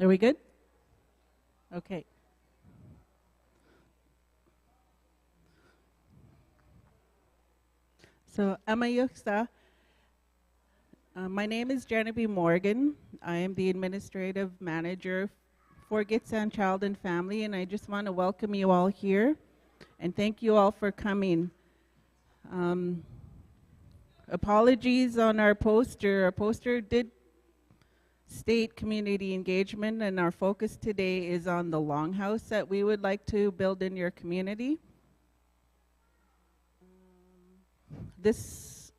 Are we good? Okay. So, Amayuksa, my name is Genevieve Morgan. I am the administrative manager for Gitsan Child and Family, and I just want to welcome you all here and thank you all for coming. Apologies on our poster. Our poster did state community engagement, and our focus today is on the longhouse that we would like to build in your community. This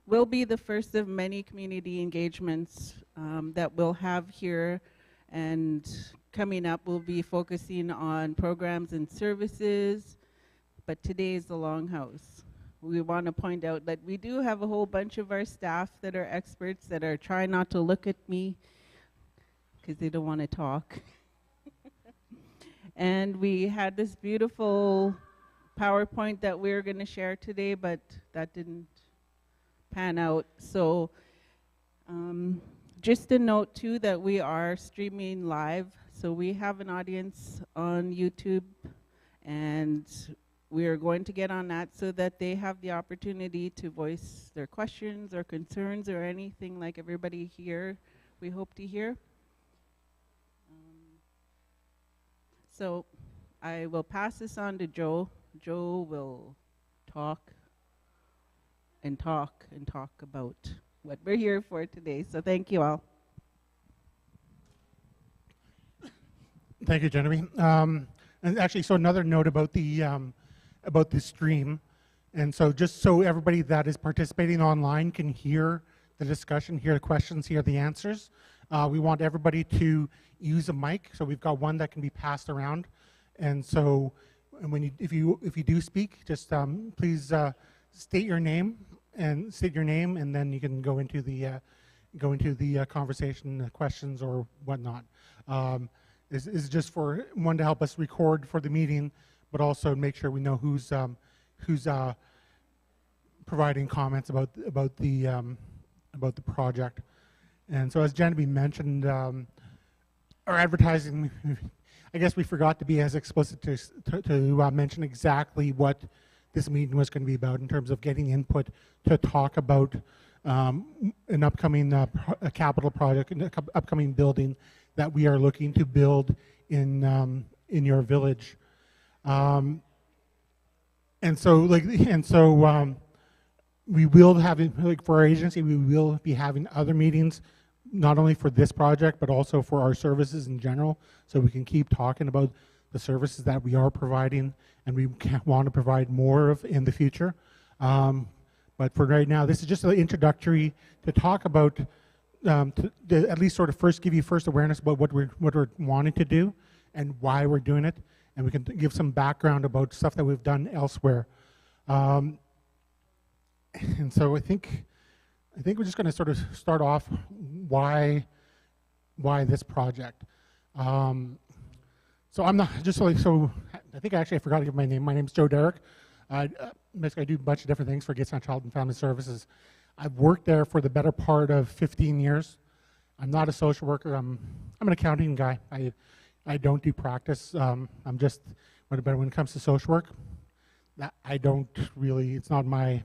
will be the first of many community engagements that we'll have here, and coming up we'll be focusing on programs and services, but today is the longhouse. We want to point out that we do have a whole bunch of our staff that are experts that are trying not to look at me because they don't want to talk. And we had this beautiful PowerPoint that we were going to share today, but that didn't pan out. So just a note too that we are streaming live. So we have an audience on YouTube, and we are going to get on that so that they have the opportunity to voice their questions or concerns or anything like everybody here we hope to hear. So I will pass this on to Joe. Joe will talk and talk and talk about what we're here for today. So thank you all. Thank you, Genevieve. And actually, so another note about the stream. And so just so everybody that is participating online can hear the discussion, hear the questions, hear the answers, we want everybody to use a mic. So we've got one that can be passed around. And so when if you do speak, just please state your name, and then you can go into the conversation, the questions or whatnot. This is just for one to help us record for the meeting, but also make sure we know who's providing comments about the project. And so, as Genevieve mentioned, our advertising, I guess we forgot to be as explicit to mention exactly what this meeting was going to be about in terms of getting input to talk about an upcoming a capital project, an upcoming building that we are looking to build in your village. And so we will have, like, for our agency, we will be having other meetings, not only for this project, but also for our services in general, so we can keep talking about the services that we are providing, and we want to provide more of in the future. But for right now, this is just an introductory to talk about, to at least sort of give you first awareness about what we're wanting to do and why we're doing it, and we can give some background about stuff that we've done elsewhere. And so I think we're just going to sort of start off why this project. So I'm not just like, so I think actually I forgot to give my name. My name's Joe Derrick. Basically I do a bunch of different things for Gitsan Child and Family Services. I've worked there for the better part of 15 years. I'm not a social worker. I'm an accounting guy. I don't do practice. I'm just, when it comes to social work, that I don't really, it's not my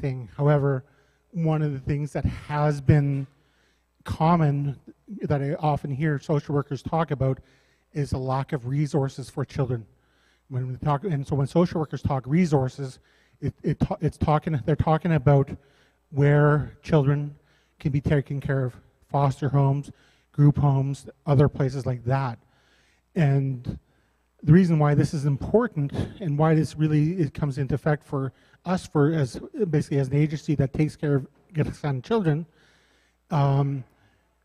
thing. However, one of the things that has been common that I often hear social workers talk about is a lack of resources for children. When we talk, and so when social workers talk resources, they're talking about where children can be taken care of, foster homes, group homes, other places like that. And the reason why this is important and why this really comes into effect for us, as basically as an agency that takes care of Gitsan children,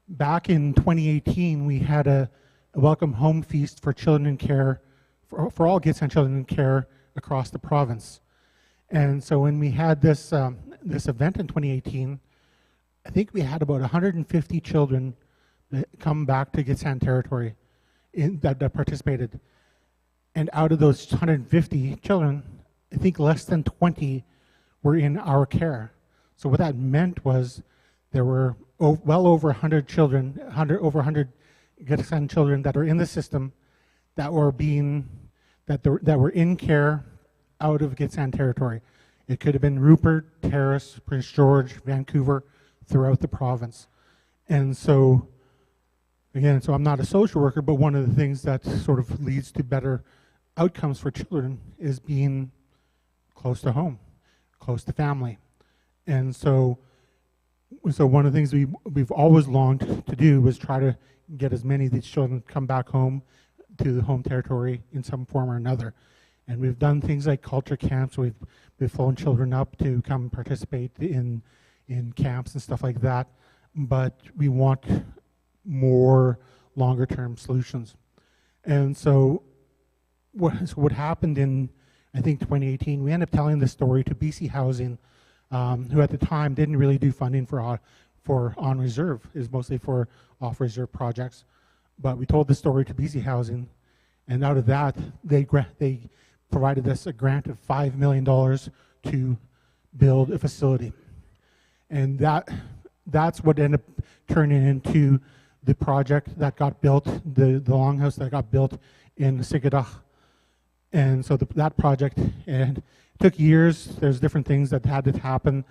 back in 2018 we had a welcome home feast for children in care, for all Gitsan children in care across the province. And so when we had this event in 2018, I think we had about 150 children that come back to Gitsan territory that participated. And out of those 150 children, I think less than 20 were in our care. So what that meant was there were well over 100 children, over 100 Gitxsan children that are in the system that were that were in care out of Gitxsan territory. It could have been Rupert, Terrace, Prince George, Vancouver, throughout the province. And so, again, so I'm not a social worker, but one of the things that sort of leads to better outcomes for children is being close to home, close to family. And so one of the things we've always longed to do was try to get as many of these children to come back home to the home territory in some form or another. And we've done things like culture camps. We've flown children up to come participate in camps and stuff like that. But we want more longer term solutions. And so what happened in, I think, 2018, we ended up telling this story to BC Housing, who at the time didn't really do funding for on reserve. It was mostly for off reserve projects. But we told the story to BC Housing, and out of that, they provided us a grant of $5 million to build a facility. And that's what ended up turning into the project that got built, the longhouse that got built in Sigedach. And so that project, and it took years. There's different things that had to happen.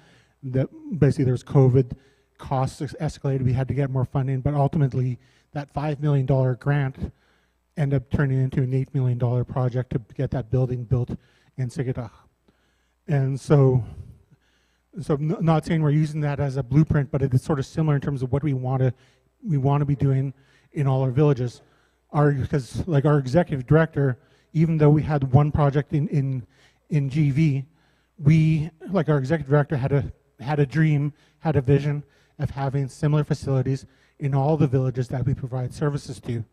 That basically there was COVID, costs escalated, we had to get more funding, but ultimately that $5 million grant ended up turning into an $8 million project to get that building built in Sigedach. And so not saying we're using that as a blueprint, but it's sort of similar in terms of what we want to be doing in all our villages. Because like our executive director, even though we had one project in GV, like our executive director had a dream, had a vision of having similar facilities in all the villages that we provide services to.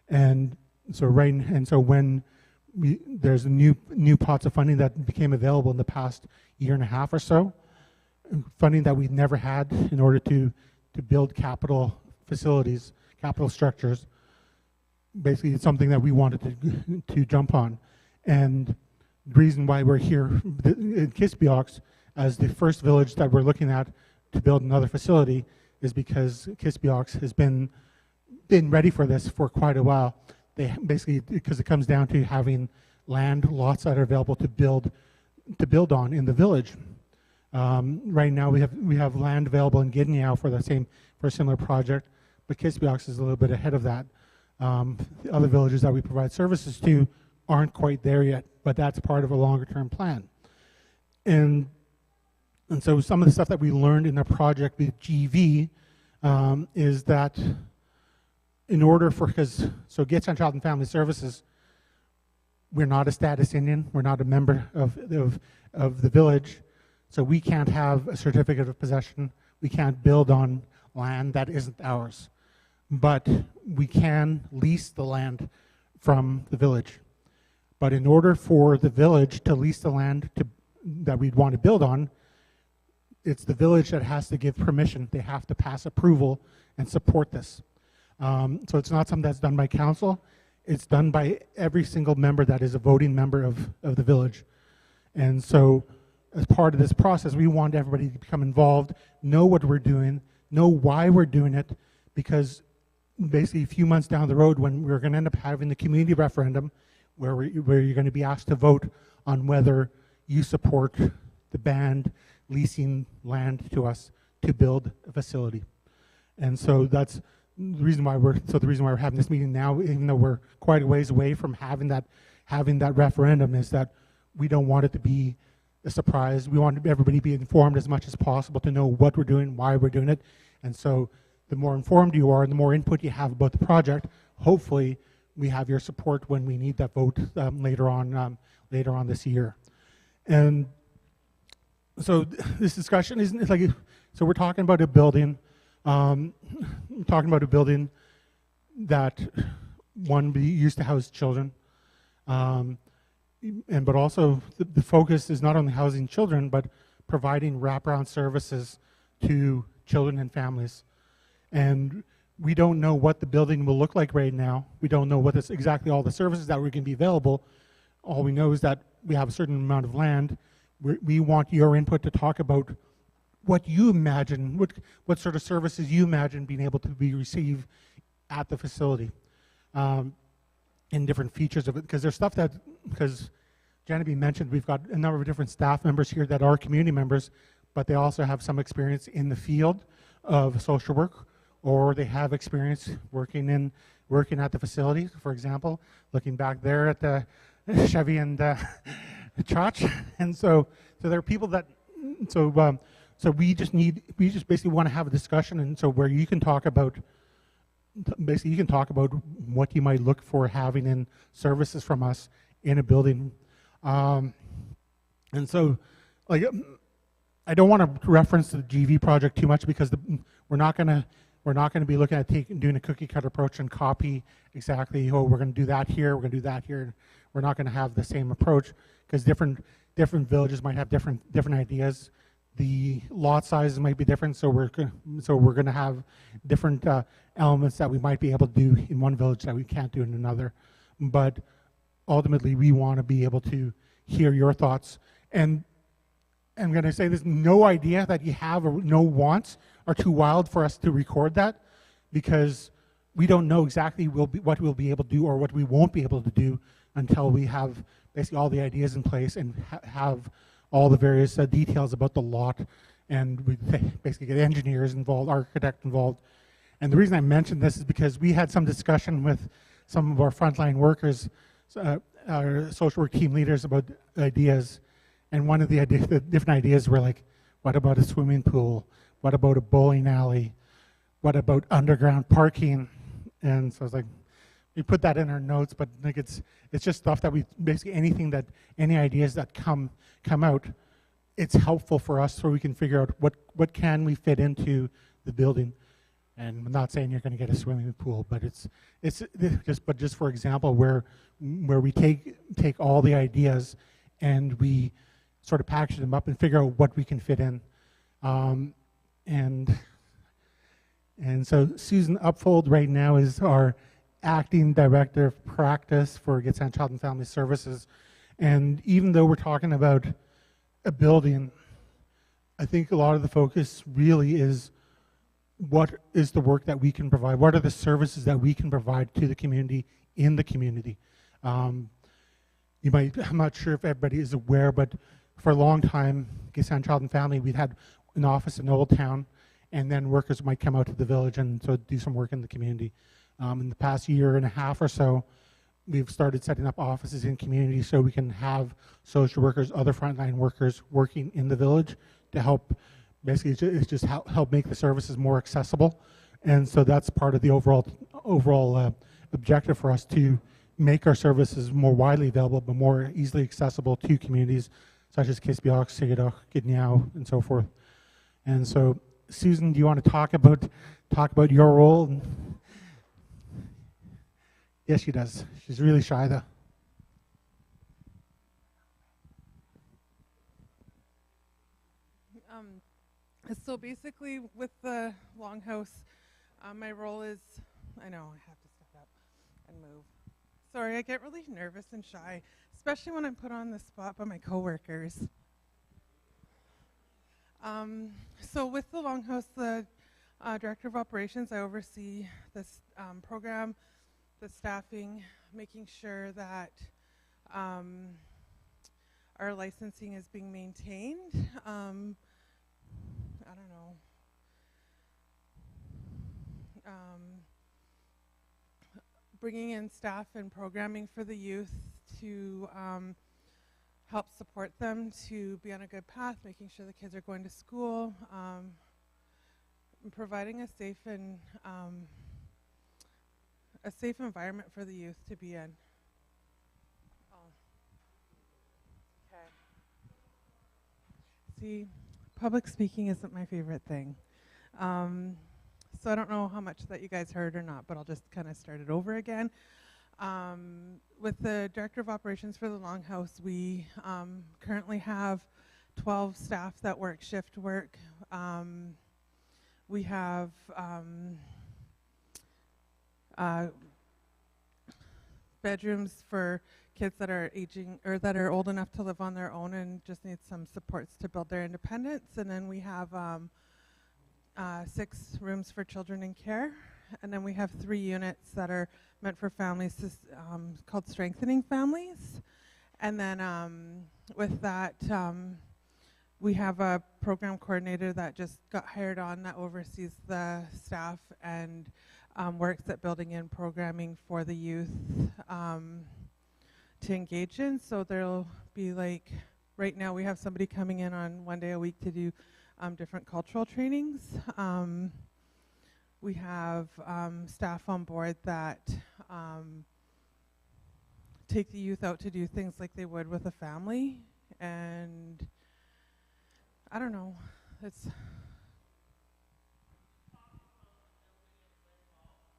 And so when there's new pots of funding that became available in the past year and a half or so, funding that we've never had in order to build capital facilities, capital structures. Basically, it's something that we wanted to jump on. And the reason why we're here in Kispiox as the first village that we're looking at to build another facility is because Kispiox has been ready for this for quite a while. They basically, because it comes down to having land, lots that are available to build on in the village. Right now we have land available in Gidneau for a similar project, but Kispiox is a little bit ahead of that. The other villages that we provide services to aren't quite there yet, but that's part of a longer term plan. And so some of the stuff that we learned in the project with GV is that in order for, so Gitxsan Child and Family Services, we're not a status Indian, we're not a member of the village, so we can't have a certificate of possession, we can't build on land that isn't ours. But we can lease the land from the village. But in order for the village to lease the land that we'd want to build on, it's the village that has to give permission. They have to pass approval and support this. So it's not something that's done by council. It's done by every single member that is a voting member of the village. And so as part of this process, we want everybody to become involved, know what we're doing, know why we're doing it, because basically a few months down the road when we're going to end up having the community referendum where you're going to be asked to vote on whether you support the band leasing land to us to build a facility. And so that's the reason why we're having this meeting now, even though we're quite a ways away from having that referendum, is that we don't want it to be a surprise. We want everybody to be informed as much as possible to know what we're doing, why we're doing it. And so the more informed you are and the more input you have about the project, hopefully we have your support when we need that vote later on this year. And so this discussion isn't like, so we're talking about a building, that one used to house children, but also the focus is not only housing children, but providing wraparound services to children and families. And we don't know what the building will look like right now. We don't know what exactly all the services that are going to be available. All we know is that we have a certain amount of land. We want your input to talk about what you imagine, what sort of services you imagine being able to be received at the facility, and different features of it. Because there's stuff that, because Genevieve mentioned, we've got a number of different staff members here that are community members, but they also have some experience in the field of social work, or they have experience working at the facility. For example, looking back there at the Chevy and Church, and so there are people that so we just basically want to have a discussion, and so where you can talk about what you might look for having in services from us in a building, and so like I don't want to reference the GV project too much because we're not going to be looking at doing a cookie cutter approach and copy exactly, oh, we're going to do that here, we're going to do that here. We're not going to have the same approach because different villages might have different ideas. The lot sizes might be different, so we're going to have different elements that we might be able to do in one village that we can't do in another. But ultimately, we want to be able to hear your thoughts. And I'm going to say there's no idea that you have or no wants are too wild for us to record that, because we don't know exactly what we'll be able to do or what we won't be able to do until we have basically all the ideas in place and have all the various details about the lot, and we basically get engineers involved, architect involved. And the reason I mentioned this is because we had some discussion with some of our frontline workers, our social work team leaders, about ideas. And one of the different ideas were like, what about a swimming pool? What about a bowling alley? What about underground parking? And so I was like, we put that in our notes, but like it's just stuff that we basically any ideas that come out, it's helpful for us so we can figure out what can we fit into the building. And I'm not saying you're going to get a swimming pool, but it's just for example where we take all the ideas and we sort of package them up and figure out what we can fit in. And so Susan Upfold right now is our acting director of practice for Gitxsan Child and Family Services. And even though we're talking about a building, I think a lot of the focus really is what is the work that we can provide? What are the services that we can provide to the community in the community? I'm not sure if everybody is aware, but for a long time, Gitxsan Child and Family, we'd had an office in Old Town, and then workers might come out to the village and so do some work in the community. In the past year and a half or so, we've started setting up offices in communities so we can have social workers, other frontline workers working in the village to help, basically it's just help make the services more accessible. And so that's part of the overall objective for us, to make our services more widely available but more easily accessible to communities such as Kispiox, Sigurd, Gidniau, and so forth. And so, Susan, do you want to talk about your role? Yes, she does. She's really shy, though. So basically, with the Longhouse, my role is, I know I have to step up and move. Sorry, I get really nervous and shy, especially when I'm put on the spot by my coworkers. So with the Longhouse, the Director of Operations, I oversee this program, the staffing, making sure that our licensing is being maintained. I don't know. Bringing in staff and programming for the youth to help support them to be on a good path, making sure the kids are going to school, and providing a safe environment for the youth to be in. Okay. See, public speaking isn't my favorite thing. So I don't know how much that you guys heard or not, but I'll just kind of start it over again. With the Director of Operations for the Longhouse, we currently have 12 staff that work shift work. We have bedrooms for kids that are aging or that are old enough to live on their own and just need some supports to build their independence. And then we have 6 rooms for children in care. and then we have 3 units that are meant for families called Strengthening Families. And then with that, we have a program coordinator that just got hired on that oversees the staff and works at building in programming for the youth to engage in. So there'll be like, right now we have somebody coming in on 1 day a week to do different cultural trainings. We have staff on board that take the youth out to do things like they would with a family. And I don't know, it's,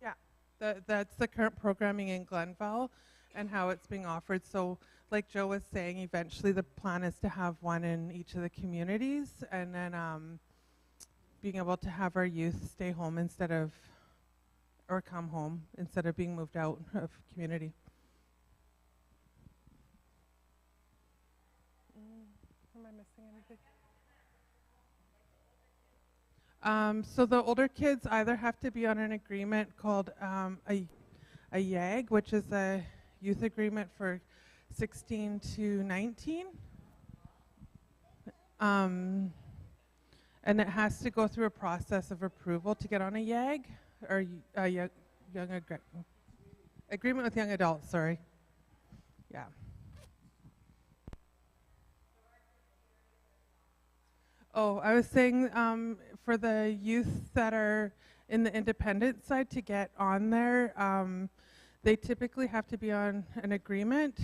yeah, that's the current programming in Glenville and how it's being offered. So like Joe was saying, eventually the plan is to have one in each of the communities, and then being able to have our youth stay home instead of, or come home instead of being moved out of community. Am I missing anything? So the older kids either have to be on an agreement called a YAG, which is a youth agreement for 16 to 19. And it has to go through a process of approval to get on a YAG, or a young agreement with young adults, sorry. Yeah. Oh, I was saying for the youth that are in the independent side to get on there, they typically have to be on an agreement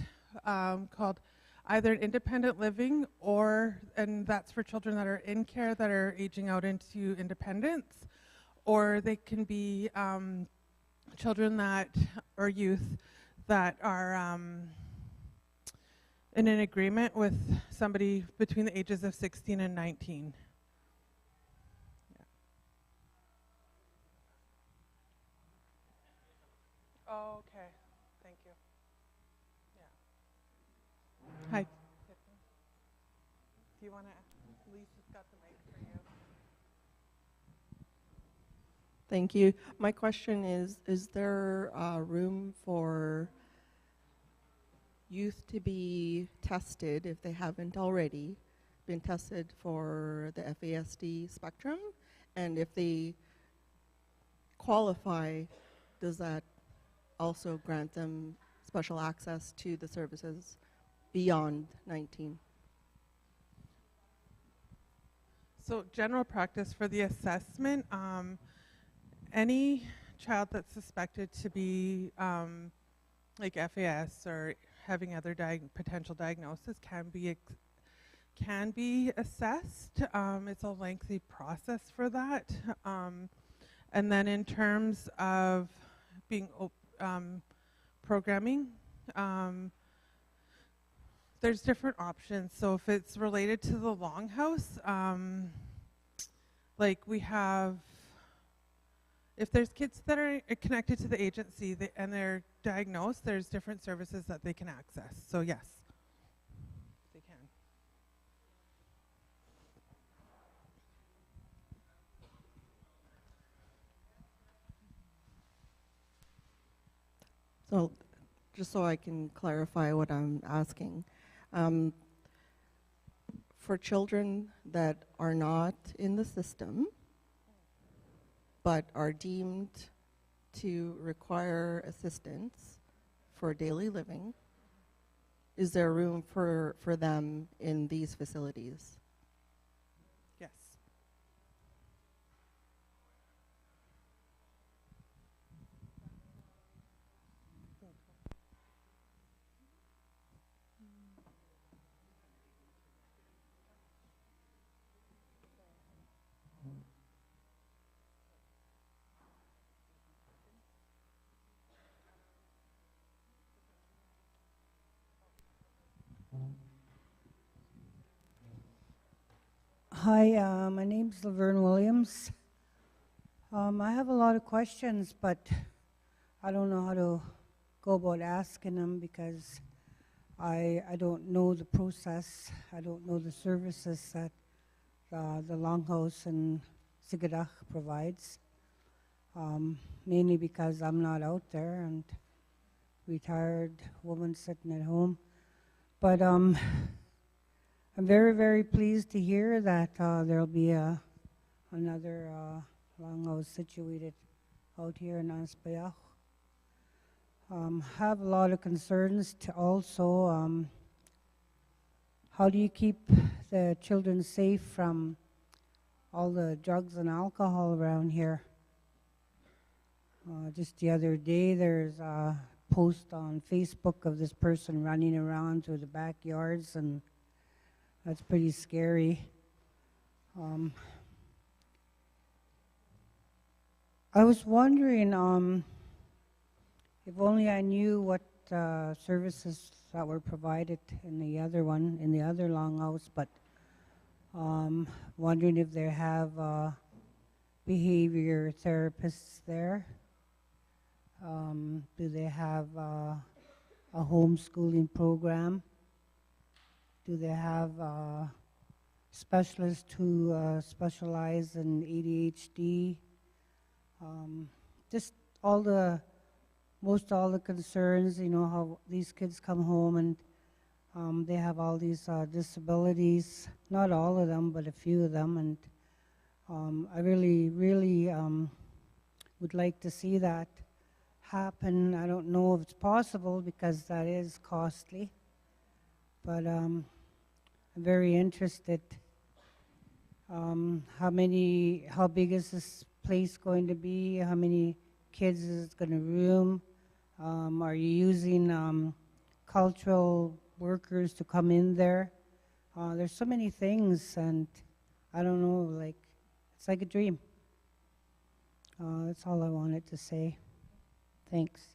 called either an independent living, or, and that's for children that are in care that are aging out into independence, or they can be children that, or youth that are in an agreement with somebody between the ages of 16 and 19. Yeah. Oh, okay. Thank you. Yeah. Hi. Do you want to, Lisa's got the mic for you. Thank you. My question is there room for youth to be tested if they haven't already been tested for the FASD spectrum? And if they qualify, does that also grant them special access to the services beyond 19? So general practice for the assessment, any child that's suspected to be like FAS or having other potential diagnosis can be assessed. It's a lengthy process for that. And then in terms of being programming, there's different options. So if it's related to the Longhouse, like we have, if there's kids that are connected to the agency and they're diagnosed, there's different services that they can access. So yes, they can. So just so I can clarify what I'm asking, for children that are not in the system but are deemed to require assistance for daily living, is there room for them in these facilities? Yes. Hi, my name's Laverne Williams. I have a lot of questions, but I don't know how to go about asking them because I don't know the process. I don't know the services that the Longhouse and Sigadach provides. mainly because I'm not out there and retired woman sitting at home. But I'm very, very pleased to hear that there'll be another longhouse situated out here in Aspayaw. Have a lot of concerns to also. How do you keep the children safe from all the drugs and alcohol around here? Just the other day, there's a post on Facebook of this person running around through the backyards, and that's pretty scary. I was wondering if only I knew what services that were provided in the other one, in the other longhouse, but wondering if they have behavior therapists there. Do they have a homeschooling program? Do they have specialists who specialize in ADHD? Just most all the concerns, you know, how these kids come home and they have all these disabilities, not all of them, but a few of them, and I really, really would like to see that happen. I don't know if it's possible because that is costly, but I'm very interested. How big is this place going to be? How many kids is it going to room? Are you using cultural workers to come in there? There's so many things, and I don't know, like, it's like a dream. That's all I wanted to say. Thanks.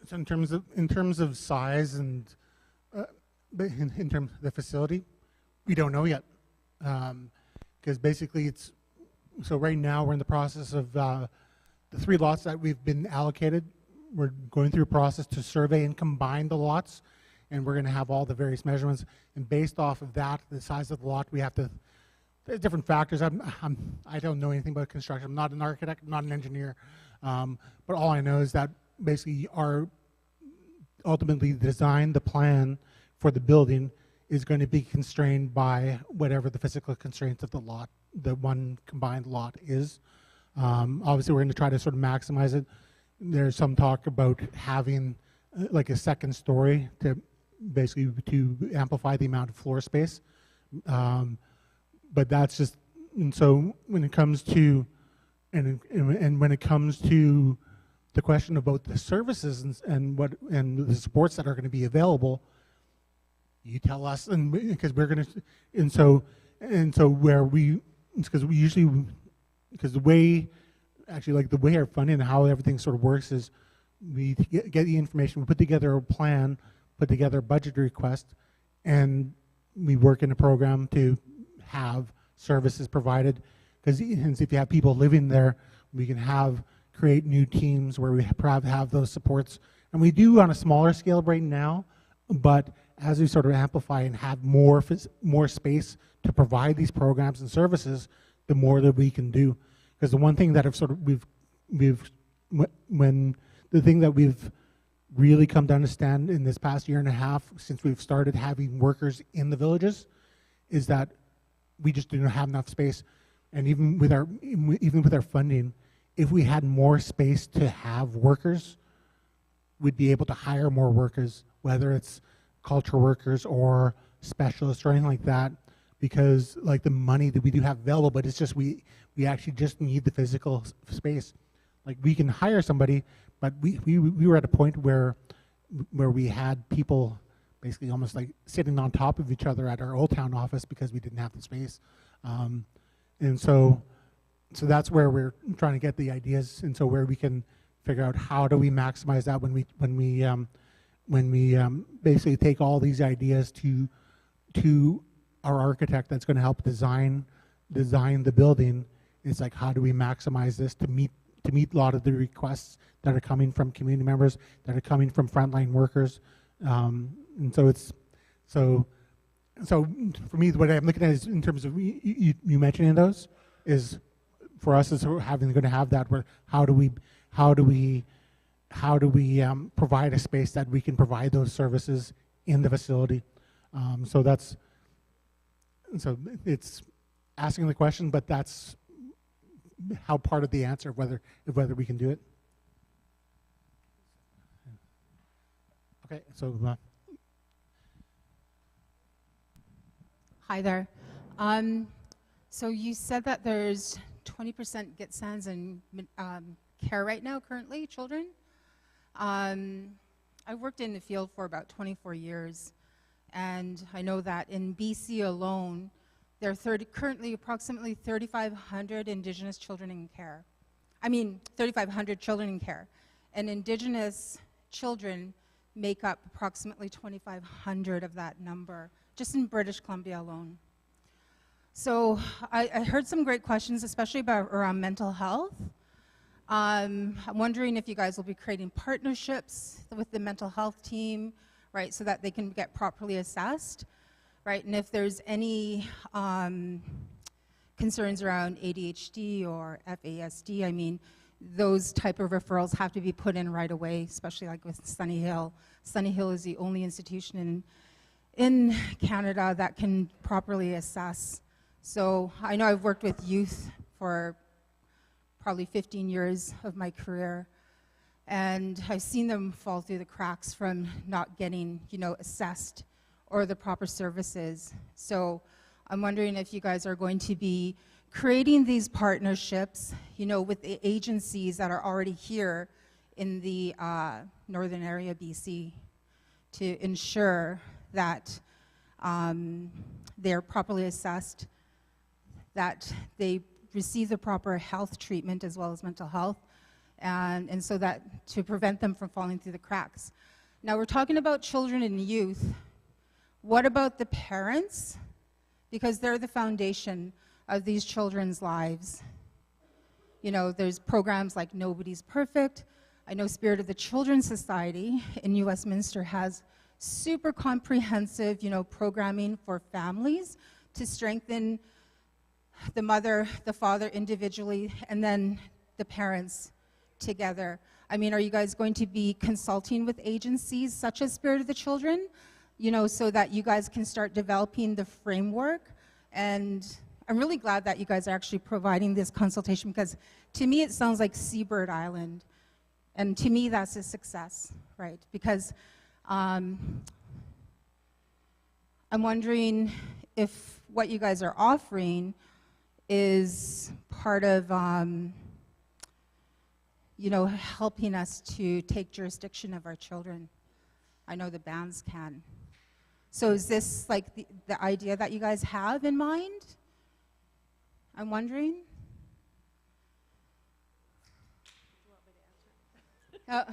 So in terms of size and in terms of the facility, we don't know yet, because basically so right now we're in the process of the 3 lots that we've been allocated. We're going through a process to survey and combine the lots, and we're going to have all the various measurements, and based off of that, the size of the lot, we have to. There's different factors. I don't know anything about construction. I'm not an architect. I'm not an engineer, but all I know is that basically ultimately the plan for the building is going to be constrained by whatever the physical constraints of the lot, the one combined lot is. Obviously, we're going to try to sort of maximize it. There's some talk about having like a second story to basically to amplify the amount of floor space. But that's just, and so when it comes to, and when it comes to the question about the services and the supports that are going to be available, you tell us, and because we're going to, and so where we, because we usually, because the way, actually like the way our funding and how everything sort of works is we get the information, we put together a plan, put together a budget request, and we work in a program to have services provided. Because if you have people living there, we can create new teams where we have those supports. And we do on a smaller scale right now, but as we sort of amplify and have more space to provide these programs and services, the more that we can do. Because the one thing that the thing that we've really come to understand in this past year and a half since we've started having workers in the villages is that we just do not have enough space. And even with our funding, if we had more space to have workers, we'd be able to hire more workers, whether it's culture workers or specialists or anything like that, because like the money that we do have available, but it's just we actually just need the physical space. Like we can hire somebody, but we were at a point where we had people basically almost like sitting on top of each other at our Old Town office because we didn't have the space. And so that's where we're trying to get the ideas, and so where we can figure out how do we maximize that when we basically take all these ideas to our architect that's going to help design the building. It's like, how do we maximize this to meet to meet a lot of the requests that are coming from community members, that are coming from frontline workers. And so it's, so for me, what I'm looking at is in terms of you mentioning those is for us is going to have that where how do we provide a space that we can provide those services in the facility. So it's asking the question, but that's how part of the answer of whether we can do it. Okay, so Hi there. So you said that there's 20% get SANS in care right now, currently, children. I worked in the field for about 24 years, and I know that in BC alone, there are currently approximately 3,500 Indigenous children in care. 3,500 children in care. And Indigenous children make up approximately 2,500 of that number, just in British Columbia alone. So I heard some great questions, especially around mental health. I'm wondering if you guys will be creating partnerships with the mental health team, right, so that they can get properly assessed, right? And if there's any concerns around ADHD or FASD, those type of referrals have to be put in right away, especially like with Sunny Hill. Sunny Hill is the only institution in Canada that can properly assess. So I know I've worked with youth for probably 15 years of my career, and I've seen them fall through the cracks from not getting, assessed or the proper services. So I'm wondering if you guys are going to be creating these partnerships, with the agencies that are already here in the northern area BC to ensure that they're properly assessed, that they receive the proper health treatment as well as mental health, and so that to prevent them from falling through the cracks. Now we're talking about children and youth. What about the parents? Because they're the foundation of these children's lives. There's programs like Nobody's Perfect. I know Spirit of the Children Society in New Westminster has super comprehensive, programming for families to strengthen the mother, the father individually, and then the parents together. Are you guys going to be consulting with agencies such as Spirit of the Children, so that you guys can start developing the framework? And I'm really glad that you guys are actually providing this consultation, because to me it sounds like Seabird Island. And to me that's a success, right? Because I'm wondering if what you guys are offering is part of helping us to take jurisdiction of our children. I know the bands can. So is this like the idea that you guys have in mind? I'm wondering. Sorry.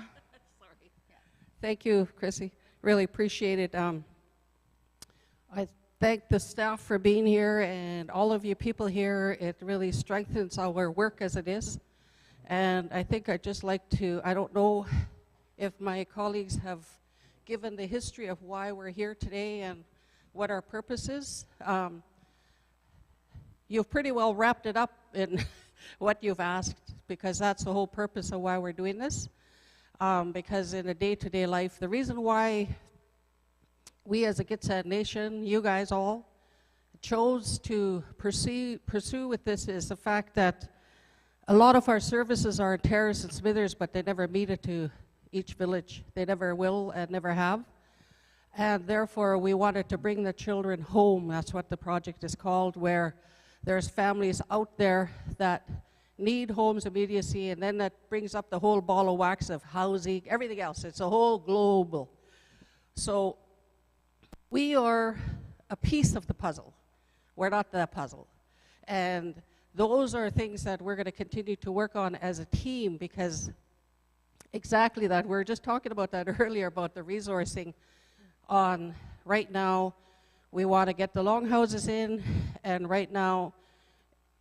Thank you, Chrissy. Really appreciate it. I thank the staff for being here and all of you people here. It really strengthens our work as it is. And I think I'd just like to, I don't know if my colleagues have given the history of why we're here today and what our purpose is. You've pretty well wrapped it up in what you've asked, because that's the whole purpose of why we're doing this. Because in a day-to-day life, the reason why we as a Gitxsan Nation, you guys all, chose to pursue with this is the fact that a lot of our services are in Terrace and Smithers, but they never meet it to each village. They never will and never have. And therefore, we wanted to bring the children home. That's what the project is called, where there's families out there that need homes immediacy, and then that brings up the whole ball of wax of housing, everything else. It's a whole global. So we are a piece of the puzzle. We're not the puzzle. And those are things that we're going to continue to work on as a team, because exactly that, we were just talking about that earlier, about the resourcing on right now. We want to get the longhouses in, and right now,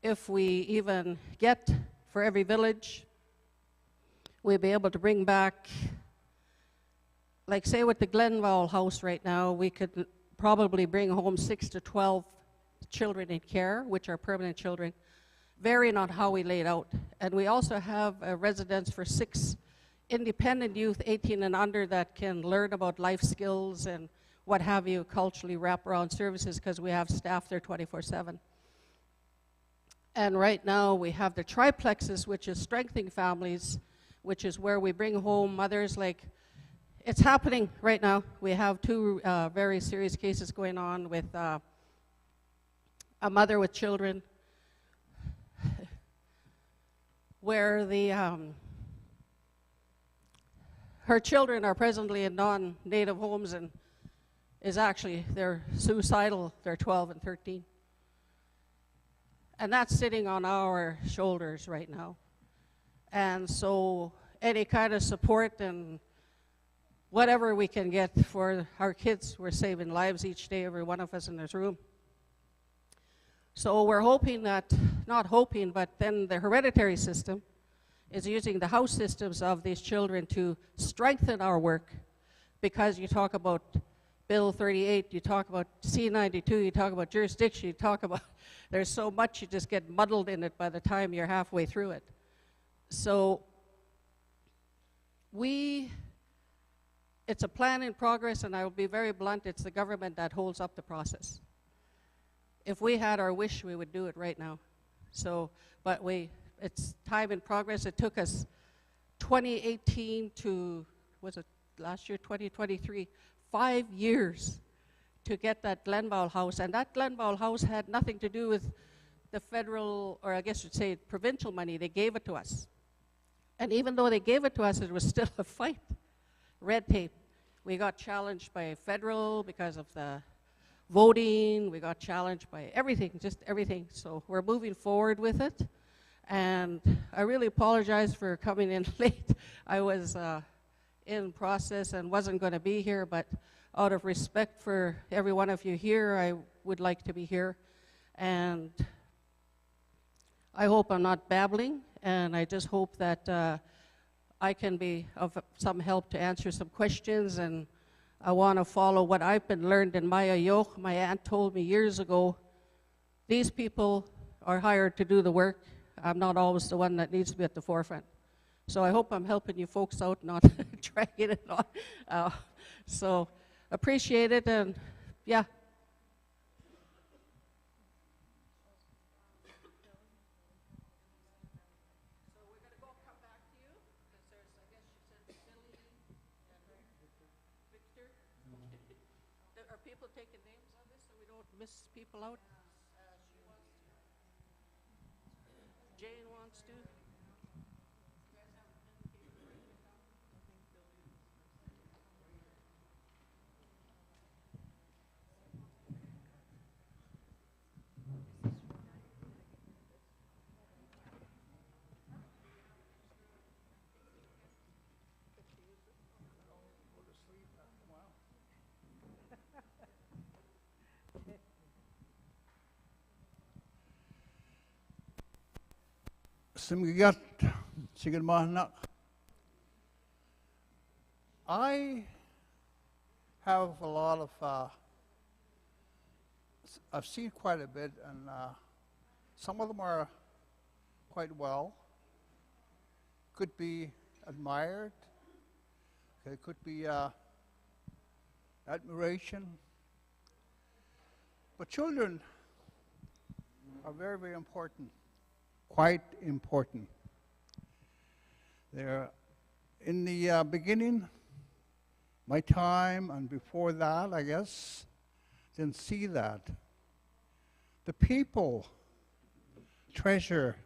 if we even get for every village we'll be able to bring back, like say with the Glenville House right now, we could probably bring home 6 to 12 children in care, which are permanent children, varying on how we laid out. And we also have a residence for 6 independent youth, 18 and under, that can learn about life skills and what have you, culturally wraparound services, because we have staff there 24/7. And right now we have the triplexes, which is strengthening families, which is where we bring home mothers. Like, it's happening right now. We have 2 very serious cases going on with a mother with children where her children are presently in non-native homes and they're suicidal. They're 12 and 13. And that's sitting on our shoulders right now. And so any kind of support and whatever we can get for our kids, we're saving lives each day, every one of us in this room. So we're hoping that, not hoping, but then the hereditary system is using the house systems of these children to strengthen our work, because you talk about Bill 38, you talk about C92, you talk about jurisdiction, you talk about, there's so much, you just get muddled in it by the time you're halfway through it. So it's a plan in progress, and I will be very blunt, it's the government that holds up the process. If we had our wish, we would do it right now. So, but it's time in progress. It took us 2018 to, was it last year, 2023, 5 years to get that Glenville House. And that Glenville House had nothing to do with the federal, or I guess you'd say provincial money. They gave it to us. And even though they gave it to us, it was still a fight. Red tape. We got challenged by federal because of the voting. We got challenged by everything, just everything. So we're moving forward with it. And I really apologize for coming in late. I was in process and wasn't going to be here, but out of respect for every one of you here, I would like to be here. And I hope I'm not babbling, and I just hope that I can be of some help to answer some questions. And I want to follow what I've been learned in Maya Yoch. My aunt told me years ago, these people are hired to do the work. I'm not always the one that needs to be at the forefront. So I hope I'm helping you folks out, not dragging it on. So appreciate it, and yeah. So we're going to come back to you, because there's, I guess you said Billy and Victor. Are people taking names on this so we don't miss people out? Jane wants to. Simigat, Sigad Mahanak. I have a lot of, I've seen quite a bit, and some of them are quite well, could be admired, it could be admiration. But children are very, very important. Quite important. They're in the beginning, my time, and before that, I guess, didn't see that. The people treasure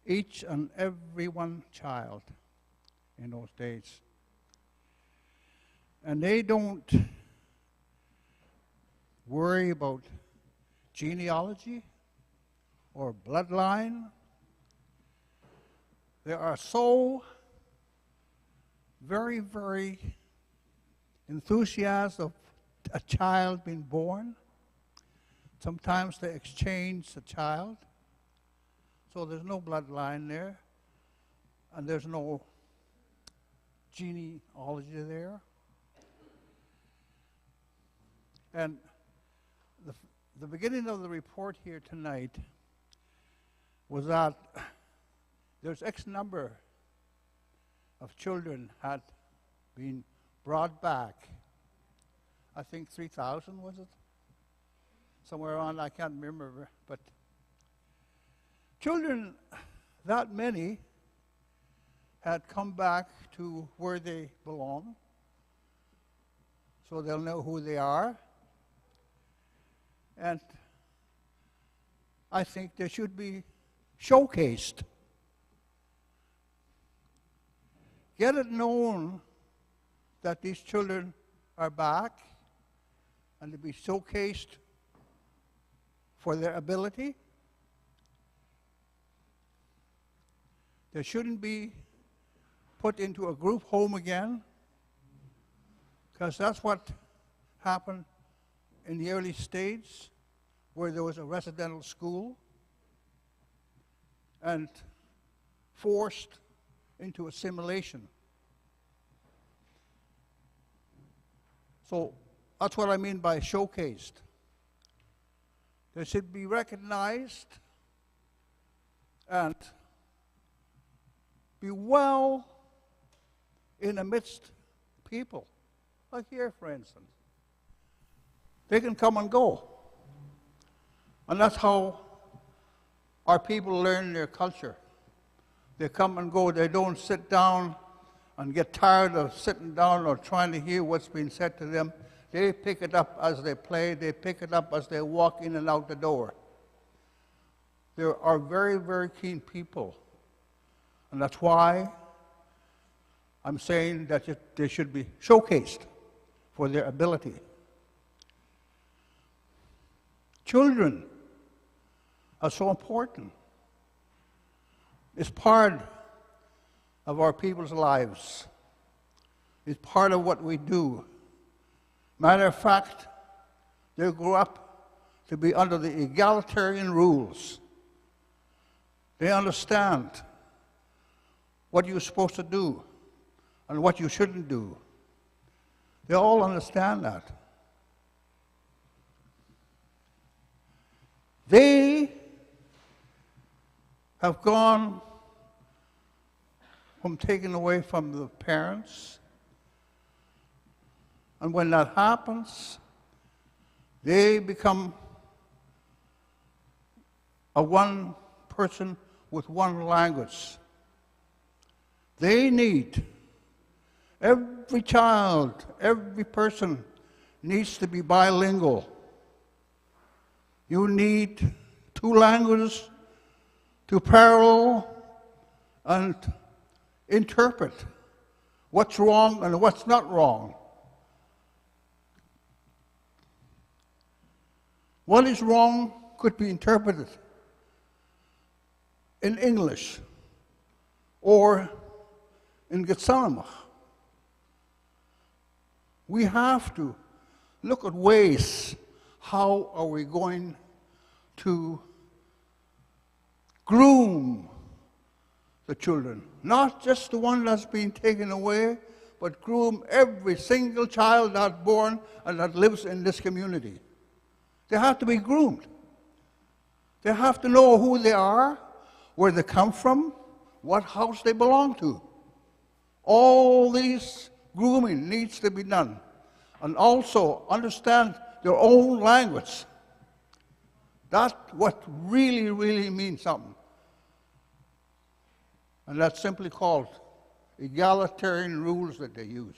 each and every one child in those days. And they don't worry about genealogy or bloodline. They are so very, very enthusiastic of a child being born. Sometimes they exchange the child, so there's no bloodline there. and there's no genealogy there. And the beginning of the report here tonight was that there's X number of children had been brought back. I think 3,000 was it? Somewhere around, I can't remember, but children, that many, had come back to where they belong, so they'll know who they are. And I think they should be showcased. Get it known that these children are back and to be showcased for their ability. They shouldn't be put into a group home again, because that's what happened in the early stage, where there was a residential school and forced into assimilation. So that's what I mean by showcased. They should be recognized and be well in amidst people. Like here, for instance. They can come and go. And that's how our people learn their culture. They come and go. They don't sit down and get tired of sitting down or trying to hear what's being said to them. They pick it up as they play. They pick it up as they walk in and out the door. They are very, very keen people. And that's why I'm saying that they should be showcased for their ability. Children are so important. It's part of our people's lives. It's part of what we do. Matter of fact, they grow up to be under the egalitarian rules. They understand what you're supposed to do and what you shouldn't do. They all understand that. They have gone from taken away from the parents, and when that happens, they become a one person with one language. They need, every child, every person needs to be bilingual. You need two languages to parallel and interpret what's wrong and what's not wrong. What is wrong could be interpreted in English or in Getsanamach. We have to look at ways, how are we going to groom the children? Not just the one that's been taken away, but groom every single child that's born and that lives in this community. They have to be groomed. They have to know who they are, where they come from, what house they belong to. All these grooming needs to be done. And also understand their own language. That's what really, really means something. And that's simply called egalitarian rules that they use.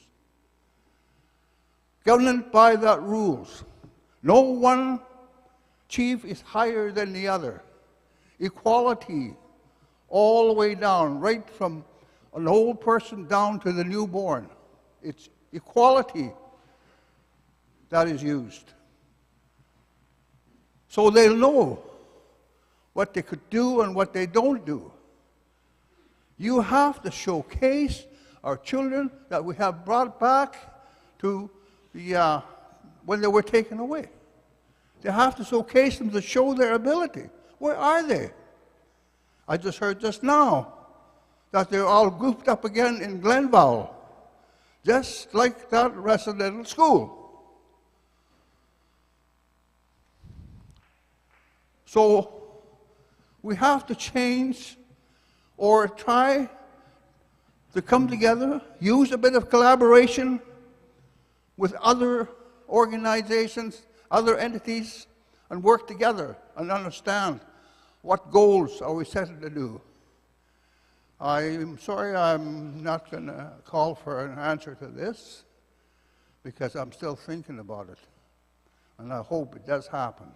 Governed by that rules. No one chief is higher than the other. Equality all the way down, right from an old person down to the newborn. It's equality that is used. So they'll know what they could do and what they don't do. You have to showcase our children that we have brought back to the, when they were taken away. They have to showcase them to show their ability. Where are they? I just heard just now that they're all grouped up again in Glenville, just like that residential school. So we have to change or try to come together, use a bit of collaboration with other organizations, other entities, and work together and understand what goals are we set to do. I'm sorry I'm not going to call for an answer to this because I'm still thinking about it. And I hope it does happen.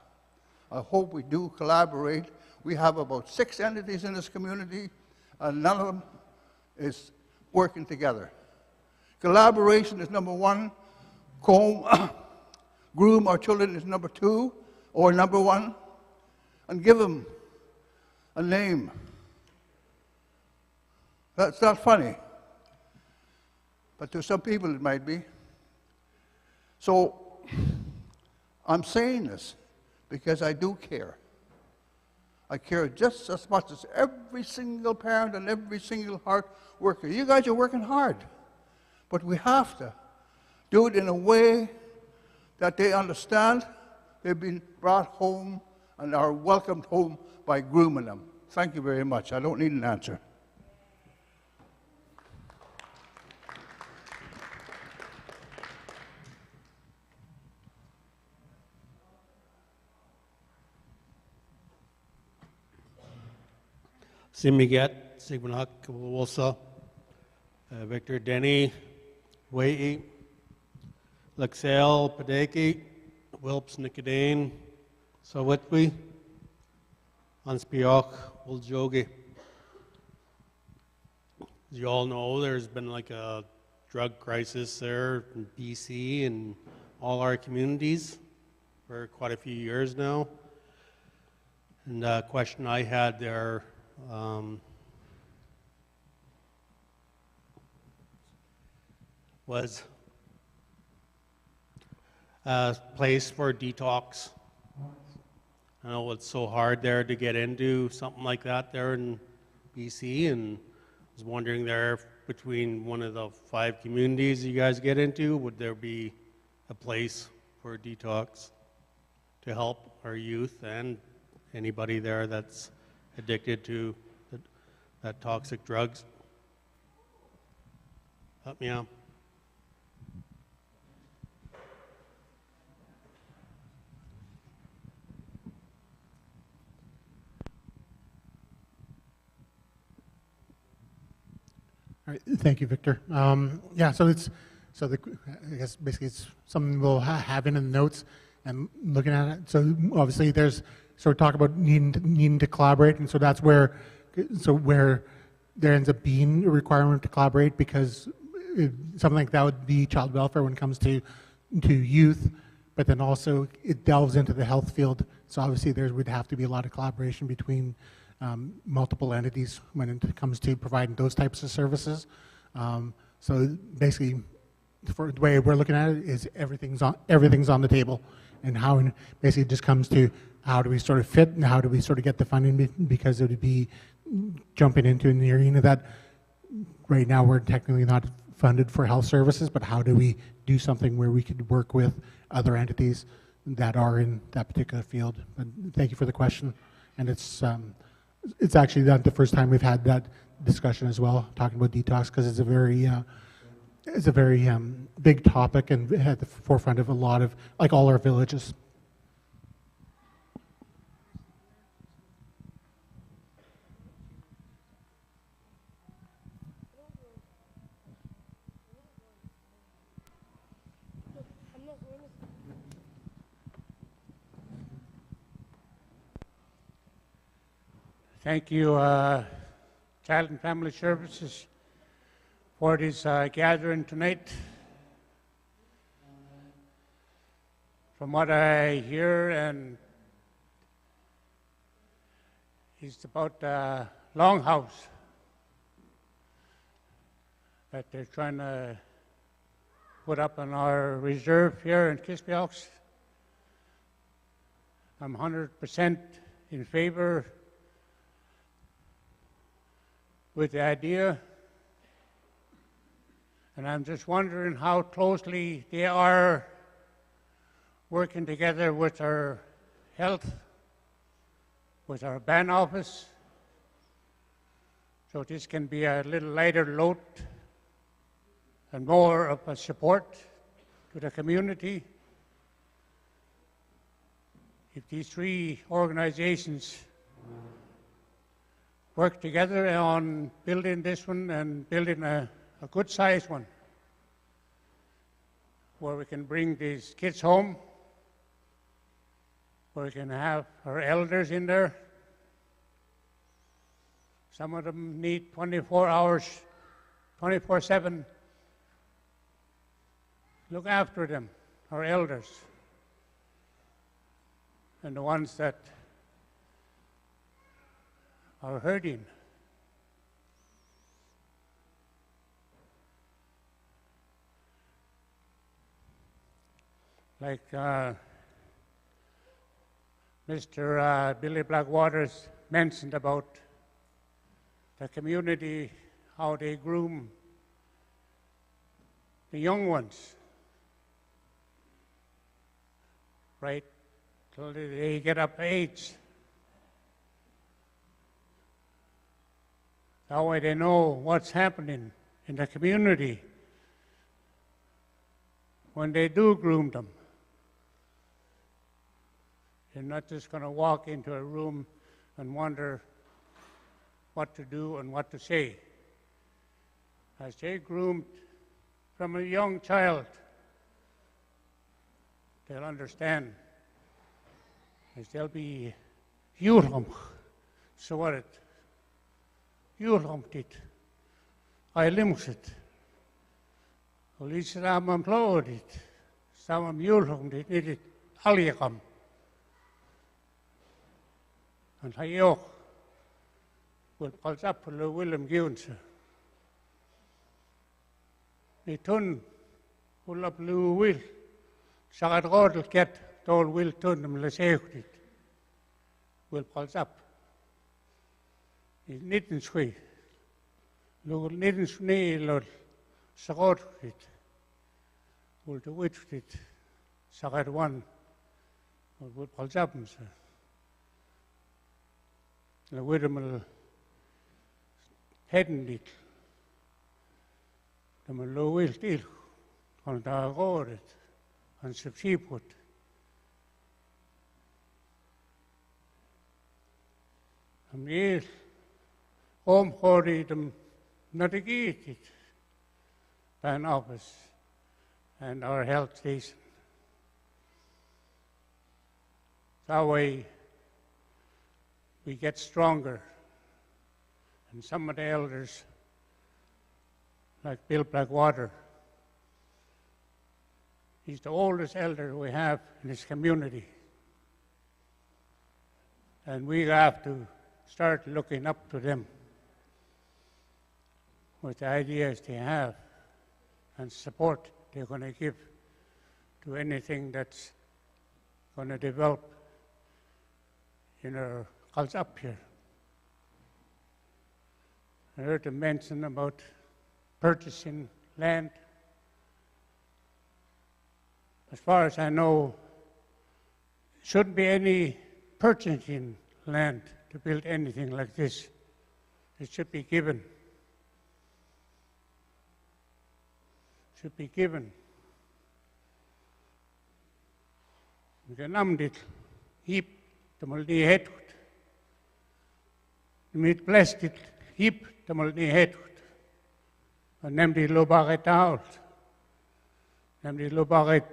I hope we do collaborate. We have about 6 entities in this community, and none of them is working together. Collaboration is number 1. Comb, groom our children is number 2 or number 1, and give them a name. That's not funny, but to some people it might be. So I'm saying this because I do care. I care just as much as every single parent and every single heart worker. You guys are working hard, but we have to do it in a way that they understand they've been brought home and are welcomed home by grooming them. Thank you very much. I don't need an answer. Simigat, Sigmanak, Wolsa, Victor Denny, Wei, Lexel, Padeki, Wilps, Nicodane, Sawitwi, Anspioch, Woljogi. As you all know, there's been like a drug crisis there in BC and all our communities for quite a few years now. And the question I had there was a place for detox. I know it's so hard there to get into something like that there in BC, and I was wondering there between one of the 5 communities you guys get into, would there be a place for detox to help our youth and anybody there that's addicted to that toxic drugs? Help me out. All right, thank you, Victor. Yeah, so I guess basically it's something we'll have in the notes and looking at it. So obviously there's sort of talk about needing to collaborate, and so that's where there ends up being a requirement to collaborate, because something like that would be child welfare when it comes to youth, but then also it delves into the health field. So obviously there would have to be a lot of collaboration between multiple entities when it comes to providing those types of services. So basically, for the way we're looking at it is everything's on the table, and how basically it just comes to how do we sort of fit and how do we sort of get the funding, because it would be jumping into an arena that right now we're technically not funded for health services, but how do we do something where we could work with other entities that are in that particular field. But thank you for the question, and it's actually not the first time we've had that discussion as well, talking about detox, because it's a very big topic and at the forefront of a lot of, like all our villages. Thank you, Child and Family Services, for this gathering tonight. From what I hear, and it's about the longhouse that they're trying to put up on our reserve here in Kispiox. I'm 100% in favor with the idea, and I'm just wondering how closely they are working together with our health, with our ban office, so this can be a little lighter load and more of a support to the community. If these three organizations work together on building this one and building a good sized one, where we can bring these kids home, where we can have our elders in there. Some of them need 24 hours, 24/7. Look after them, our elders, and the ones that are hurting. Like Mr. Billy Blackwaters mentioned about the community, how they groom the young ones, right, till they get up age. That way they know what's happening in the community when they do groom them. They're not just going to walk into a room and wonder what to do and what to say. As they groomed from a young child, they'll understand. As they'll be Jurgum, so what it. Jurgum dit. I limsit. Olisram employed. Some Jurgum dit niet it. Aliakam. And hij ook wil pas op voor Willem Giunse. Die toen wil op Wil. Zeg het rodel ket, door wil toen hem lezeeg dit. Wil pas op. Is niet een schwie. Wil niet een snee lol. Zeg het dit. Wil de wit dit. Zeg het wan. Wil pas op hem ze. Le widder heden dit. De me lo wil stil. Van daar rood. Van subsidieput. En hier omgooien hem naar de geest. Bij een office and our health station. That way we get stronger. And some of the elders, like Bill Blackwater, he's the oldest elder we have in this community. And we have to start looking up to them with the ideas they have and support they're going to give to anything that's going to develop in our culture up here. I heard them mention about purchasing land. As far as I know, shouldn't be any purchasing land to build anything like this. It should be given. Should be given. We can name it. Heap the multi head. Mit plastic heap the multi head. And name the lobaret out. Name the lobaret.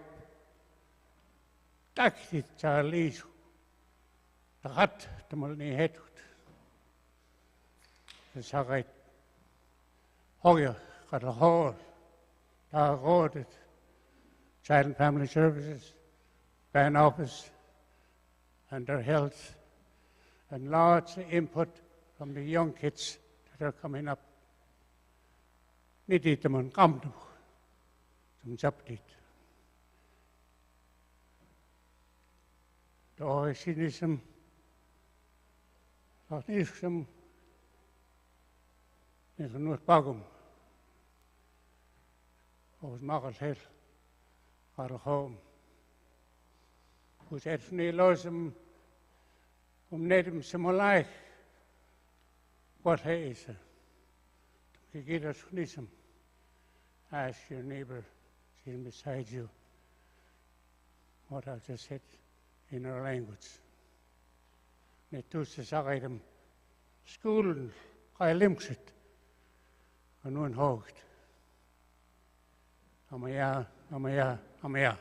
Taxi Charlie. The hat the multi head. The sagat. Hoya got a hole. Road, Child and Family Services, Ban Office, and their health, and lots of input from the young kids that are coming up. Nidit man come to some subject. The Oisinism, Autism, Is een nooit bagum. Ons mag het heel. Gaat er gewoon. Hoe zet van die los om net om ze maar lijk. Wat hij is. Je gaat het niet hem. Ask your neighbor sitting beside you what I've just said in our language. Net toen ze zeggen hem, school, ga je limzit. En nu een hoogte. Amaya, amaya, amaya.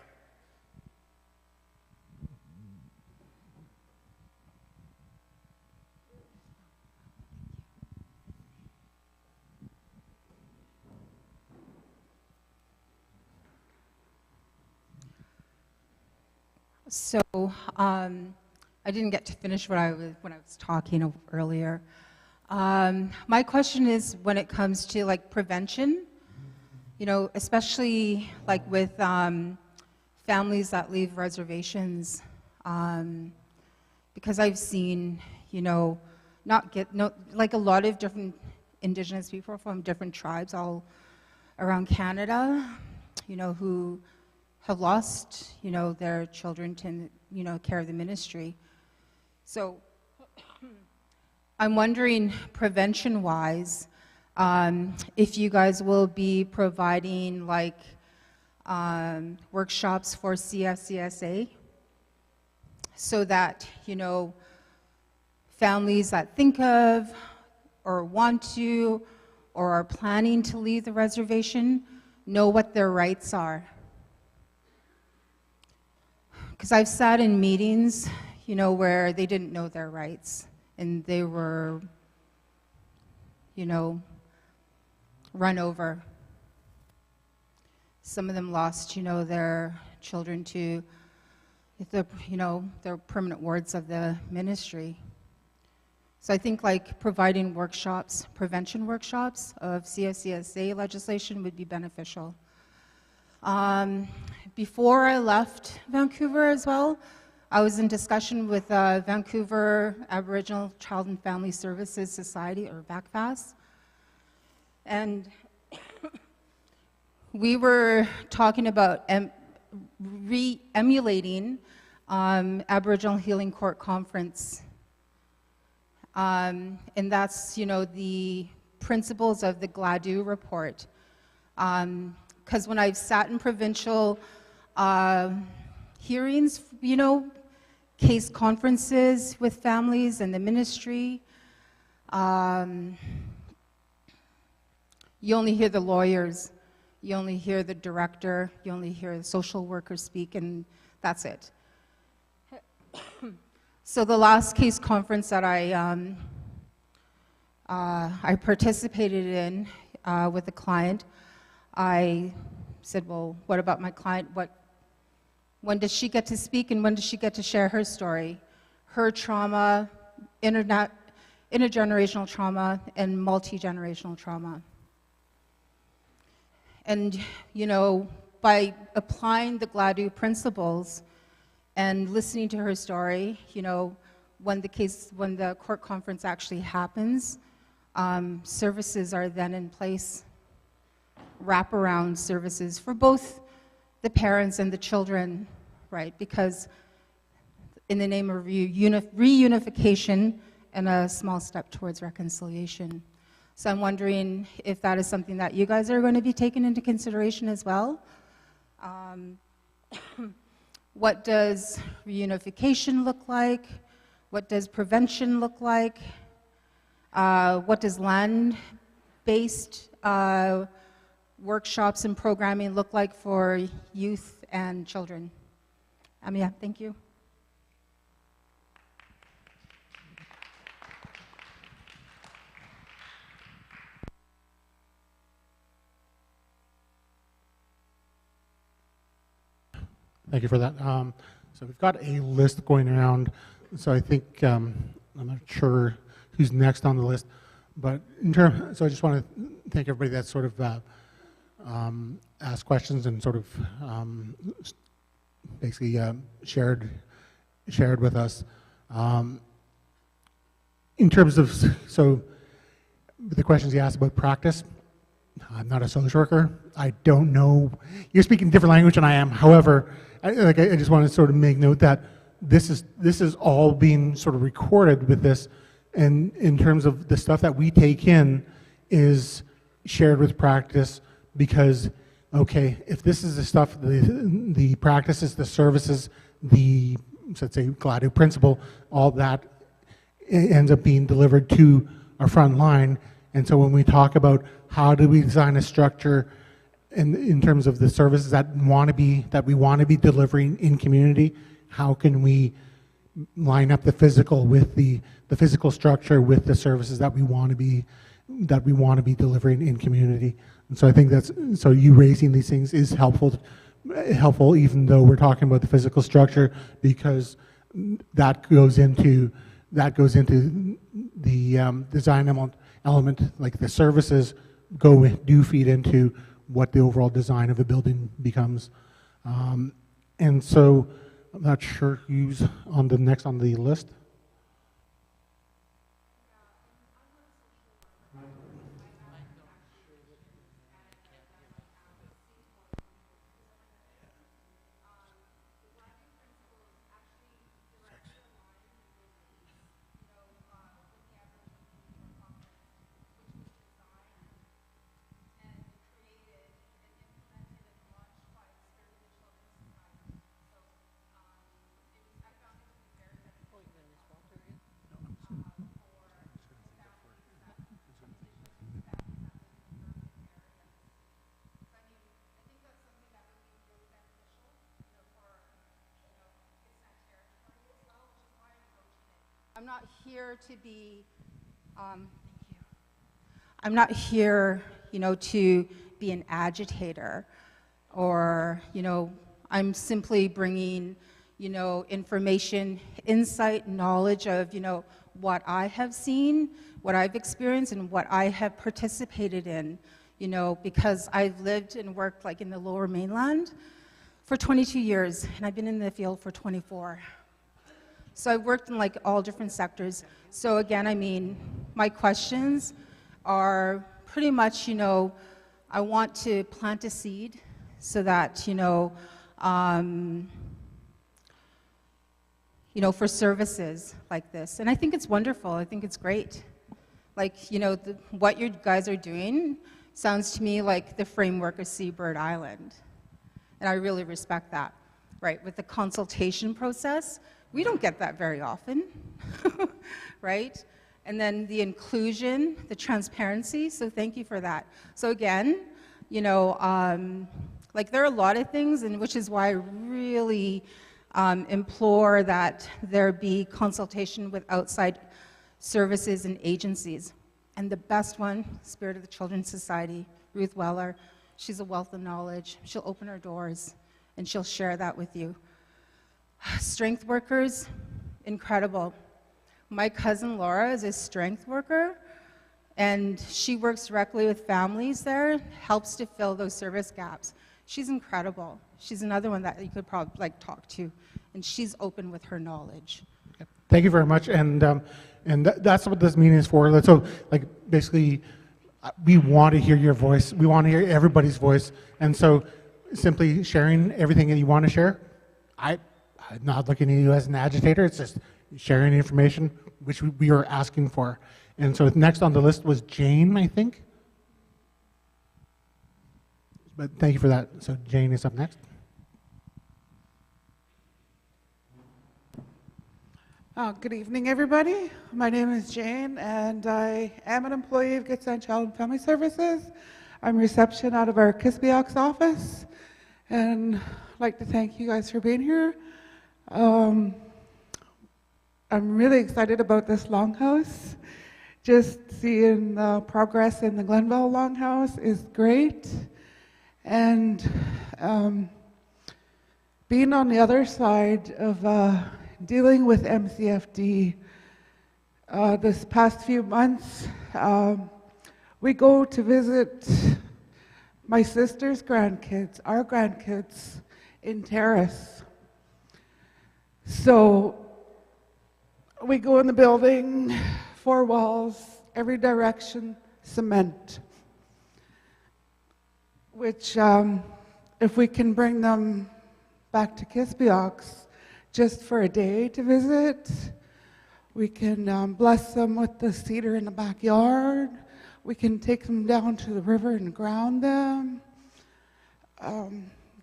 So I didn't get to finish when I was talking earlier. My question is when it comes to like prevention, you know, especially like with families that leave reservations, because I've seen, you know, like a lot of different Indigenous people from different tribes all around Canada, you know, who have lost, you know, their children to, you know, care of the ministry. So I'm wondering, prevention-wise, if you guys will be providing like workshops for CFCSA, so that, you know, families that think of or want to or are planning to leave the reservation know what their rights are. Because I've sat in meetings, you know, where they didn't know their rights and they were, you know, run over. Some of them lost, you know, their children to, you know, their permanent wards of the ministry. So I think like providing workshops, prevention workshops of CFCSA legislation would be beneficial. Before I left Vancouver as well, I was in discussion with Vancouver Aboriginal Child and Family Services Society, or VACFAS, and we were talking about emulating Aboriginal Healing Court Conference, and that's, you know, the principles of the GLADU report. Because when I've sat in provincial hearings, you know, case conferences with families and the ministry, you only hear the lawyers, you only hear the director, you only hear the social worker speak, and that's it. So the last case conference that I participated in with a client, I said, well, what about my client? When does she get to speak and when does she get to share her story? Her trauma, intergenerational trauma, and multi-generational trauma. And, you know, by applying the GLADU principles and listening to her story, you know, when the court conference actually happens, services are then in place, wraparound services for both the parents and the children, right? Because in the name of reunification and a small step towards reconciliation. So I'm wondering if that is something that you guys are going to be taking into consideration as well. What does reunification look like? What does prevention look like? What does land-based workshops and programming look like for youth and children? Yeah, thank you. Thank you for that. So we've got a list going around. So I think, I'm not sure who's next on the list, but so I just want to thank everybody that sort of asked questions and sort of basically shared with us. In terms of, so the questions you asked about practice, I'm not a social worker. I don't know. You're speaking a different language than I am. However, I just want to sort of make note that this is all being sort of recorded with this, and in terms of the stuff that we take in is shared with practice, because, okay, if this is the stuff, the practices, the services, the, let's say, Gladio principle, all that ends up being delivered to our front line. And so when we talk about how do we design a structure in terms of the services that we want to be delivering in community, how can we line up the physical with the physical structure with the services that we want to be delivering in community. And so I think so you raising these things is helpful, even though we're talking about the physical structure, because that goes into the design element, like the services do feed into what the overall design of a building becomes. And so I'm not sure who's on the next on the list. I'm not here to be, thank you. I'm not here, to be an agitator, or, I'm simply bringing, information, insight, knowledge of, what I have seen, what I've experienced, and what I have participated in, because I've lived and worked like in the Lower Mainland for 22 years, and I've been in the field for 24. So I've worked in like all different sectors. So again, I mean, my questions are pretty much, I want to plant a seed so that, for services like this. And I think it's wonderful. I think it's great. Like, what you guys are doing sounds to me like the framework of Seabird Island. And I really respect that, right? With the consultation process, we don't get that very often, right? And then the inclusion, the transparency, so thank you for that. So again, like there are a lot of things, and which is why I really implore that there be consultation with outside services and agencies. And the best one, Spirit of the Children's Society, Ruth Weller, she's a wealth of knowledge. She'll open her doors and she'll share that with you. Strength workers, incredible. My cousin Laura is a strength worker, and she works directly with families there, helps to fill those service gaps. She's incredible. She's another one that you could probably talk to, and she's open with her knowledge. Okay. Thank you very much, and that's what this meeting is for. So, basically, we want to hear your voice. We want to hear everybody's voice, and so simply sharing everything that you want to share. I'm not looking at you as an agitator. It's just sharing information, which we are asking for. And so next on the list was Jane, I think. But thank you for that. So Jane is up next. Good evening, everybody. My name is Jane, and I am an employee of Good Son Child and Family Services. I'm reception out of our Kispiox office, and I'd like to thank you guys for being here. I'm really excited about this longhouse. Just seeing the progress in the Glenville longhouse is great. And being on the other side of dealing with MCFD, this past few months, we go to visit my sister's grandkids, our grandkids in Terrace. So we go in the building, 4 walls, every direction, cement, which if we can bring them back to Kispiox just for a day to visit, we can bless them with the cedar in the backyard. We can take them down to the river and ground them.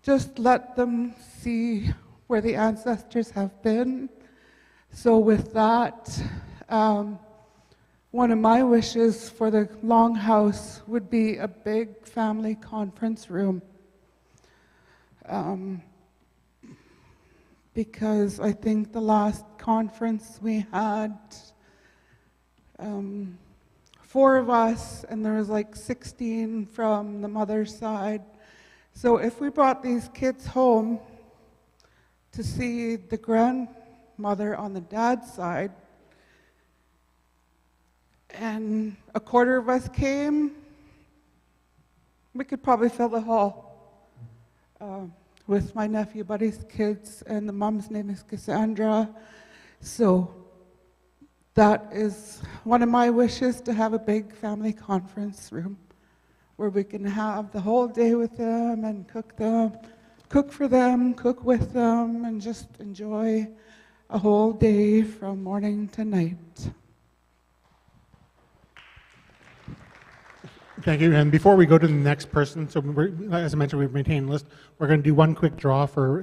Just let them see where the ancestors have been. So with that, one of my wishes for the longhouse would be a big family conference room. Because I think the last conference we had, 4 of us, and there was like 16 from the mother's side. So if we brought these kids home to see the grandmother on the dad's side, and a quarter of us came, we could probably fill the hall with my nephew Buddy's kids, and the mom's name is Cassandra. So that is one of my wishes, to have a big family conference room where we can have the whole day with them and cook for them, cook with them, and just enjoy a whole day from morning to night. Thank you. And before we go to the next person, so as I mentioned, we've maintained a list. We're going to do one quick draw for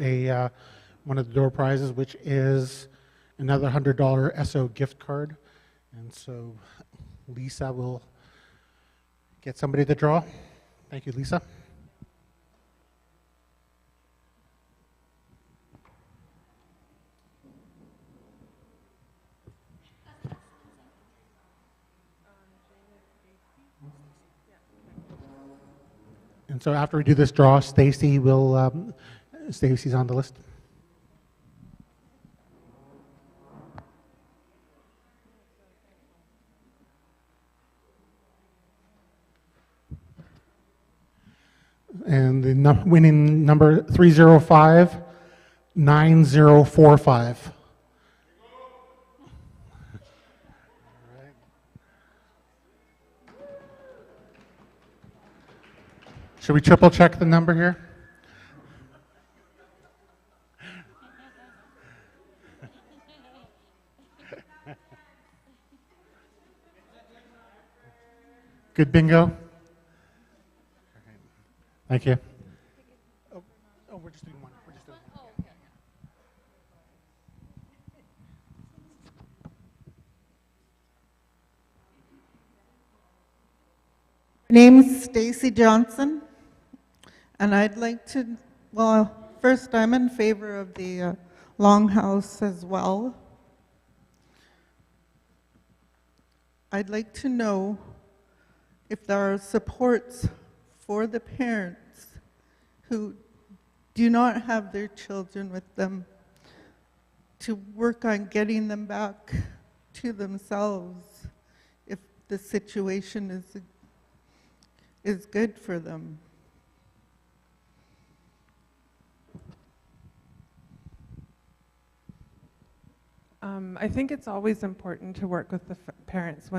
one of the door prizes, which is another $100 SO gift card. And so Lisa will get somebody to draw. Thank you, Lisa. And so after we do this draw, Stacy will, Stacy's on the list. And the winning number 305-9045. Should we triple check the number here? Good bingo? Thank you. Oh, we're just doing one. We're just doing one. My name's Stacy Johnson, and I'd like to, well, first I'm in favor of the longhouse as well. I'd like to know if there are supports for the parents who do not have their children with them to work on getting them back to themselves if the situation is good for them. I think it's always important to work with the parents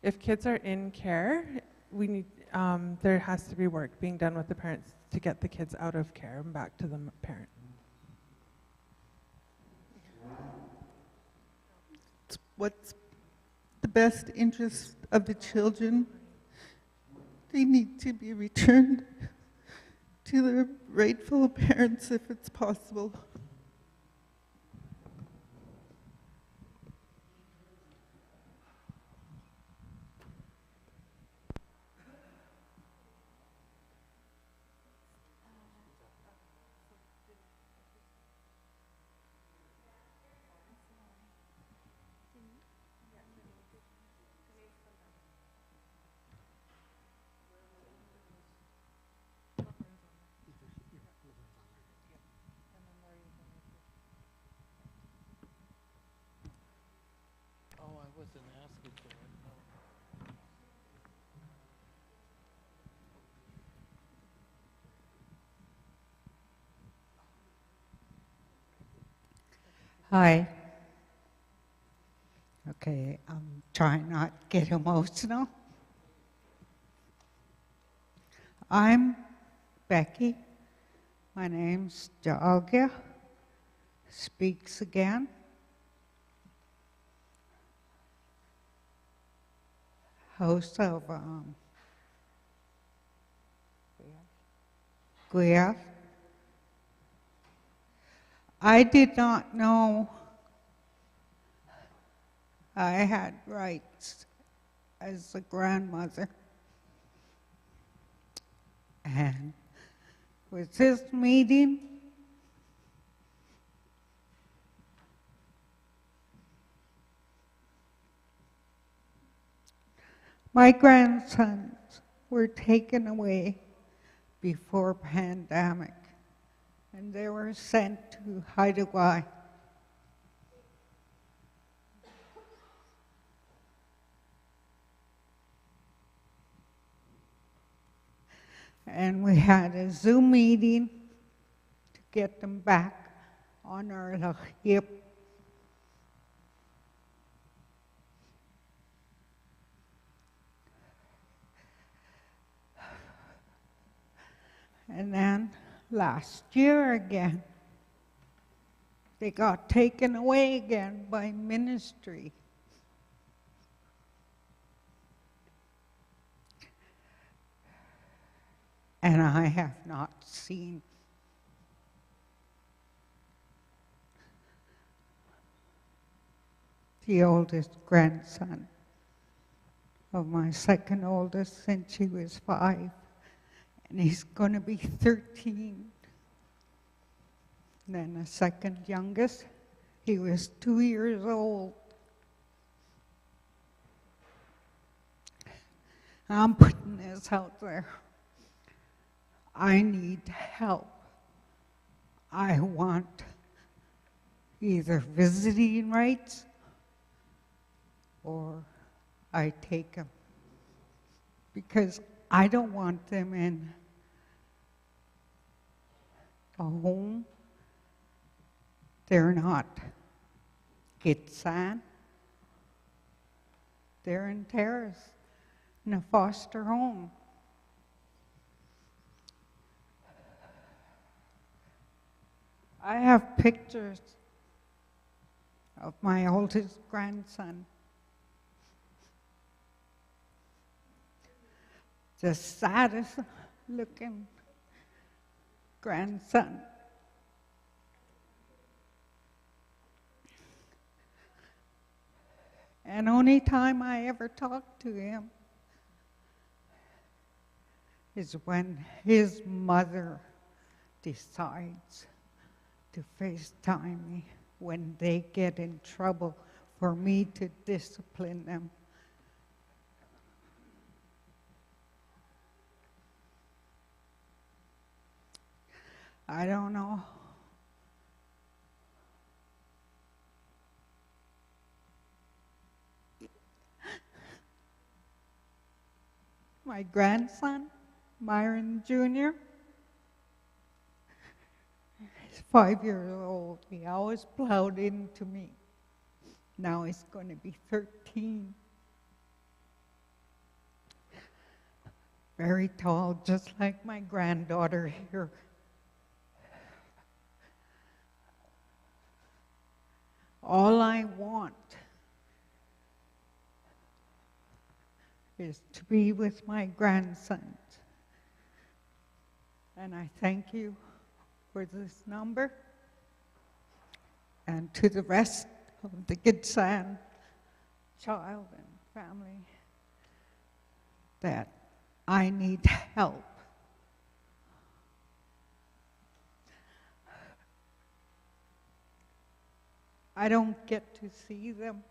if kids are in care. We need there has to be work being done with the parents to get the kids out of care and back to the parent. What's the best interest of the children? They need to be returned to their rightful parents if it's possible. Hi. Okay, I'm trying not to get emotional. I'm Becky. My name's Jalgia. Speaks again. Host of Guia. I did not know I had rights as a grandmother. And with this meeting, my grandsons were taken away before pandemic, and they were sent to Hawaii. And we had a Zoom meeting to get them back on our hip. And then last year again, they got taken away again by ministry. And I have not seen the oldest grandson of my second oldest since he was 5. And he's going to be 13. And then the second youngest, he was 2 years old. I'm putting this out there. I need help. I want either visiting rights or I take them. Because I don't want them in a home. They're not Gitsan. They're in terrace, in a foster home. I have pictures of my oldest grandson. The saddest looking grandson. And only time I ever talk to him is when his mother decides to FaceTime me when they get in trouble for me to discipline them. I don't know. My grandson, Myron Jr., he's 5 years old. He always plowed into me. Now he's going to be 13. Very tall, just like my granddaughter here. All I want is to be with my grandsons. And I thank you for this number and to the rest of the Gitsan child and family that I need help. I don't get to see them.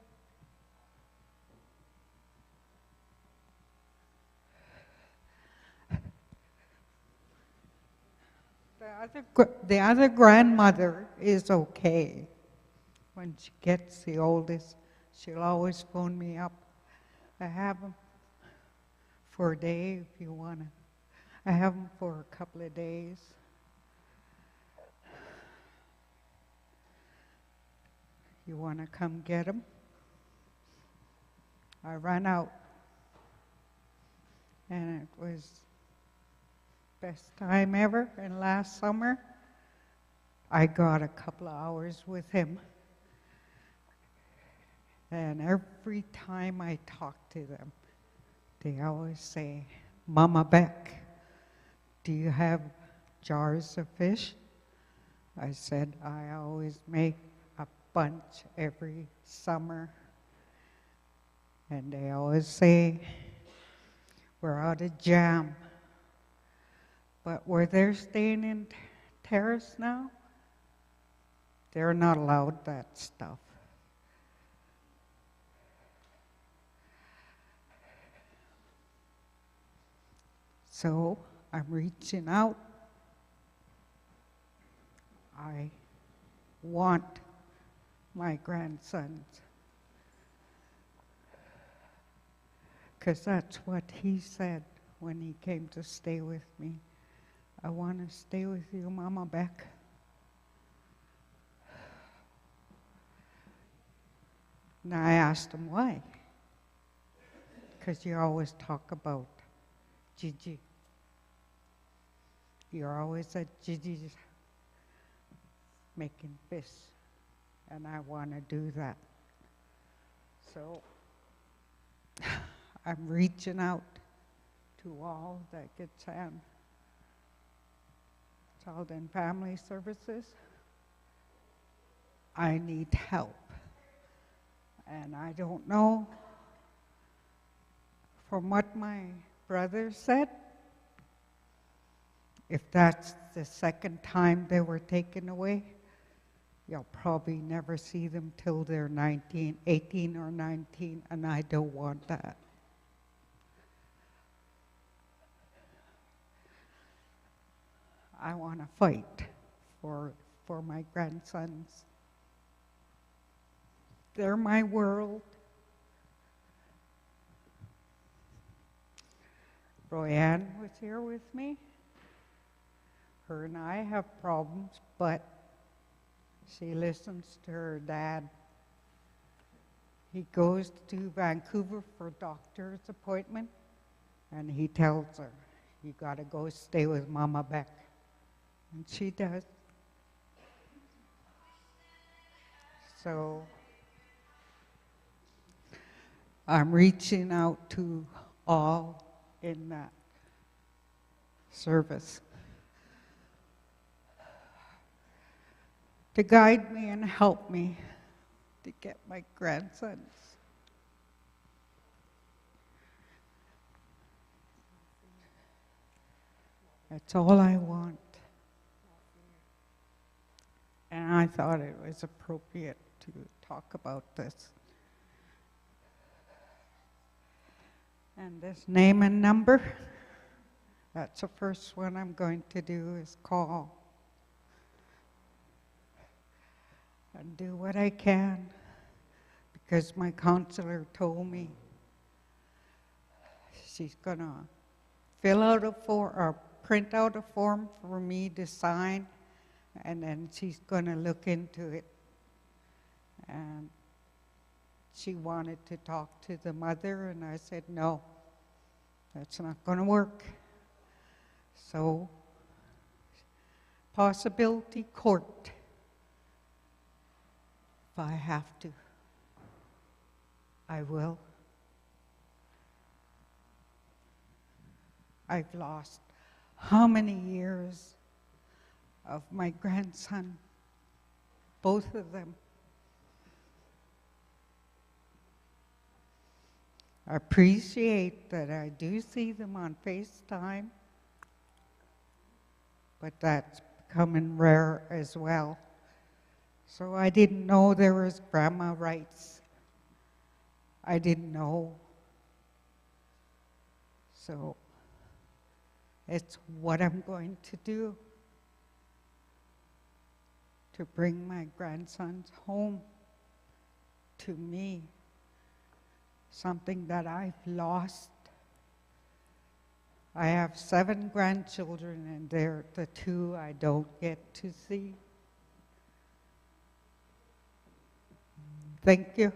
The other grandmother is okay. When she gets the oldest, she'll always phone me up. I have them for a day if you want to. I have them for a couple of days. You want to come get them? I ran out. And it was Best time ever. And last summer, I got a couple of hours with him. And every time I talk to them, they always say, Mama Beck, do you have jars of fish? I said, I always make a bunch every summer. And they always say, we're out of jam. But where they're staying in Terrace now, they're not allowed that stuff. So I'm reaching out. I want my grandsons, because that's what he said when he came to stay with me. I want to stay with you, Mama Beck. And I asked him why. Because you always talk about Gigi. You're always at Gigi's making fish, and I want to do that. So I'm reaching out to all that gets on Child and Family Services. I need help. And I don't know, from what my brother said, if that's the second time they were taken away, you'll probably never see them till they're 18 or 19, and I don't want that. I want to fight for my grandsons. They're my world. Royanne was here with me. Her and I have problems, but she listens to her dad. He goes to Vancouver for a doctor's appointment, and he tells her, you got to go stay with Mama Beck. And she does. So I'm reaching out to all in that service to guide me and help me to get my grandsons. That's all I want. And I thought it was appropriate to talk about this. And this name and number, that's the first one I'm going to do, is call and do what I can, because my counselor told me she's going to fill out a form or print out a form for me to sign, and then she's going to look into it. And she wanted to talk to the mother, and I said, no, that's not going to work. So, possibility court, if I have to, I will. I've lost how many years of my grandson, both of them. I appreciate that I do see them on FaceTime, but that's becoming rare as well. So I didn't know there was grandma rights. I didn't know. So it's what I'm going to do to bring my grandsons home to me. Something that I've lost. I have 7 grandchildren, and they're the 2 I don't get to see. Thank you.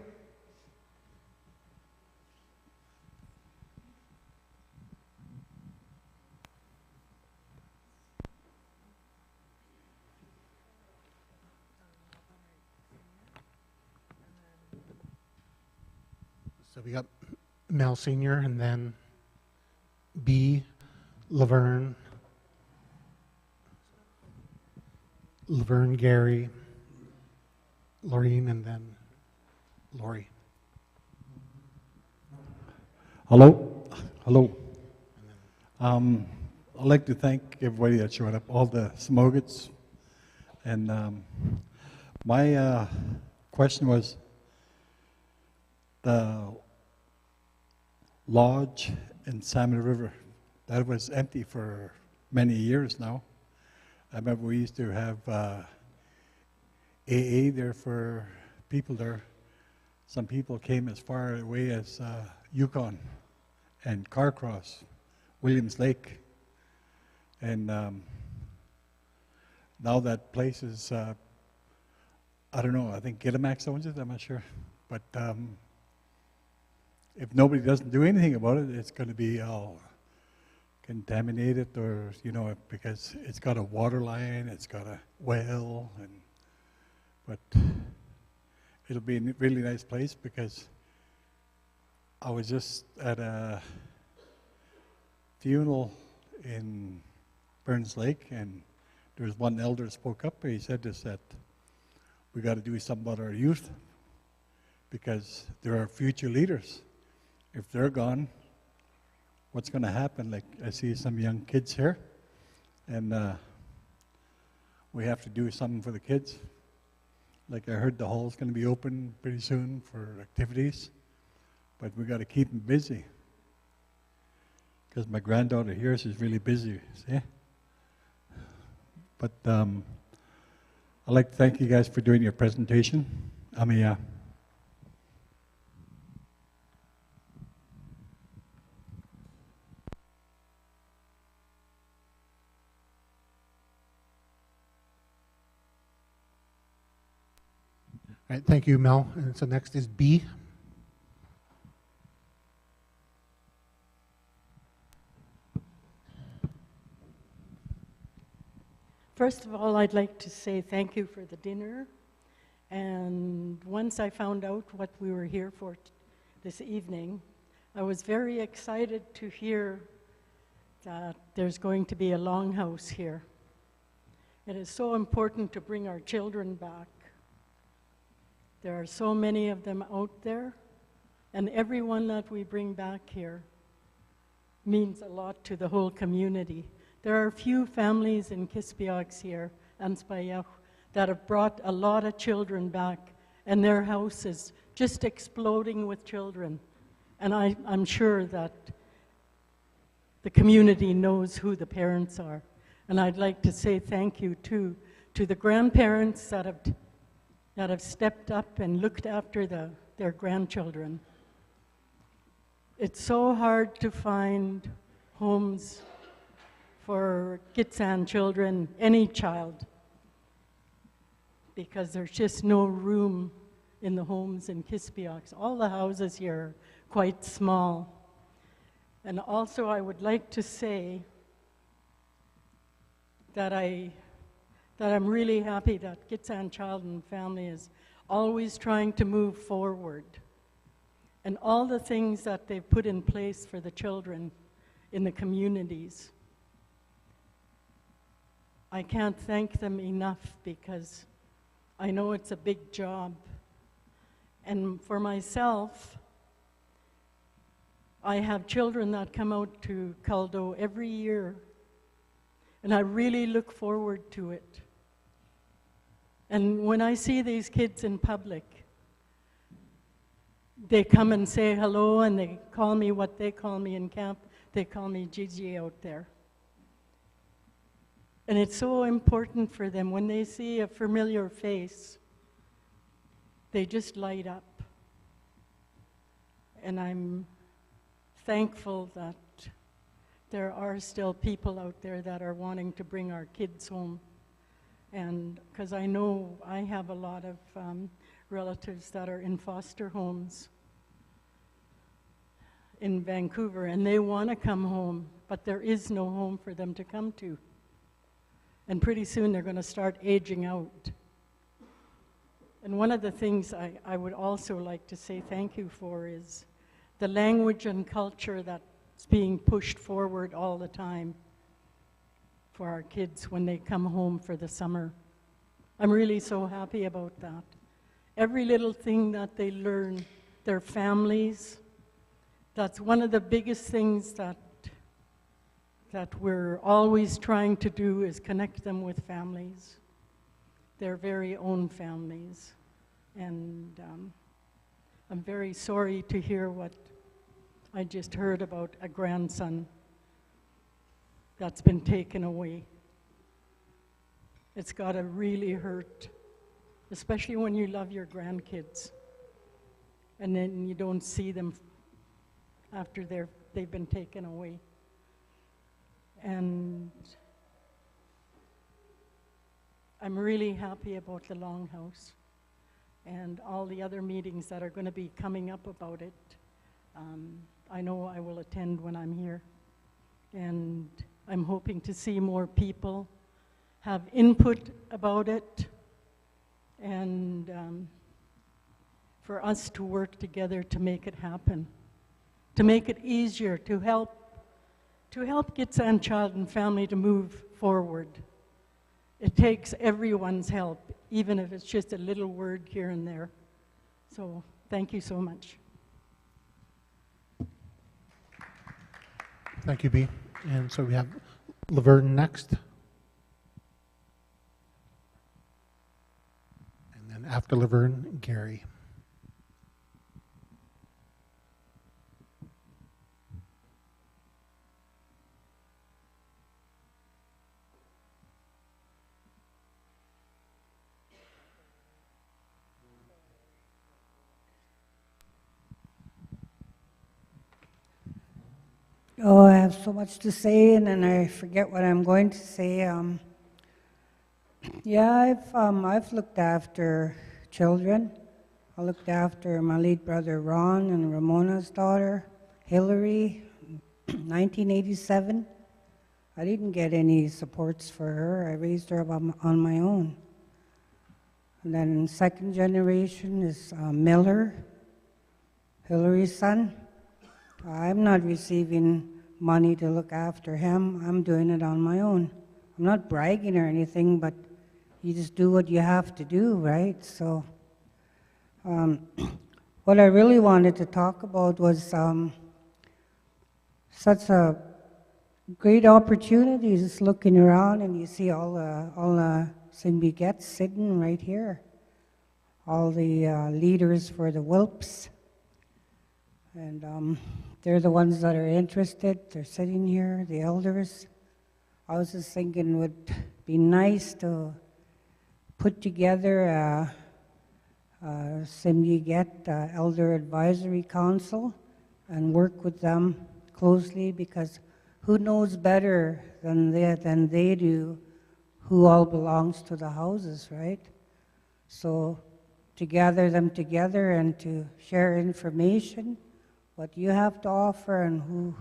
So we got Mel Senior, and then B, Laverne, Gary, Laureen, and then Lori. Hello. Hello. I'd like to thank everybody that showed up, all the smogits. And my question was, the lodge in Salmon River, that was empty for many years now. I remember we used to have AA there for people there. Some people came as far away as Yukon and Carcross, Williams Lake. And now that place is, I don't know, I think Gittimax owns it, I'm not sure. But if nobody doesn't do anything about it, it's going to be all contaminated, or, you know, because it's got a water line, it's got a well, but it'll be a really nice place, because I was just at a funeral in Burns Lake, and there was one elder spoke up, and he said this, that we got to do something about our youth, because they're our future leaders. If they're gone, what's going to happen? Like, I see some young kids here, and we have to do something for the kids. Like, I heard the hall's going to be open pretty soon for activities, but we got to keep them busy. Because my granddaughter here, she's really busy, see? But I'd like to thank you guys for doing your presentation. All right, thank you, Mel. And so next is B. First of all, I'd like to say thank you for the dinner. And once I found out what we were here for this evening, I was very excited to hear that there's going to be a longhouse here. It is so important to bring our children back. There are so many of them out there, and everyone that we bring back here means a lot to the whole community. There are a few families in Kispiox here, and Spayach, that have brought a lot of children back, and their house is just exploding with children. And I'm sure that the community knows who the parents are. And I'd like to say thank you, too, to the grandparents that have stepped up and looked after their grandchildren. It's so hard to find homes for Gitxsan children, any child, because there's just no room in the homes in Kispiox. All the houses here are quite small. And also I would like to say that I'm really happy that Gitxsan Child and Family is always trying to move forward. And all the things that they've put in place for the children in the communities, I can't thank them enough, because I know it's a big job. And for myself, I have children that come out to Caldo every year, and I really look forward to it. And when I see these kids in public, they come and say hello, and they call me what they call me in camp. They call me Gigi out there. And it's so important for them. When they see a familiar face, they just light up. And I'm thankful that there are still people out there that are wanting to bring our kids home. And because I know I have a lot of relatives that are in foster homes in Vancouver, and they want to come home, but there is no home for them to come to. And pretty soon they're going to start aging out. And one of the things I would also like to say thank you for is the language and culture that's being pushed forward all the time for our kids when they come home for the summer. I'm really so happy about that. Every little thing that they learn, their families, that's one of the biggest things that we're always trying to do, is connect them with families, their very own families. And I'm very sorry to hear what I just heard about a grandson that's been taken away. It's gotta really hurt, especially when you love your grandkids and then you don't see them after they've been taken away. And I'm really happy about the Longhouse and all the other meetings that are going to be coming up about it. I know I will attend when I'm here. And I'm hoping to see more people have input about it, and for us to work together to make it happen, to make it easier, to help Gitxsan Child and Family to move forward. It takes everyone's help, even if it's just a little word here and there. So thank you so much. Thank you, Bea. And so we have Laverne next. And then after Laverne, Gary. Oh, I have so much to say, and then I forget what I'm going to say. Yeah, I've looked after children. I looked after my late brother Ron and Ramona's daughter, Hillary, 1987. I didn't get any supports for her. I raised her up on my own. And then second generation is Miller, Hillary's son. I'm not receiving money to look after him. I'm doing it on my own. I'm not bragging or anything, but you just do what you have to do, right? So what I really wanted to talk about was such a great opportunity, just looking around and you see all the Simbigettes sitting right here, all the leaders for the WILPs. And they're the ones that are interested. They're sitting here, the elders. I was just thinking it would be nice to put together a Simbiget Elder Advisory Council and work with them closely, because who knows better than they do who all belongs to the houses, right? So to gather them together and to share information, what you have to offer and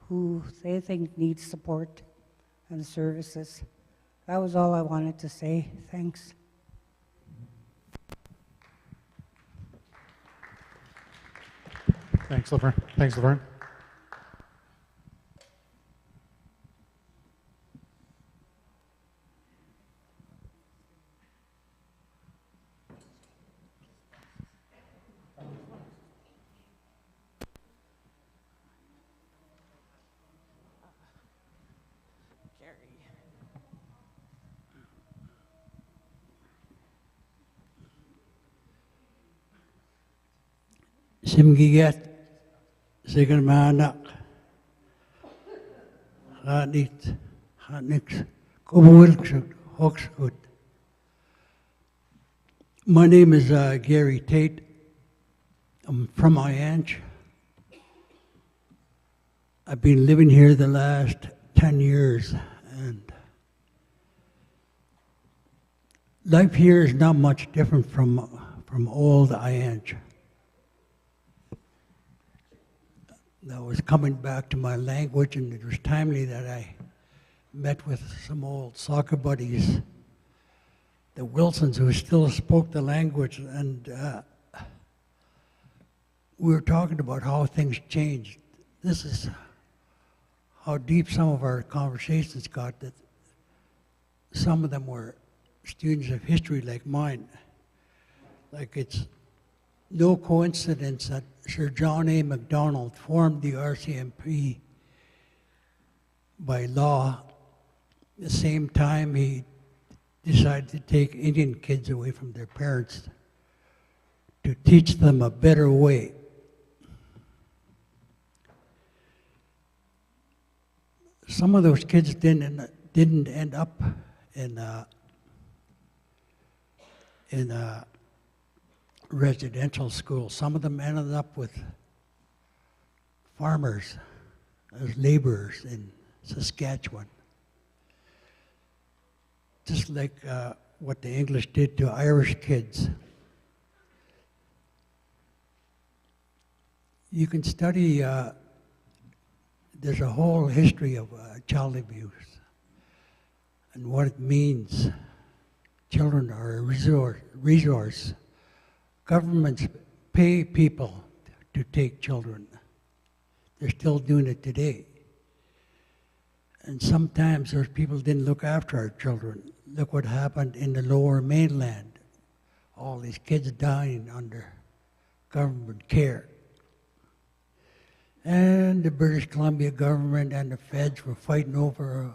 who they think needs support and services. That was all I wanted to say. Thanks. Thanks, Laverne. Thanks, Laverne. Simgiget, sigar maanak, Hanix, Hawksgood. My name is Gary Tate. I'm from Ianch. I've been living here the last 10 years, and life here is not much different from old Ianch. I was coming back to my language, and it was timely that I met with some old soccer buddies, the Wilsons, who still spoke the language, and we were talking about how things changed. This is how deep some of our conversations got, that some of them were students of history like mine. Like, it's no coincidence that Sir John A. Macdonald formed the RCMP by law the same time he decided to take Indian kids away from their parents to teach them a better way. Some of those kids didn't end up in residential schools. Some of them ended up with farmers as laborers in Saskatchewan. Just like what the English did to Irish kids. You can study, there's a whole history of child abuse and what it means. Children are a resource. Governments pay people to take children. They're still doing it today. And sometimes those people didn't look after our children. Look what happened in the Lower Mainland. All these kids dying under government care. And the British Columbia government and the feds were fighting over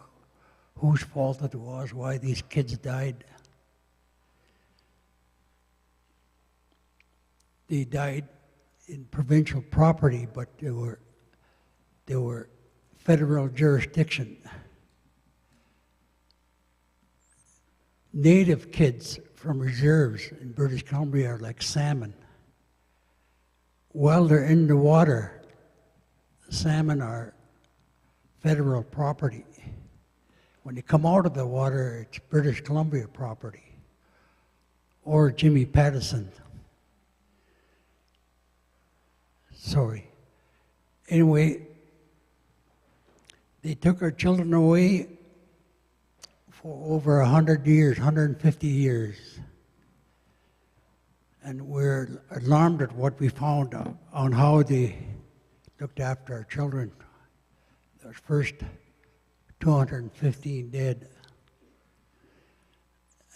whose fault it was, why these kids died. They died in provincial property, but they were federal jurisdiction. Native kids from reserves in British Columbia are like salmon. While they're in the water, salmon are federal property. When they come out of the water, it's British Columbia property. Or Jimmy Pattison. Sorry. Anyway, they took our children away for over 100 years, 150 years. And we're alarmed at what we found on how they looked after our children. Those first 215 dead.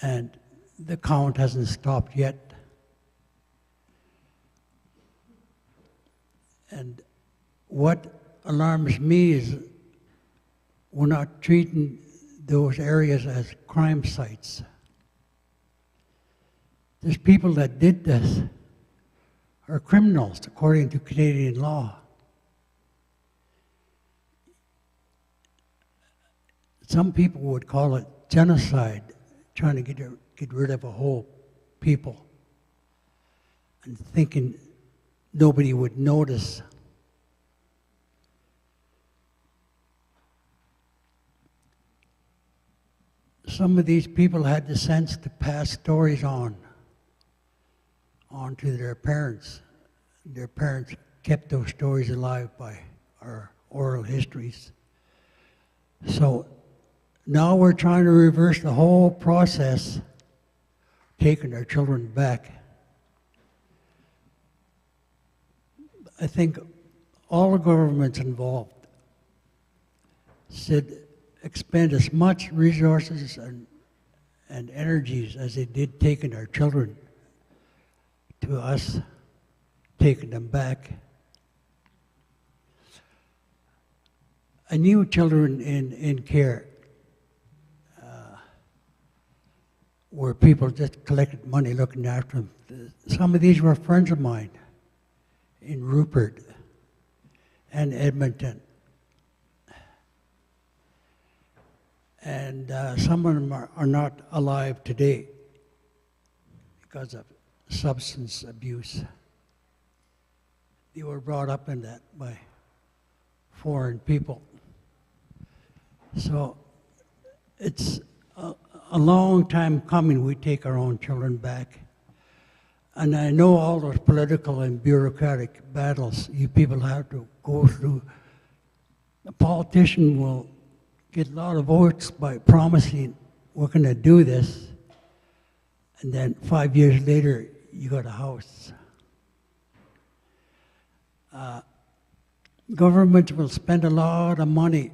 And the count hasn't stopped yet. And what alarms me is we're not treating those areas as crime sites. There's people that did this are criminals according to Canadian law. Some people would call it genocide, trying to get rid of a whole people and thinking nobody would notice. Some of these people had the sense to pass stories on to their parents. Their parents kept those stories alive by our oral histories. So now we're trying to reverse the whole process, taking our children back. I think all the governments involved should expend as much resources and energies as they did taking our children to us taking them back. I knew children in care where people just collected money looking after them. Some of these were friends of mine in Rupert and Edmonton. And some of them are not alive today because of substance abuse. They were brought up in that by foreign people. So it's a long time coming we take our own children back. And I know all those political and bureaucratic battles you people have to go through. A politician will get a lot of votes by promising we're going to do this, and then 5 years later you got a house. governments will spend a lot of money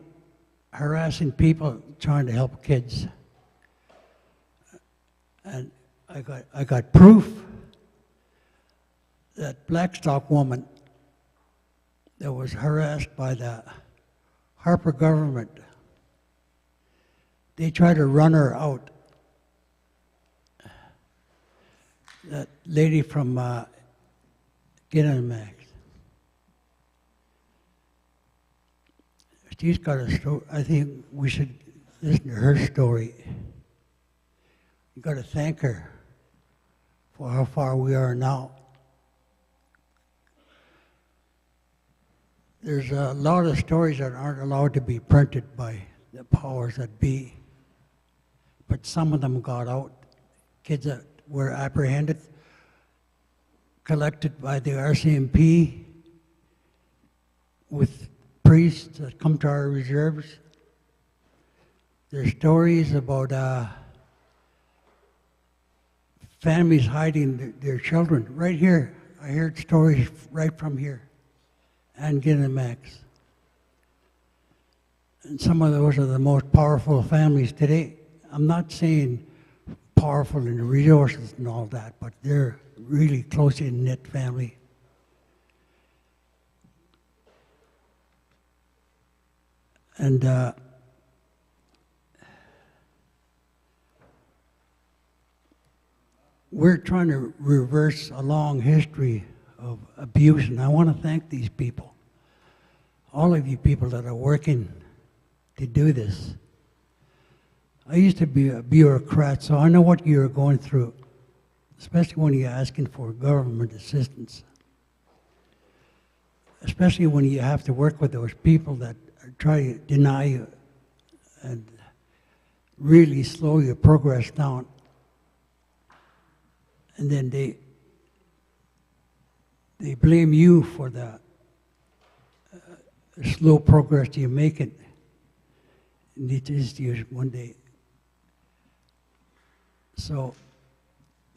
harassing people trying to help kids. And I got proof that Blackstock woman that was harassed by the Harper government, they tried to run her out. That lady from Ginnimax. She's got a story. I think we should listen to her story. You got to thank her for how far we are now. There's a lot of stories that aren't allowed to be printed by the powers that be, but some of them got out. Kids that were apprehended, collected by the RCMP with priests that come to our reserves. There's stories about families hiding their children. Right here, I heard stories right from here, and Ginnimax. And some of those are the most powerful families today. I'm not saying powerful in the resources and all that, but they're really closely knit family. And we're trying to reverse a long history of abuse, and I want to thank these people, all of you people that are working to do this. I used to be a bureaucrat, so I know what you're going through, especially when you're asking for government assistance. Especially when you have to work with those people that try to deny you and really slow your progress down. And then they blame you for the slow progress you're making. And it is you one day. So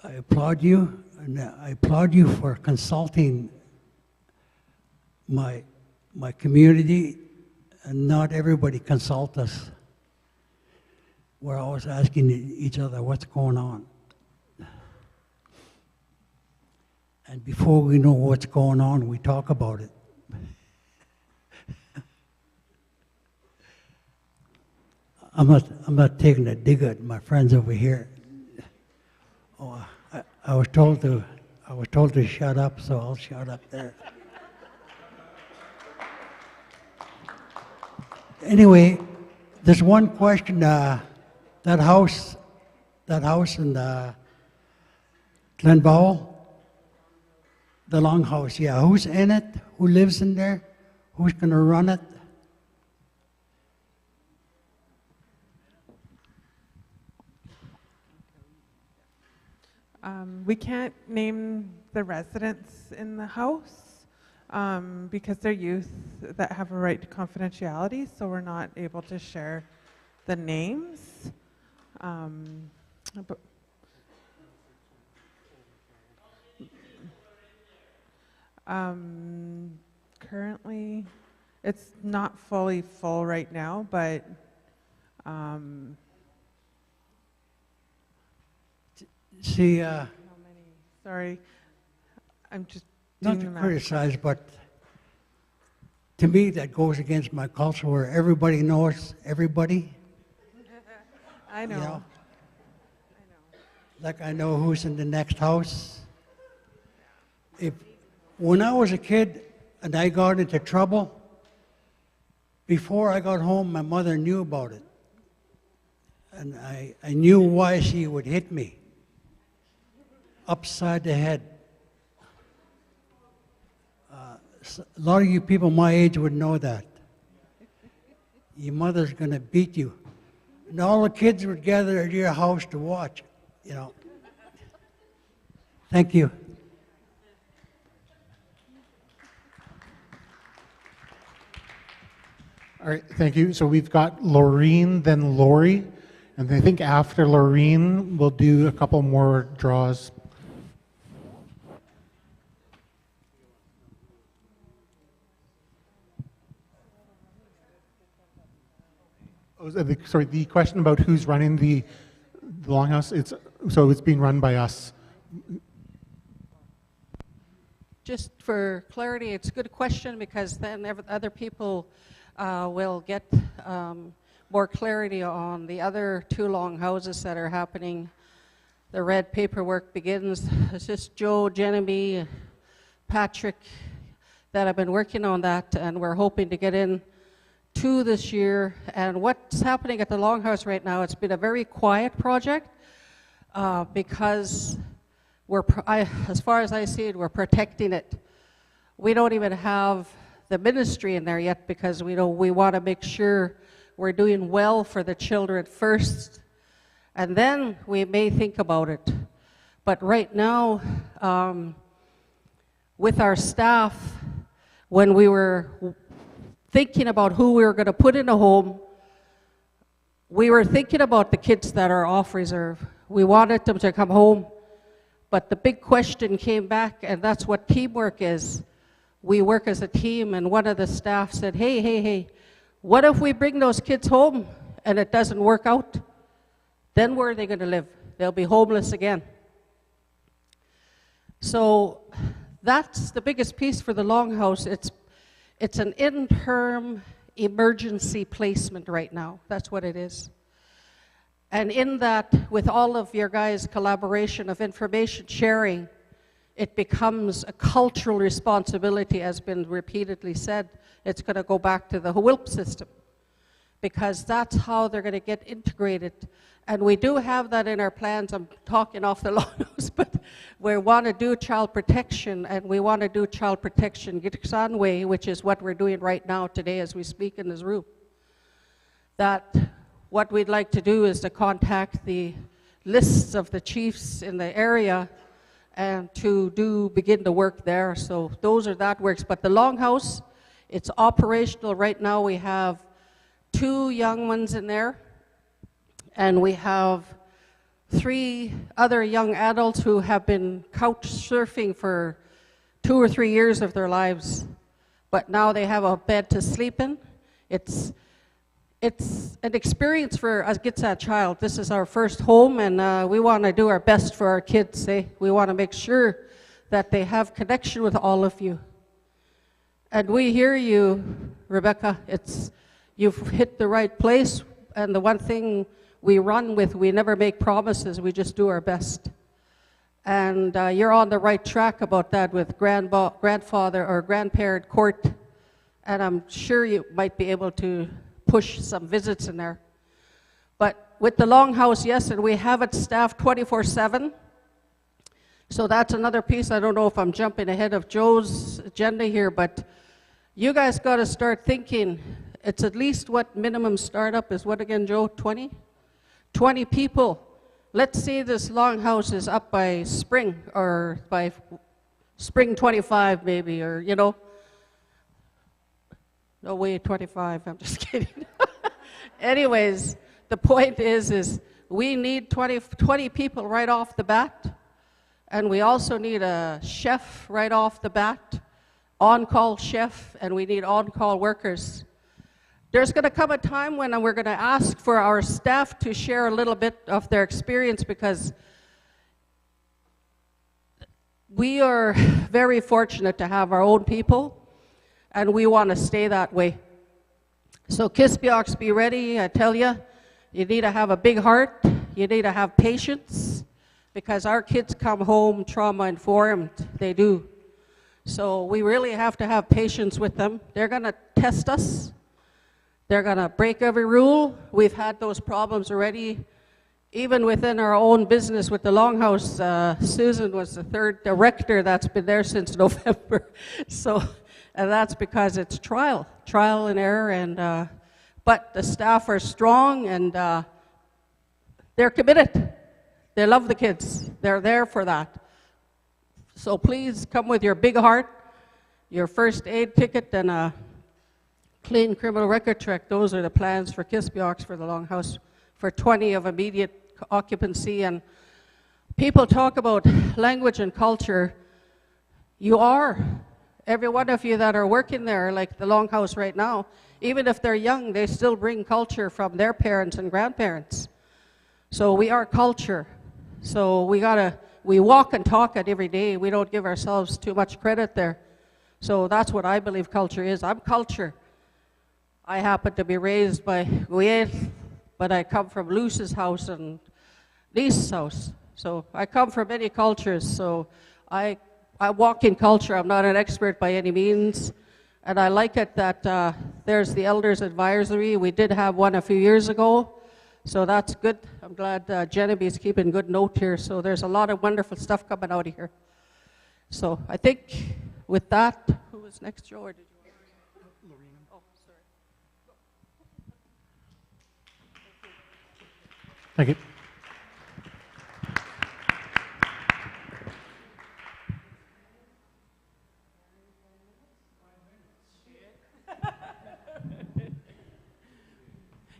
I applaud you, and I applaud you for consulting my community, and not everybody consult us. We're always asking each other what's going on. And before we know what's going on, we talk about it. I'm not taking a dig at my friends over here. Oh, I was told to shut up, so I'll shut up there. Anyway, there's one question. That house in Glenbowl, the longhouse. Yeah, who's in it? Who lives in there? Who's going to run it? We can't name the residents in the house because they're youth that have a right to confidentiality, so we're not able to share the names. But currently, it's not fully full right now, but see, how many? Sorry, I'm just not to criticize, but to me that goes against my culture where everybody knows everybody. I know. You know? Like I know who's in the next house. When I was a kid and I got into trouble, before I got home, my mother knew about it. And I knew why she would hit me upside the head. A lot of you people my age would know that. Your mother's going to beat you. And all the kids would gather at your house to watch, you know. Thank you. All right, thank you. So we've got Laureen, then Lori, and I think after Laureen, we'll do a couple more draws. Sorry, the question about who's running the Longhouse, it's being run by us. Just for clarity, it's a good question because then other people will get more clarity on the other 2 longhouses that are happening. The red paperwork begins. It's just Joe, Genevieve, Patrick that have been working on that, and we're hoping to get in 2 this year. And what's happening at the Longhouse right now, it's been a very quiet project because as far as I see it, we're protecting it. We don't even have the ministry in there yet because we want to make sure we're doing well for the children first, and then we may think about it. But right now, with our staff, when we were thinking about who we were going to put in a home, we were thinking about the kids that are off reserve. We wanted them to come home, but the big question came back, and that's what teamwork is. We work as a team, and one of the staff said, hey, what if we bring those kids home and it doesn't work out? Then where are they going to live? They'll be homeless again. So that's the biggest piece for the Longhouse. It's an interim emergency placement right now. That's what it is. And in that, with all of your guys' collaboration of information sharing, it becomes a cultural responsibility, as been repeatedly said. It's going to go back to the WILP system because that's how they're going to get integrated. And we do have that in our plans. I'm talking off the Longhouse, but we want to do child protection, and we want to do child protection Gitxan way, which is what we're doing right now today as we speak in this room. That what we'd like to do is to contact the lists of the chiefs in the area and to begin to work there. So those are that works. But the Longhouse, it's operational right now. We have 2 young ones in there, and we have 3 other young adults who have been couch surfing for 2 or 3 years of their lives, but now they have a bed to sleep in. It's an experience for us Gitxsan Child. This is our first home, and we want to do our best for our kids. We want to make sure that they have connection with all of you. And we hear you, Rebecca. You've hit the right place, and the one thing we run with, we never make promises, we just do our best. And you're on the right track about that with grandfather or grandparent court, and I'm sure you might be able to push some visits in there. But with the Longhouse, yes, and we have it staffed 24/7. So that's another piece. I don't know if I'm jumping ahead of Joe's agenda here, but you guys got to start thinking. It's at least what minimum startup is. What again, Joe? 20? 20 people. Let's say this Longhouse is up by spring, or by spring 25 maybe, or no way, 25, I'm just kidding. Anyways, the point is we need 20 people right off the bat, and we also need a chef right off the bat, on-call chef, and we need on-call workers. There's going to come a time when we're going to ask for our staff to share a little bit of their experience, because we are very fortunate to have our own people, and we want to stay that way. So Kispiox, be ready. I tell you, you need to have a big heart. You need to have patience, because our kids come home trauma-informed. They do. So we really have to have patience with them. They're going to test us. They're going to break every rule. We've had those problems already. Even within our own business with the Longhouse, Susan was the 3rd director that's been there since November. And that's because it's trial and error, and but the staff are strong, and they're committed. They love the kids. They're there for that. So please come with your big heart, your first aid ticket, and a clean criminal record check. Those are the plans for Kispiox for the Longhouse, for 20 of immediate occupancy. And people talk about language and culture. You are. Every one of you that are working there, like the Longhouse right now, even if they're young, they still bring culture from their parents and grandparents. So we are culture. So we walk and talk it every day. We don't give ourselves too much credit there. So that's what I believe culture is. I'm culture. I happen to be raised by Guiel, but I come from Luce's house and Lisa's house. So I come from many cultures. So I walk in culture. I'm not an expert by any means. And I like it that there's the Elders Advisory. We did have one a few years ago. So that's good. I'm glad Genevieve's keeping good note here. So there's a lot of wonderful stuff coming out of here. So I think with that, who was next, Joe? Or did you want to? Oh, sorry. Thank you.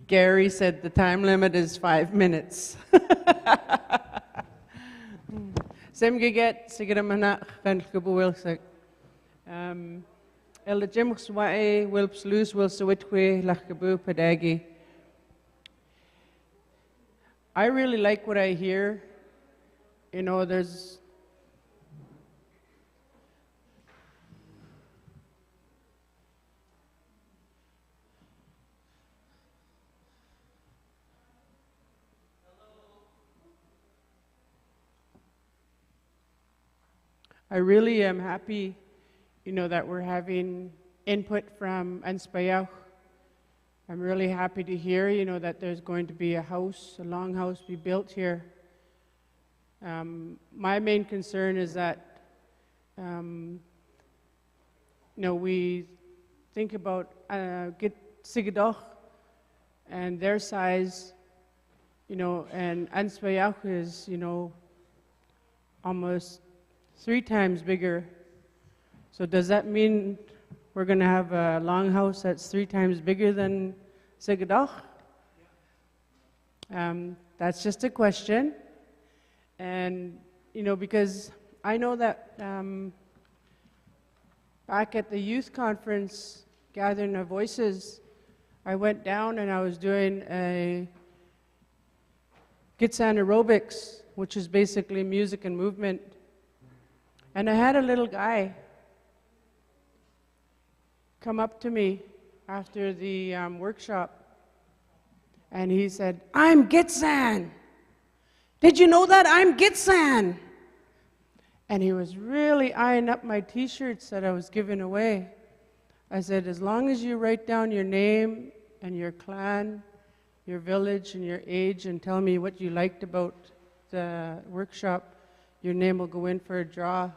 Gary said the time limit is 5 minutes. Semgeget sigaramana kan kubuwilsek. Ella jimx wae wilps lose will sawitwe lachkabu padagi. I really like what I hear. You know, I really am happy, you know, that we're having input from Anspayach. I'm really happy to hear, you know, that there's going to be a long house be built here. My main concern is that, you know, we think about Sigadoch and their size, you know, and Anspayach is, you know, almost 3 times bigger. So does that mean we're going to have a longhouse that's 3 times bigger than Sigadoch? That's just a question. And, you know, because I know that back at the youth conference, Gathering Our Voices, I went down and I was doing a Gitsan aerobics, which is basically music and movement. And I had a little guy come up to me after the workshop, and he said, "I'm Gitsan. Did you know that? I'm Gitsan." And he was really eyeing up my t-shirts that I was giving away. I said, as long as you write down your name and your clan, your village and your age, and tell me what you liked about the workshop, your name will go in for a draw.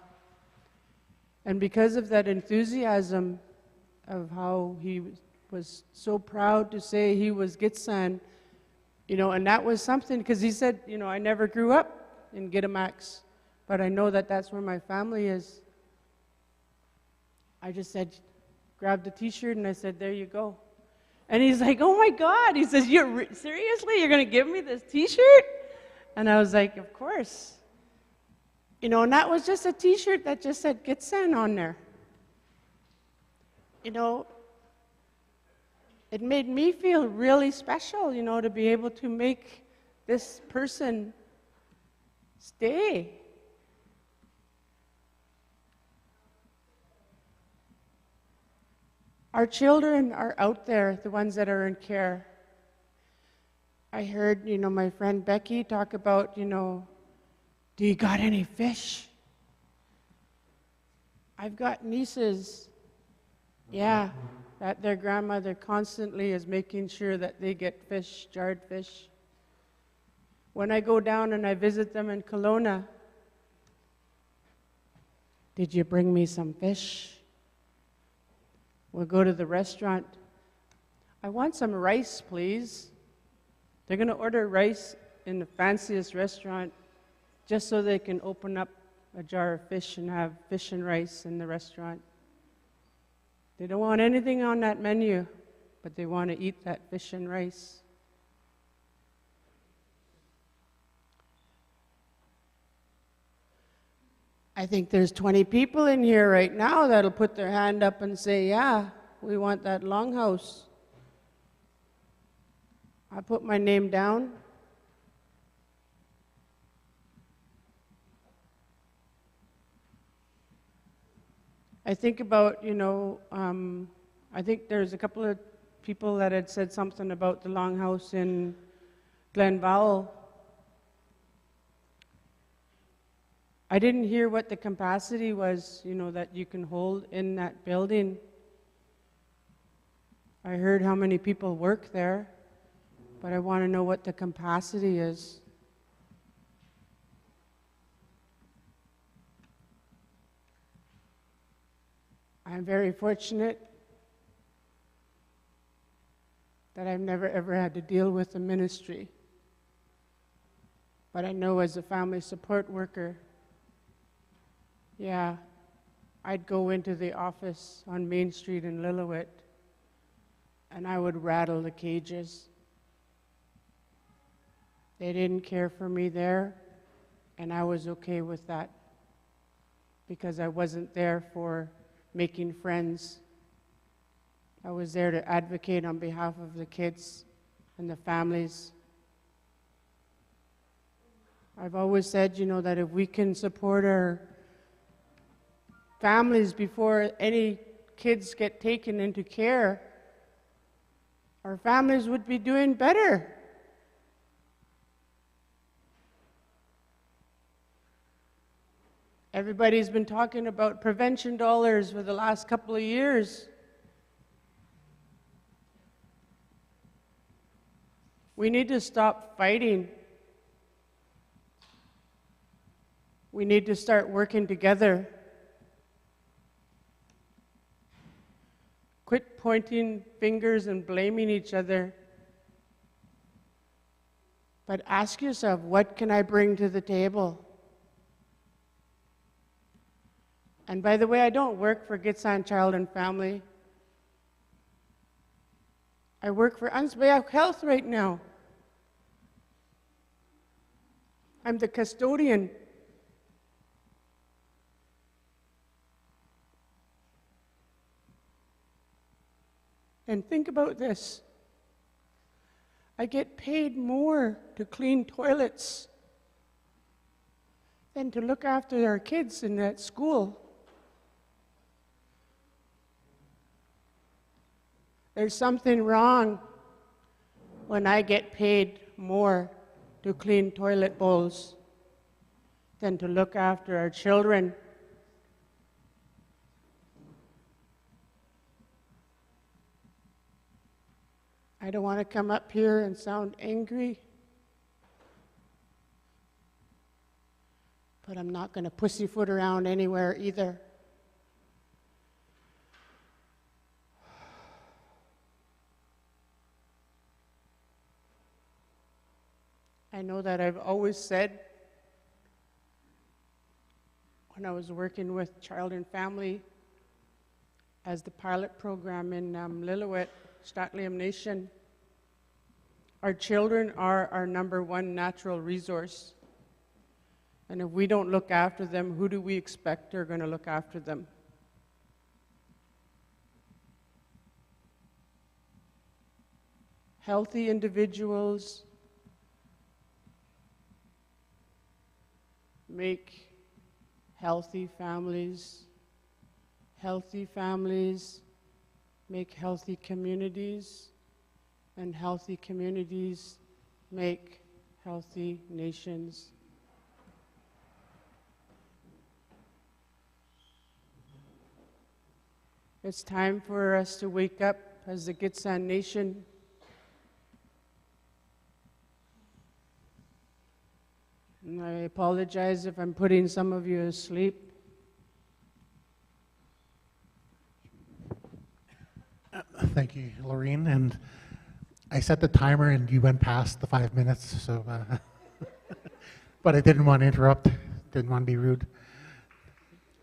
And because of that enthusiasm of how he was so proud to say he was Gitsan, you know, and that was something, because he said, you know, I never grew up in Gitamax, but I know that that's where my family is. I just said, grabbed the t-shirt and I said, there you go. And he's like, oh my God. He says, seriously, you're going to give me this t-shirt? And I was like, of course. You know, and that was just a t-shirt that just said Gitsan on there. You know, it made me feel really special, you know, to be able to make this person stay. Our children are out there, the ones that are in care. I heard, you know, my friend Becky talk about, you know, do you got any fish? I've got nieces, yeah, that their grandmother constantly is making sure that they get fish, jarred fish. When I go down and I visit them in Kelowna, did you bring me some fish? We'll go to the restaurant. I want some rice, please. They're going to order rice in the fanciest restaurant just so they can open up a jar of fish and have fish and rice in the restaurant. They don't want anything on that menu, but they want to eat that fish and rice. I think there's 20 people in here right now that'll put their hand up and say, yeah, we want that longhouse. I put my name down. I think about, I think there's a couple of people that had said something about the longhouse in Glenvowel. I didn't hear what the capacity was, that you can hold in that building. I heard how many people work there, but I want to know what the capacity is. I'm very fortunate that I've never ever had to deal with the ministry. But I know as a family support worker, yeah, I'd go into the office on Main Street in Lillooet and I would rattle the cages. They didn't care for me there, and I was okay with that because I wasn't there for making friends. I was there to advocate on behalf of the kids and the families. I've always said, that if we can support our families before any kids get taken into care, our families would be doing better. Everybody's been talking about prevention dollars for the last couple of years. We need to stop fighting. We need to start working together. Quit pointing fingers and blaming each other. But ask yourself, what can I bring to the table? And by the way, I don't work for Gitsan Child and Family. I work for Ansbaya Health right now. I'm the custodian. And think about this. I get paid more to clean toilets than to look after our kids in that school. There's something wrong when I get paid more to clean toilet bowls than to look after our children. I don't want to come up here and sound angry, but I'm not going to pussyfoot around anywhere either. I know that I've always said, when I was working with Child and Family as the pilot program in Lillooet, Stratlium Nation, our children are our #1 natural resource. And if we don't look after them, who do we expect are going to look after them? Healthy individuals make healthy families. Healthy families make healthy communities, and healthy communities make healthy nations. It's time for us to wake up as the Gitsan Nation. And I apologize if I'm putting some of you asleep. Thank you, Lorraine. And I set the timer and you went past the 5 minutes, so but I didn't want to interrupt, didn't want to be rude.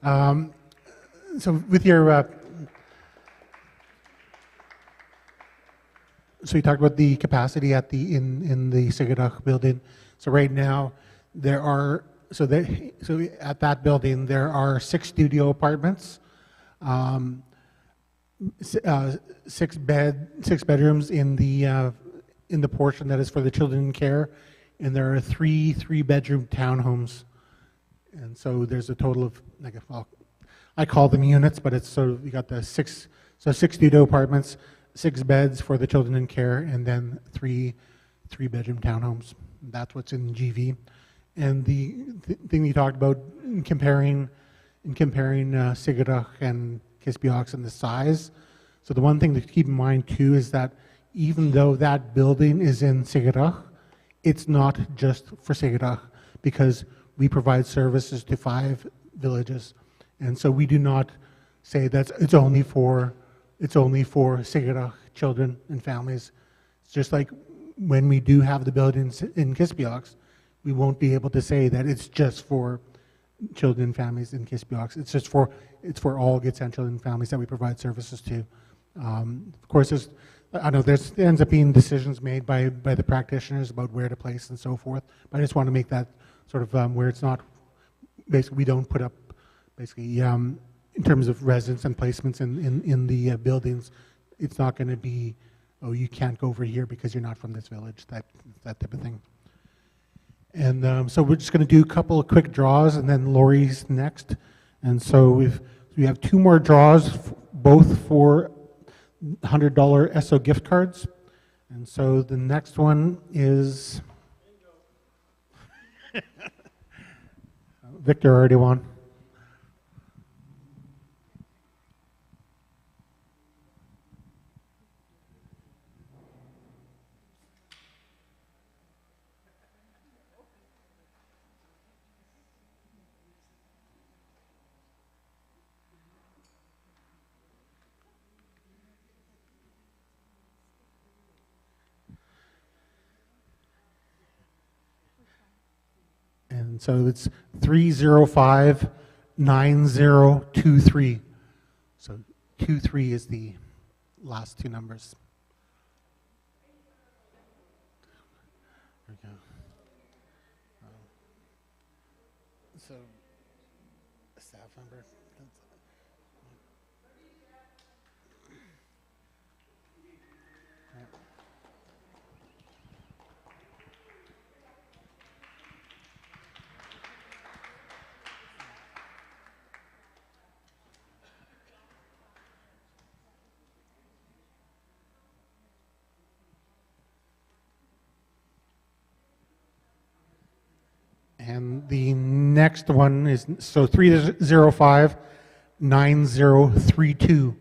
So with your so you talked about the capacity at the in the Sigurdak building. So right now there are so at that building there are 6 studio apartments, 6 bedrooms in in the portion that is for the children in care, and there are three-bedroom townhomes. And so there's a total of, like, well, I call them units, but it's sort of, you got the 62 apartments, 6 beds for the children in care, and then three-bedroom townhomes. That's what's in GV. And the thing you talked about in comparing Sigadach and Kispiox and the size. So the one thing to keep in mind too is that even though that building is in Sigadach, it's not just for Sigadach, because we provide services to 5 villages. And so we do not say that it's only for Sigadach children and families. It's just like when we do have the buildings in Kispiox, we won't be able to say that it's just for children and families in Kispiox. It's for all Gitxsan children and families that we provide services to. Of course, there ends up being decisions made by the practitioners about where to place and so forth. But I just want to make that sort of where it's not, basically we don't put up, basically in terms of residents and placements in the buildings, it's not going to be, oh, you can't go over here because you're not from this village, that type of thing. And so we're just going to do a couple of quick draws, and then Lori's next. And so we have 2 more draws, both for $100 ESSO gift cards. And so the next one is Victor already won. And so it's 3059023. So 23 is the last 2 numbers. There we go. So staff member. And the next one is, so 3059032.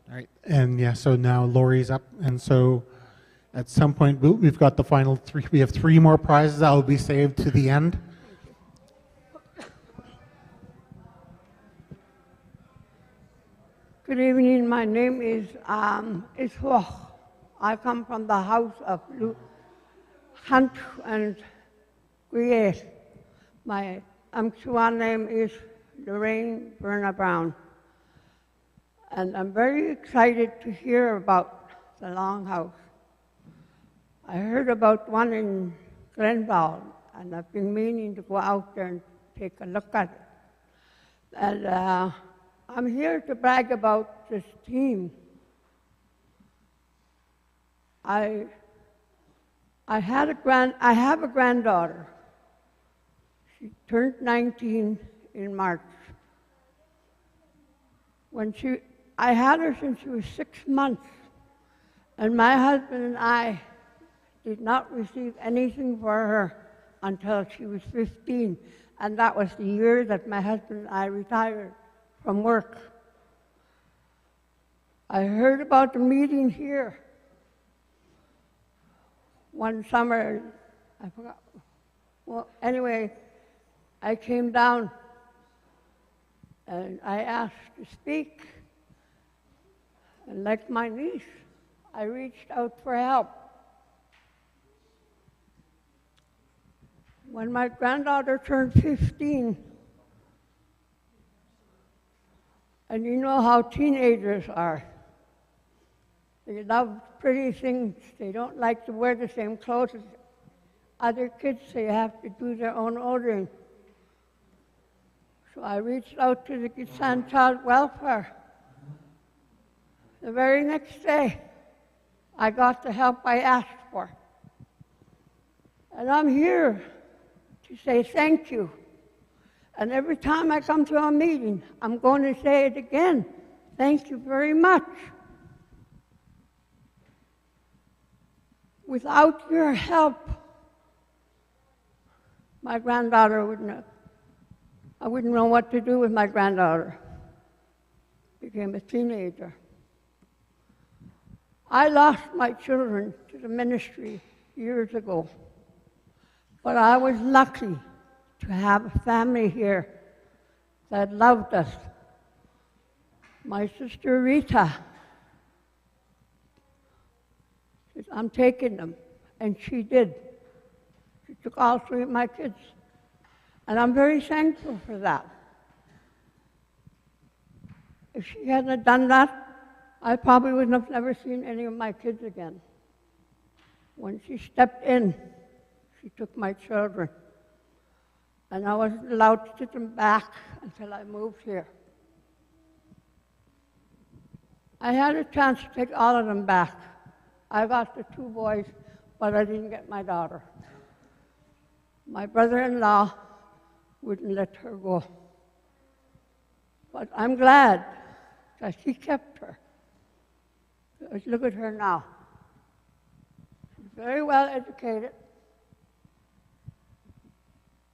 All right, and yeah, so now Lori's up, and so at some point we've got the final 3. We have 3 more prizes that will be saved to the end. Good evening. My name is Iswach. I come from the house of Hunt and Griet. My Amchuan name is Lorraine Berna Brown. And I'm very excited to hear about the Longhouse. I heard about one in Glenville, and I've been meaning to go out there and take a look at it. And I'm here to brag about this team. I have a granddaughter. She turned 19 in March. I had her since she was 6 months, and my husband and I did not receive anything for her until she was 15, and that was the year that my husband and I retired from work. I heard about the meeting here one summer. I forgot. Well, anyway, I came down and I asked to speak. And like my niece, I reached out for help. When my granddaughter turned 15, And you know how teenagers are. They love pretty things. They don't like to wear the same clothes as other kids. They have to do their own ordering. So I reached out to the Gitsan Child Welfare. The very next day, I got the help I asked for. And I'm here to say thank you. And every time I come to a meeting, I'm going to say it again. Thank you very much. Without your help, my granddaughter I wouldn't know what to do with my granddaughter. Became a teenager. I lost my children to the ministry years ago, but I was lucky to have a family here that loved us. My sister Rita said, I'm taking them, and she did. She took all 3 of my kids, and I'm very thankful for that. If she hadn't done that, I probably would have never seen any of my kids again. When she stepped in, she took my children. And I wasn't allowed to take them back until I moved here. I had a chance to take all of them back. I got the 2 boys, but I didn't get my daughter. My brother-in-law wouldn't let her go. But I'm glad that he kept her. Look at her now. She's very well educated.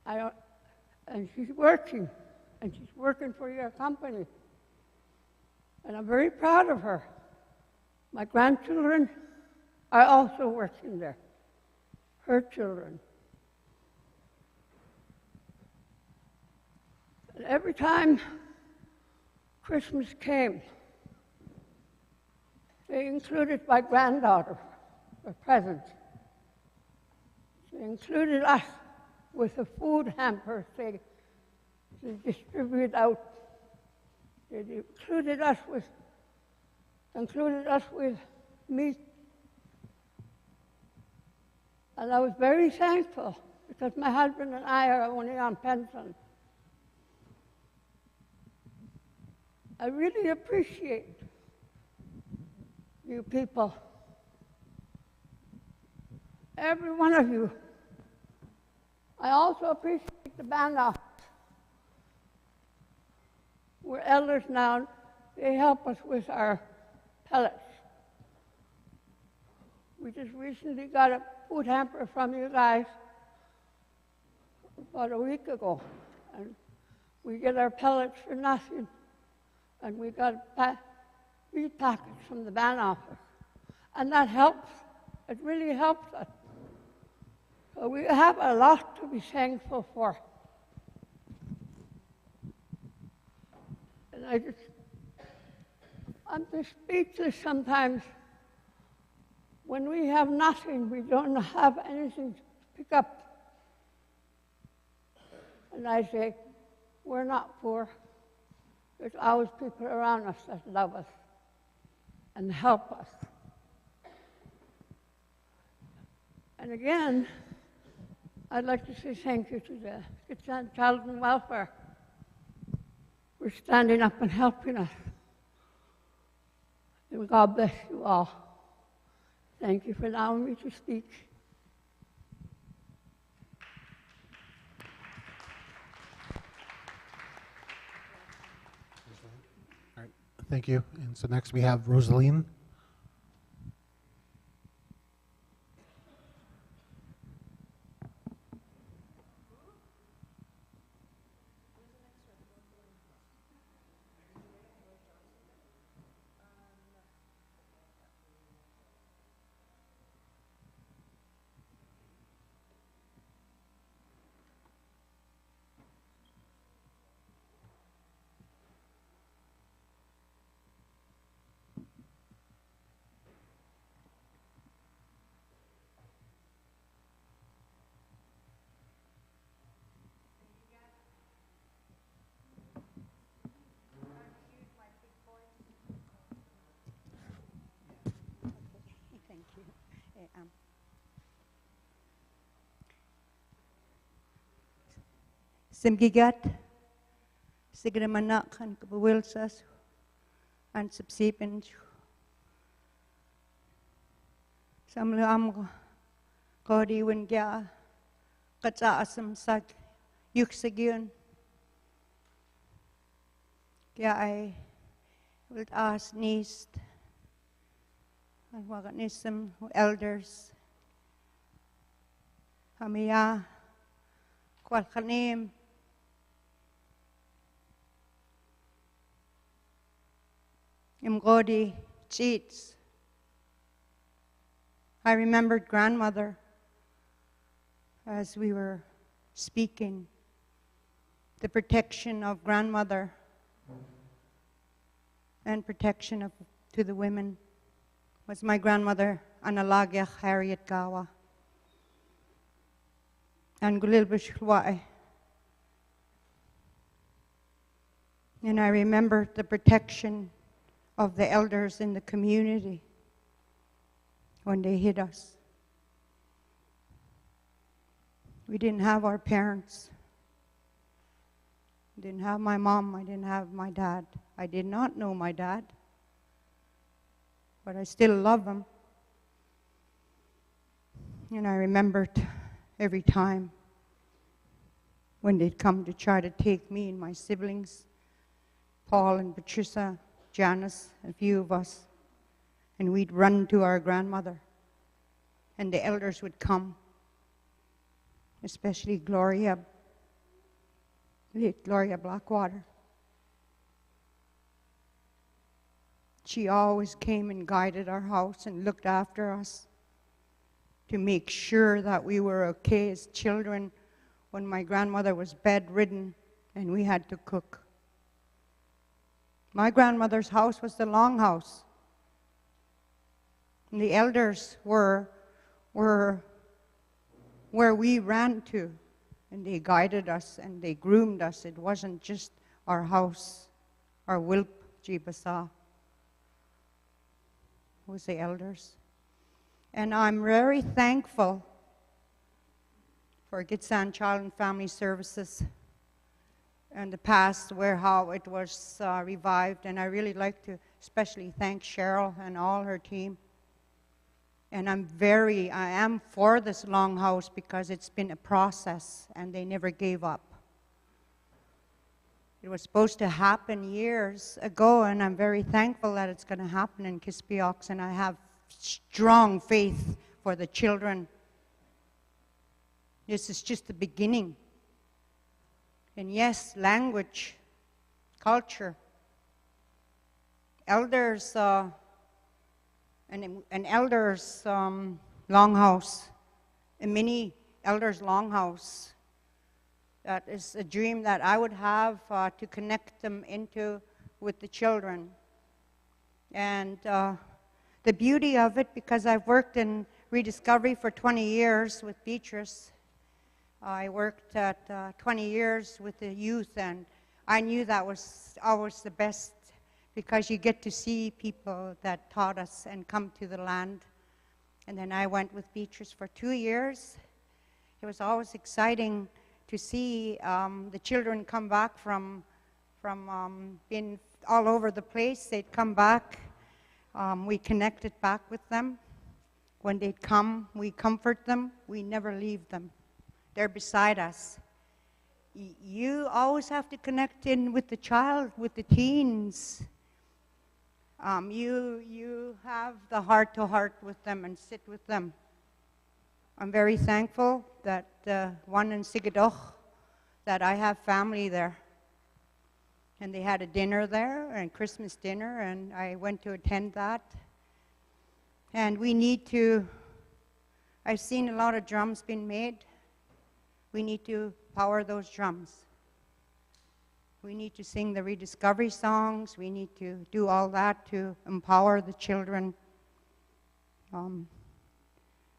And she's working for your company. And I'm very proud of her. My grandchildren are also working there, her children. And every time Christmas came, they included my granddaughter for presents. They included us with the food hampers they distribute out. They included us with meat. And I was very thankful because my husband and I are only on pension. I really appreciate you people, every one of you. I also appreciate the band office. We're elders now. They help us with our pellets. We just recently got a food hamper from you guys about a week ago. And we get our pellets for nothing. And we got meat packets from the band office. And that helps. It really helps us. So we have a lot to be thankful for. And I'm just speechless sometimes. When we have nothing, we don't have anything to pick up. And I say, we're not poor. There's always people around us that love us and help us. And again, I'd like to say thank you to the Gitsan Child and Welfare for standing up and helping us. And God bless you all. Thank you for allowing me to speak. All right, thank you. And so next we have Rosaline. Simgigat, Sigramanak, and Kabawilsas, and Subsepin. Samlam Kodi Wingya, Katsasam Sag, Yuxagyun. Kaya I will ask Nist and Waganism elders. Hamiya Kwalkanim. Imgodi cheats. I remembered grandmother as we were speaking, the protection of grandmother and protection to the women was my grandmother, Analagya Harriet Gawa. And Gulilbishwai. And I remember the protection of the elders in the community when they hid us. We didn't have our parents. I didn't have my mom. I didn't have my dad. I did not know my dad, but I still love him. And I remembered every time when they'd come to try to take me and my siblings, Paul and Patricia, Janice, a few of us, and we'd run to our grandmother, and the elders would come, especially Gloria Blackwater. She always came and guided our house and looked after us to make sure that we were okay as children when my grandmother was bedridden and we had to cook. My grandmother's house was the longhouse. And the elders were where we ran to, and they guided us and they groomed us. It wasn't just our house, our Wilp Jibasa. It was the elders. And I'm very thankful for Gitsan Child and Family Services and the past, where how it was revived. And I really like to especially thank Cheryl and all her team. And I am for this longhouse because it's been a process and they never gave up. It was supposed to happen years ago, and I'm very thankful that it's going to happen in Kispiox, and I have strong faith for the children. This is just the beginning. And yes, language, culture, elders, an elders longhouse, a mini elders longhouse. That is a dream that I would have to connect them with the children. And the beauty of it, because I've worked in rediscovery for 20 years with Beatrice, I worked at 20 years with the youth, and I knew that was always the best, because you get to see people that taught us and come to the land. And then I went with Beatrice for 2 years. It was always exciting to see the children come back from being all over the place. They'd come back. We connected back with them. When they'd come, we comfort them. We never leave them. They're beside us. You always have to connect in with the child, with the teens. You have the heart-to-heart with them and sit with them. I'm very thankful that one in Sigadoch, that I have family there. And they had a dinner there, and Christmas dinner, and I went to attend that. And we need to, I've seen a lot of drums being made. We need to power those drums. We need to sing the rediscovery songs. We need to do all that to empower the children. I'm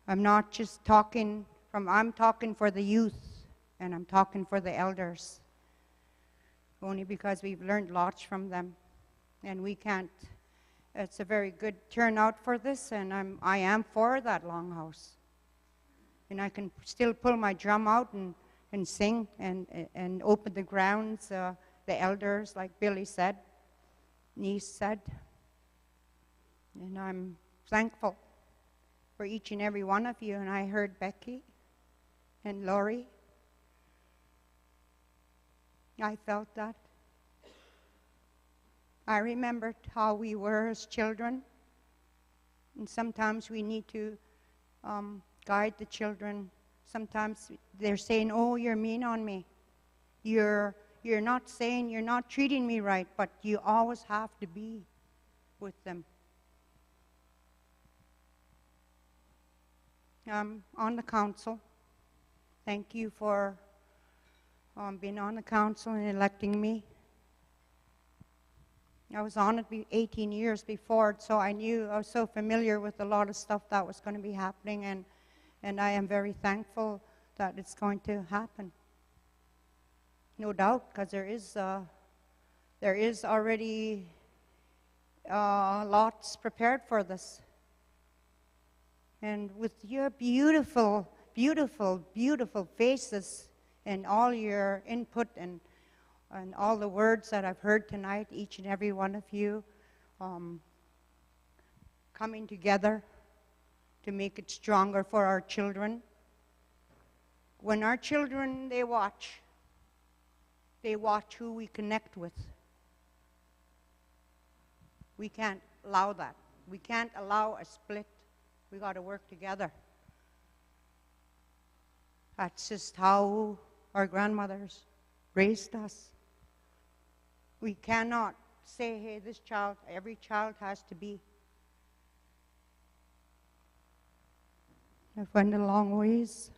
not just talking I'm talking for the youth, and I'm talking for the elders. Only because we've learned lots from them. And we can't, it's a very good turnout for this, and I am for that longhouse. And I can still pull my drum out and and sing and open the grounds, the elders, like Billy said, niece said. And I'm thankful for each and every one of you. And I heard Becky and Laurie. I felt that. I remembered how we were as children. And sometimes we need to guide the children. Sometimes they're saying, oh, you're mean on me. You're not saying, you're not treating me right, but you always have to be with them. On the council. Thank you for being on the council and electing me. I was on it 18 years before, so I was so familiar with a lot of stuff that was going to be happening, and I am very thankful that it's going to happen. No doubt, because there is already lots prepared for this. And with your beautiful, beautiful, beautiful faces and all your input and all the words that I've heard tonight, each and every one of you coming together to make it stronger for our children. When our children, they watch who we connect with. We can't allow that. We can't allow a split. We got to work together. That's just how our grandmothers raised us. We cannot say, hey, this child, every child has to be. I've went a long ways.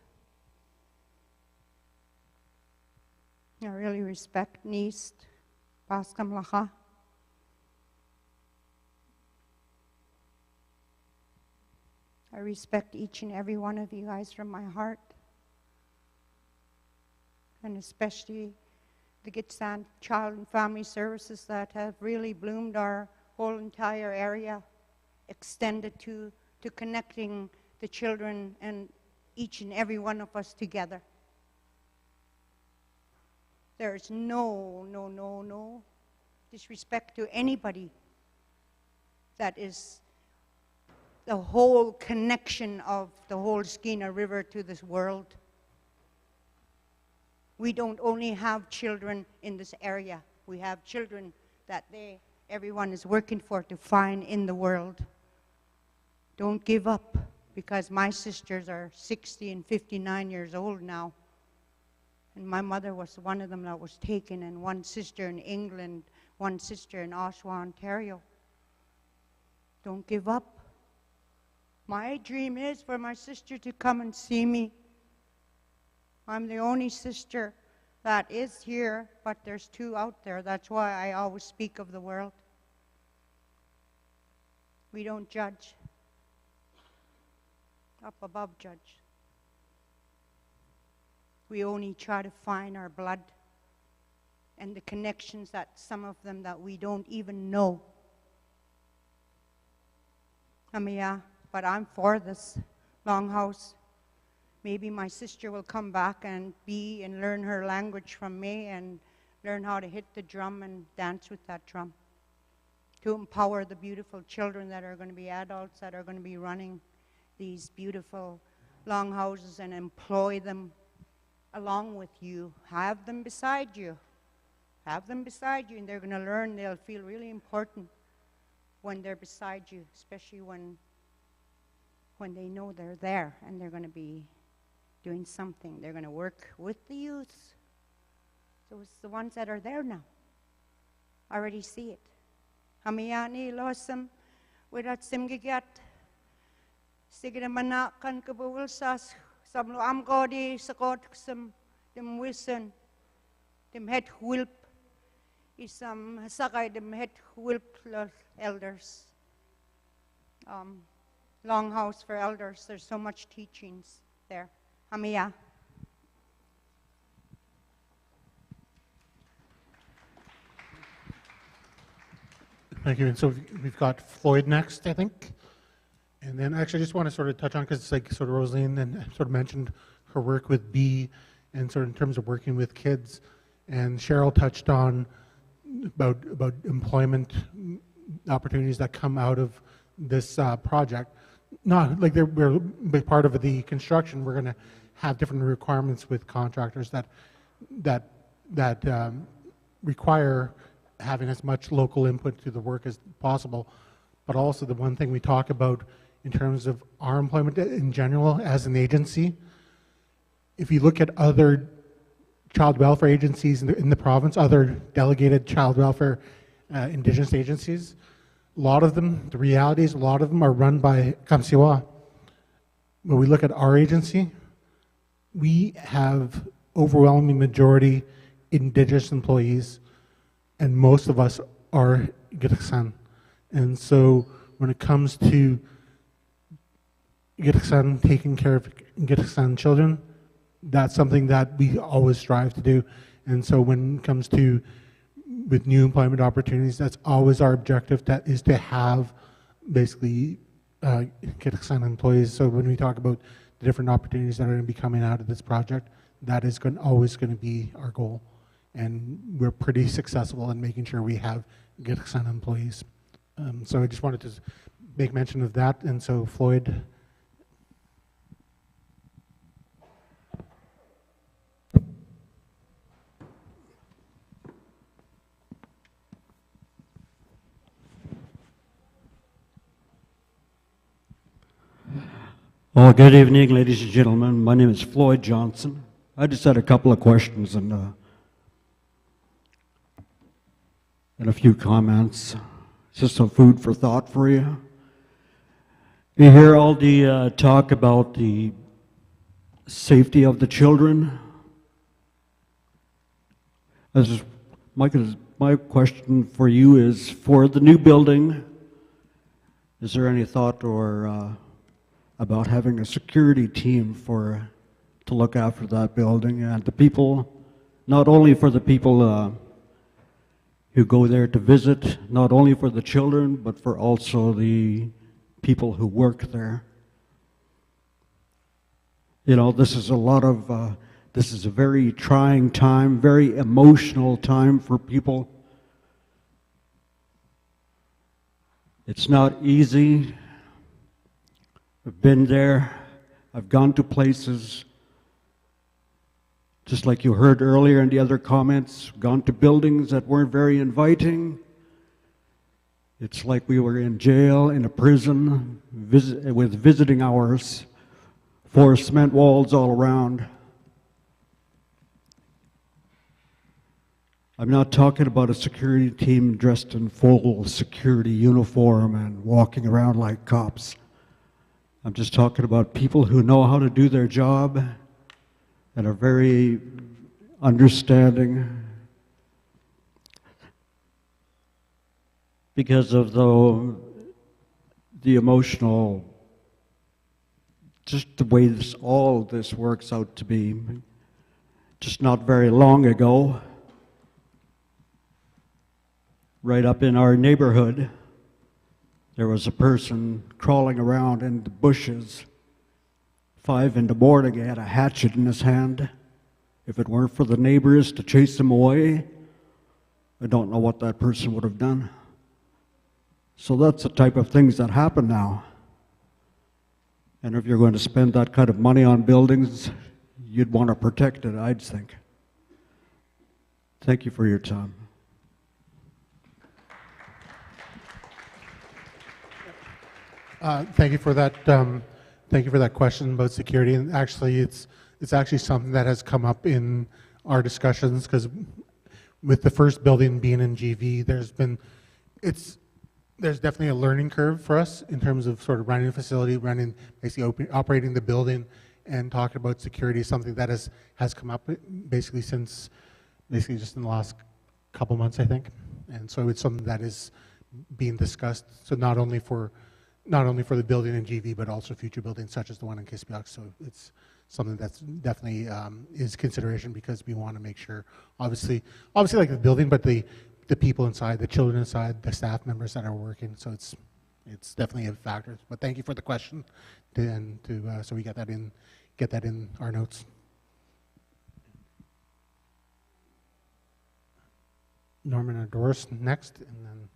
I really respect niece, Paskam Lacha. I respect each and every one of you guys from my heart. And especially the Gitsan Child and Family Services that have really bloomed our whole entire area, extended to connecting the children and each and every one of us together. There's no disrespect to anybody. That is the whole connection of the whole Skeena River to this world. We don't only have children in this area. We have children that everyone is working for to find in the world. Don't give up, because my sisters are 60 and 59 years old now. And my mother was one of them that was taken, and one sister in England, one sister in Oshawa, Ontario. Don't give up. My dream is for my sister to come and see me. I'm the only sister that is here, but there's two out there. That's why I always speak of the world. We don't judge. Up above judge. We only try to find our blood and the connections that some of them that we don't even know. But I'm for this longhouse. Maybe my sister will come back and learn her language from me and learn how to hit the drum and dance with that drum. To empower the beautiful children that are going to be adults, that are going to be running these beautiful longhouses, and employ them along with you. Have them beside you. Have them beside you, and they're going to learn. They'll feel really important when they're beside you, especially when they know they're there and they're going to be doing something. They're going to work with the youth. So it's the ones that are there now. I already see it. Hamiyani losam wirat simgigat sigina manakan kabulsas samlo amgodi sakot sam dem wisen dem het hulp isam sakay dem het hulp elders. Longhouse for elders. There's so much teachings there. Hamiya. Thank you. And so we've got Floyd next, I think. And then actually I just want to sort of touch on, because it's like sort of Rosaline and sort of mentioned her work with B and sort of in terms of working with kids. And Cheryl touched on about employment opportunities that come out of this project. Not like we're a big part of the construction. We're going to have different requirements with contractors that require having as much local input to the work as possible. But also the one thing we talk about in terms of our employment in general as an agency, if you look at other child welfare agencies in the province, other delegated child welfare Indigenous agencies, a lot of them, the reality is a lot of them are run by Kamsiwa. When we look at our agency, we have overwhelming majority Indigenous employees, and most of us are Gitxsan. And so when it comes to Gitxsan, taking care of Gitxsan children, that's something that we always strive to do. And so when it comes to with new employment opportunities, that's always our objective, that is to have basically Gitxsan employees. So when we talk about the different opportunities that are going to be coming out of this project, that is always going to be our goal. And we're pretty successful in making sure we have Gitxsan employees. So I just wanted to make mention of that. And so Floyd. Well, good evening, ladies and gentlemen. My name is Floyd Johnson. I just had a couple of questions and a few comments. Just some food for thought for you. You hear all the talk about the safety of the children. My question for you is, for the new building, is there any thought or about having a security team to look after that building and the people, not only for the people who go there to visit, not only for the children, but for also the people who work there. You know, this is a very trying time, very emotional time for people. It's not easy. I've been there. I've gone to places, just like you heard earlier in the other comments, gone to buildings that weren't very inviting. It's like we were in jail, in a prison, with visiting hours, 4 cement walls all around. I'm not talking about a security team dressed in full security uniform and walking around like cops. I'm just talking about people who know how to do their job and are very understanding because of the emotional, just the way all this works out to be. Just not very long ago, right up in our neighborhood, there was a person crawling around in the bushes, 5 in the morning. He had a hatchet in his hand. If it weren't for the neighbors to chase him away, I don't know what that person would have done. So that's the type of things that happen now. And if you're going to spend that kind of money on buildings, you'd want to protect it, I'd think. Thank you for your time. Thank you for that. Thank you for that question about security. And actually, it's actually something that has come up in our discussions, because with the first building being in GV, there's definitely a learning curve for us in terms of sort of running a facility, basically operating the building, and talking about security. Something that has come up basically since just in the last couple months, I think. And so it's something that is being discussed. So not only for the building in GV, but also future buildings such as the one in Kispiox. So it's something that's definitely is consideration, because we want to make sure, obviously like the building, but the people inside, the children inside, the staff members that are working. So it's definitely a factor. But thank you for the question, so we get that in our notes. Norman and Doris next, and then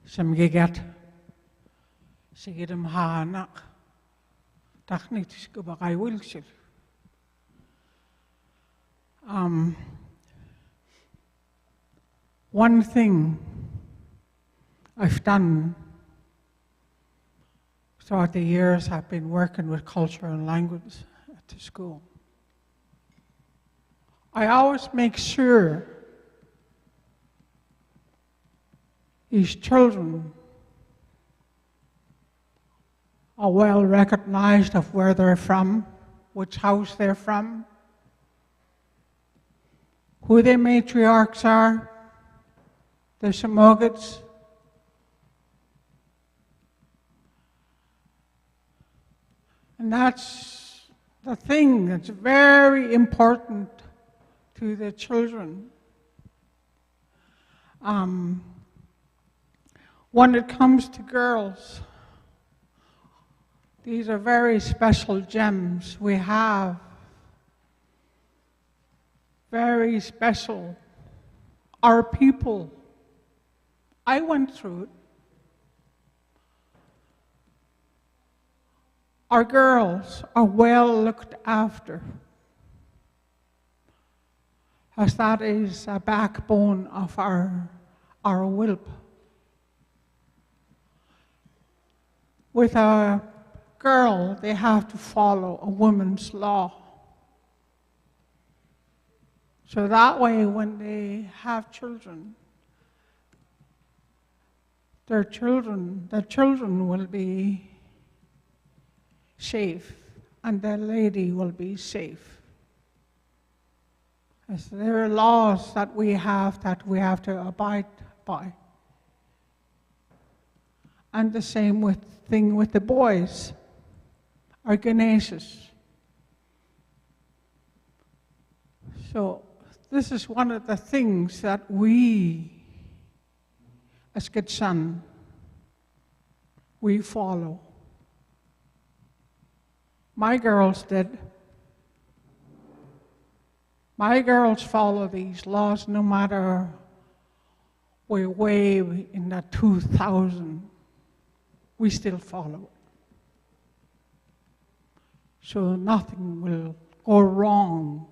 Samgigat. Sigidam Hanak. Technisch Gubagai Wilshire. One thing I've done throughout the years I've been working with culture and language at the school. I always make sure these children are well recognized of where they're from, which house they're from, who their matriarchs are, their Samogids. And that's the thing that's very important to the children. When it comes to girls, these are very special gems. We have very special. Our people, I went through it. Our girls are well looked after, as that is a backbone of our WILP. With a girl, they have to follow a woman's law. So that way, when they have children, their children will be safe, and their lady will be safe. As there are laws that we have to abide by. And the same thing with the boys, our Ganeshes. So this is one of the things that we, as Gitsan, we follow. My girls did. My girls follow these laws no matter we're way in the 2000. We still follow it. So nothing will go wrong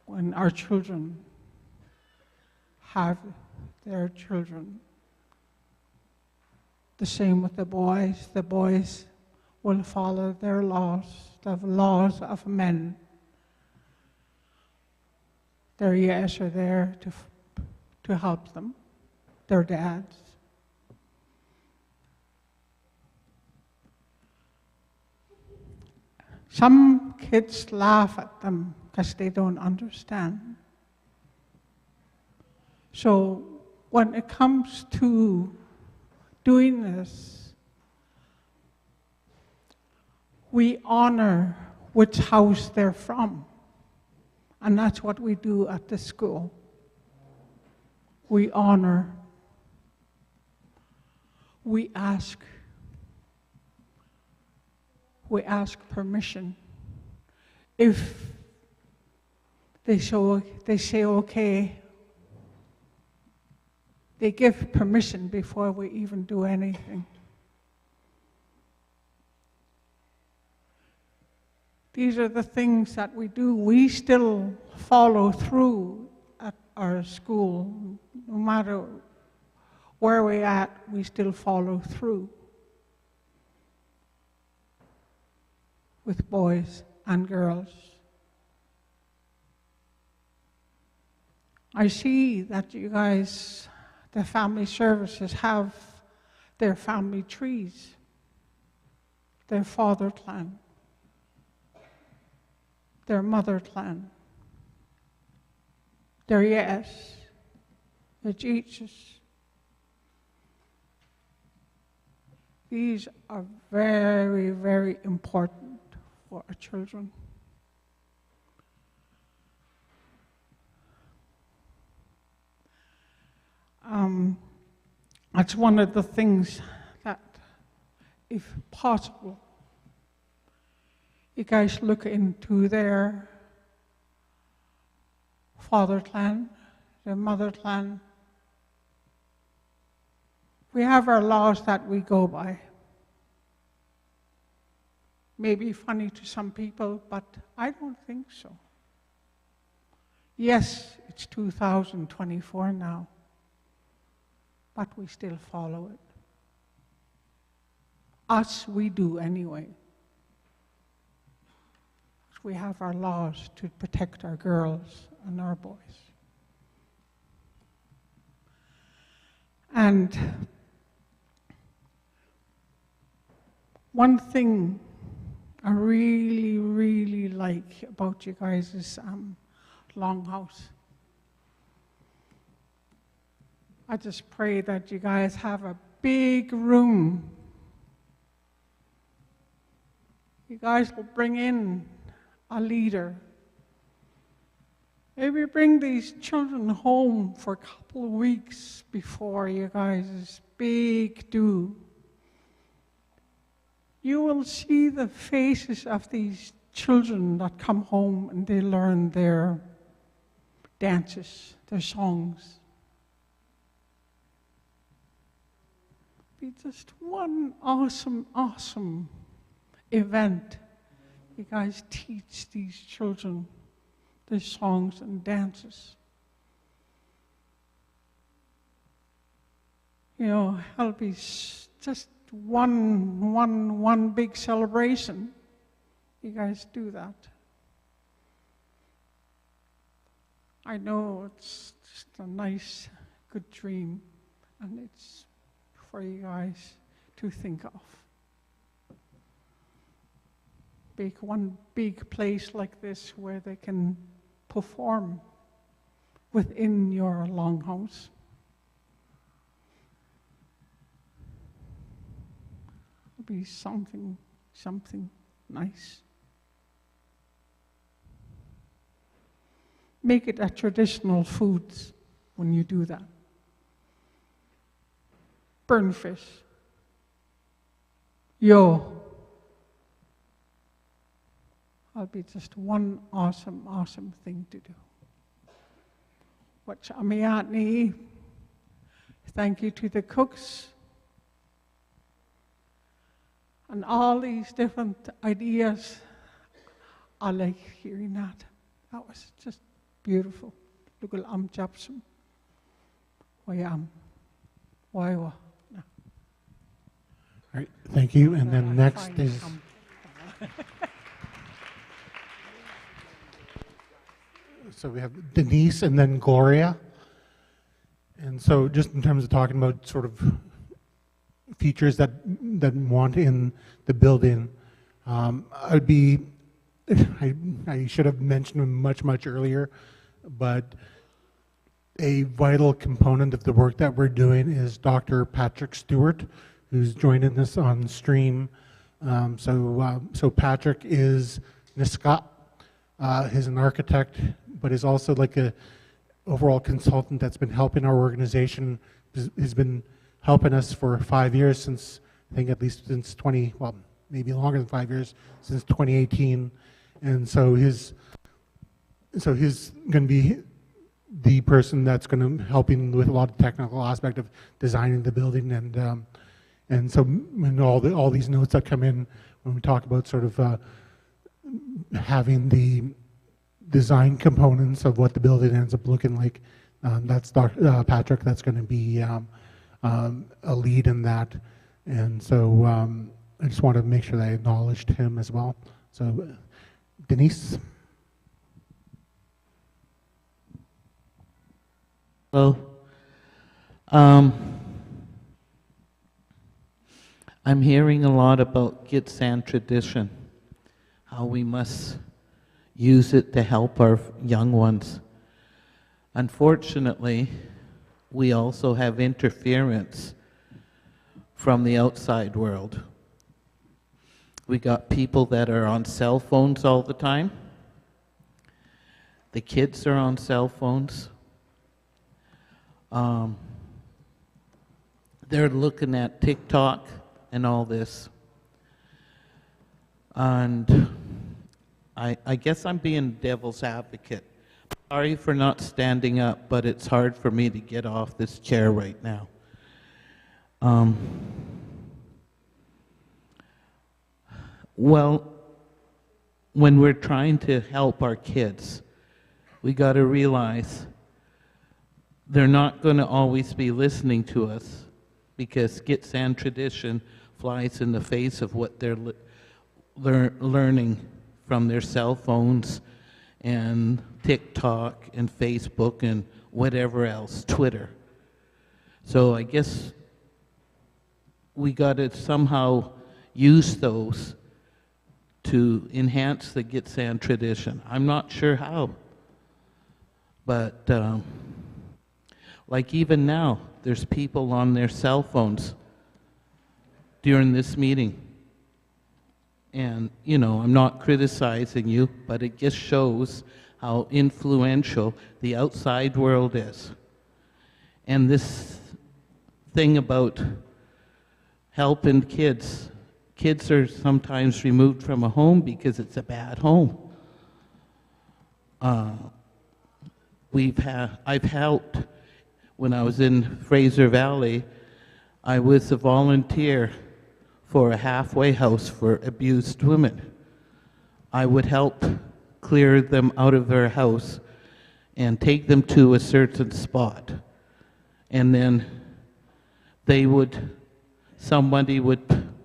when our children have their children. The same with the boys. The boys will follow their laws, the laws of men. Their yes are there to help them, their dads. Some kids laugh at them because they don't understand. So when it comes to doing this, we honor which house they're from. And that's what we do at the school. We honor. We ask permission. If they say okay, they give permission before we even do anything. These are the things that we do. We still follow through at our school. No matter where we're at, we still follow through with boys and girls. I see that you guys, the family services, have their family trees, their father clan, their mother clan, their yes, their Jesus. These are very, very important for our children. That's one of the things that, if possible, you guys look into their fatherland, their motherland. We have our laws that we go by. Maybe funny to some people, but I don't think so. Yes, it's 2024 now, but we still follow it. Us, we do anyway. We have our laws to protect our girls and our boys. And one thing I really, really like about you guys is Longhouse. I just pray that you guys have a big room. You guys will bring in a leader. Maybe bring these children home for a couple of weeks before you guys' big do. You will see the faces of these children that come home and they learn their dances, their songs. Be just one awesome, awesome event. You guys teach these children their songs and dances. You know, it'll be just one big celebration. You guys do that. I know it's just a nice, good dream, and it's for you guys to think of. Make one big place like this where they can perform within your longhouse. It'll be something nice. Make it a traditional foods when you do that. Burn fish. That'll be just one awesome, awesome thing to do. What's Amiatni? Thank you to the cooks and all these different ideas. I like hearing that. That was just beautiful. Look at Japsum. Why? All right, thank you. And then next is. So we have Denise and then Gloria. And so just in terms of talking about sort of features that want in the building, I should have mentioned them much earlier, but a vital component of the work that we're doing is Dr. Patrick Stewart, who's joining us on stream. So Patrick is Niskat. He's an architect, but is also like a overall consultant that's been helping our organization. He's been helping us for 5 years since, I think at least since maybe longer than 5 years, since 2018. And so he's going to be the person that's going to helping with a lot of technical aspect of designing the building, and so all these notes that come in when we talk about sort of having the design components of what the building ends up looking like. That's Patrick that's going to be a lead in that. And so I just want to make sure that I acknowledged him as well. So Denise. Hello. I'm hearing a lot about Gitxsan tradition, how we must use it to help our young ones. Unfortunately, we also have interference from the outside world. We got people that are on cell phones all the time. The kids are on cell phones. They're looking at TikTok and all this. And I guess I'm being devil's advocate. Sorry for not standing up, but it's hard for me to get off this chair right now. Well, when we're trying to help our kids, we got to realize they're not going to always be listening to us, because Gitxsan tradition flies in the face of what they're learning from their cell phones and TikTok and Facebook and whatever else, Twitter. So I guess we got to somehow use those to enhance the Gitxsan tradition. I'm not sure how, but like even now, there's people on their cell phones during this meeting. And, you know, I'm not criticizing you, but it just shows how influential the outside world is. And this thing about helping kids, kids are sometimes removed from a home because it's a bad home. I've helped. When I was in Fraser Valley, I was a volunteer for a halfway house for abused women. I would help clear them out of their house and take them to a certain spot. And then somebody would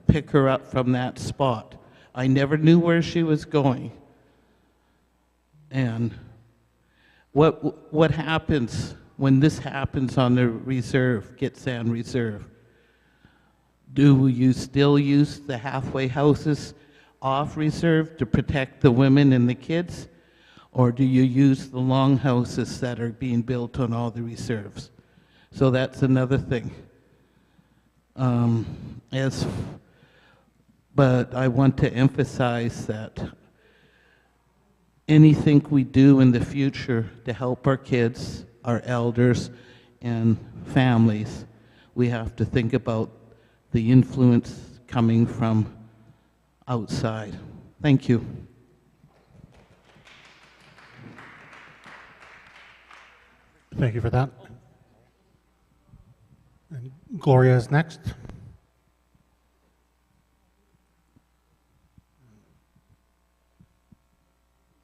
pick her up from that spot. I never knew where she was going. And what happens when this happens on the reserve, Gitxsan Reserve? Do you still use the halfway houses off reserve to protect the women and the kids? Or do you use the long houses that are being built on all the reserves? So that's another thing. But I want to emphasize that anything we do in the future to help our kids, our elders, and families, we have to think about the influence coming from outside. Thank you. Thank you for that. And Gloria is next.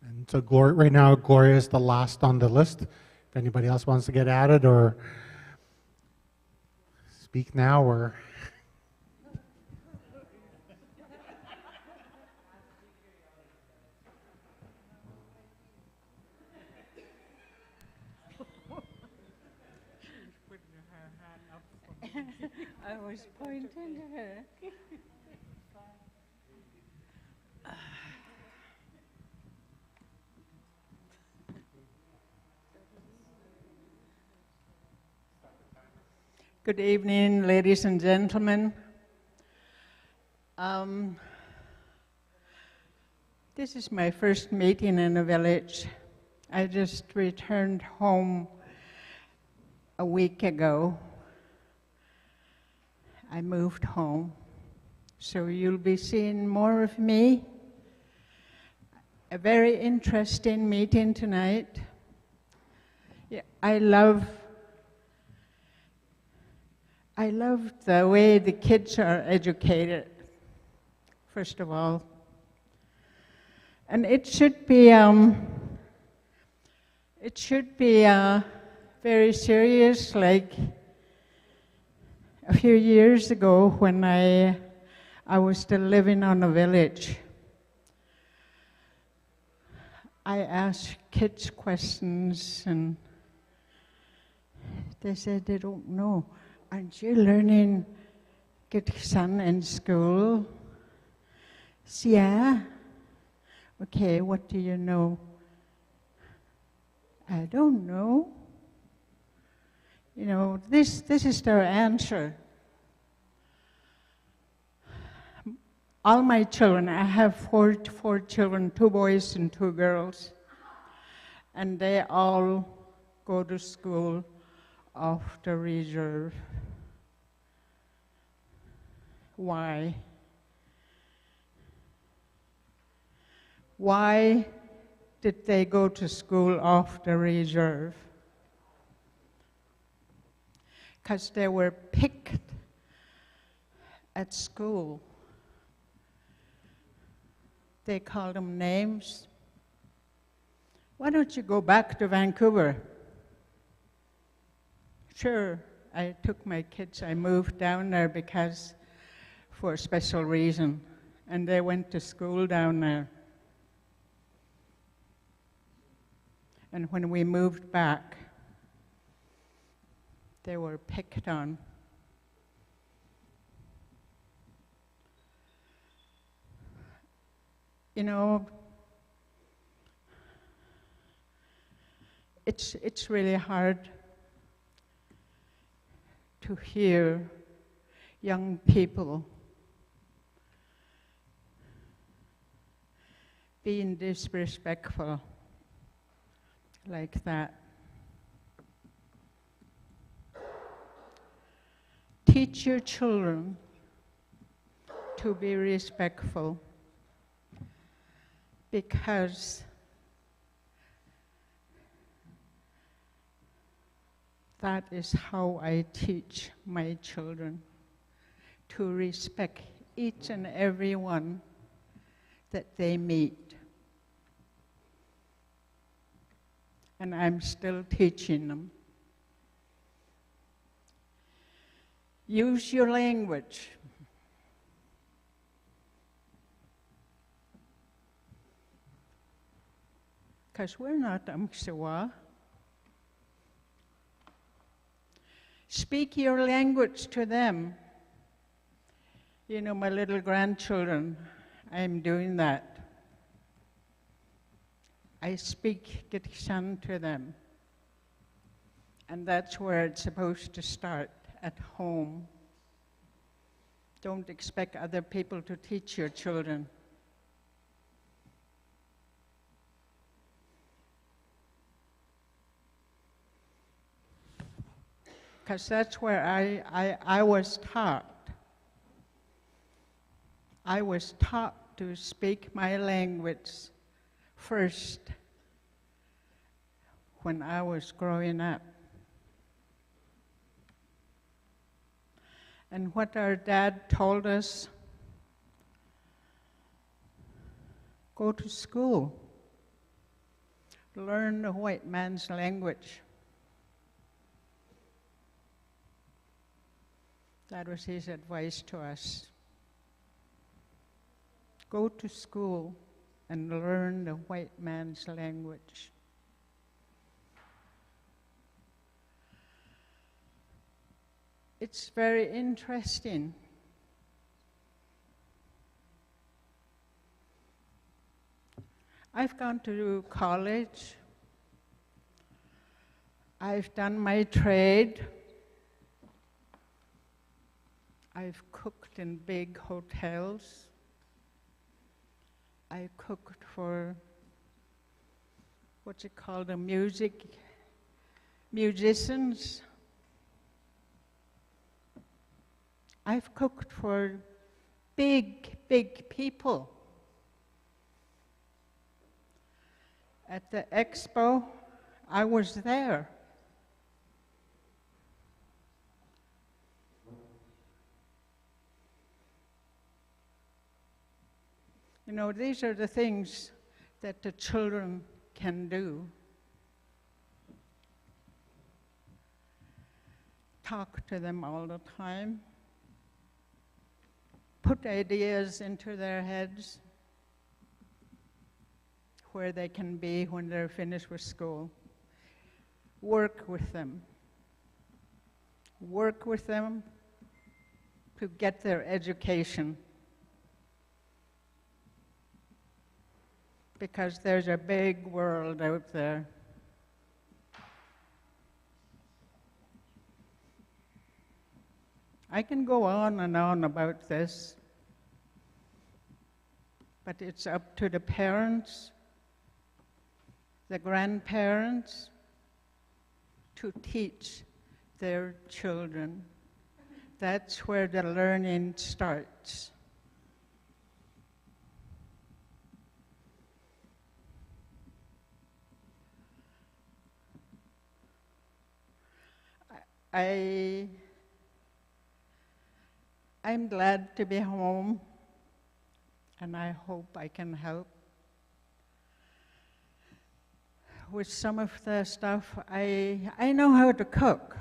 And so right now, Gloria is the last on the list. If anybody else wants to get added or speak now, or I was pointing to her. Good evening, ladies and gentlemen. This is my first meeting in a village. I just returned home a week ago. I moved home, so you'll be seeing more of me. A very interesting meeting tonight. Yeah, I love the way the kids are educated, first of all. And it should be very serious, like a few years ago when I was still living on a village. I asked kids questions and they said they don't know. Aren't you learning Gitxsan in school? Yeah. Okay, what do you know? I don't know. You know, this is their answer. all my children, I have four children, 2 boys and 2 girls, and they all go to school off the reserve. Why? Why did they go to school off the reserve? Because they were picked at school. They called them names. Why don't you go back to Vancouver? Sure, I took my kids, I moved down there because for a special reason, and they went to school down there. And when we moved back, they were picked on. You know, it's really hard to hear young people being disrespectful like that. Teach your children to be respectful, because that is how I teach my children, to respect each and every one that they meet. And I'm still teaching them. Use your language. Because we're not Amksiwa. Speak your language to them. You know, my little grandchildren, I'm doing that. I speak Gitxan to them. And that's where it's supposed to start, at home. Don't expect other people to teach your children. Because that's where I was taught. I was taught to speak my language first when I was growing up. And what our dad told us, go to school, learn the white man's language. That was his advice to us. Go to school and learn the white man's language. It's very interesting. I've gone to college. I've done my trade. I've cooked in big hotels. I cooked for, what's it called, the musicians. I've cooked for big, big people. At the expo, I was there. You know, these are the things that the children can do. Talk to them all the time. Put ideas into their heads where they can be when they're finished with school. Work with them. Work with them to get their education. Because there's a big world out there. I can go on and on about this, but it's up to the parents, the grandparents, to teach their children. That's where the learning starts. I'm glad to be home, and I hope I can help with some of the stuff. I know how to cook,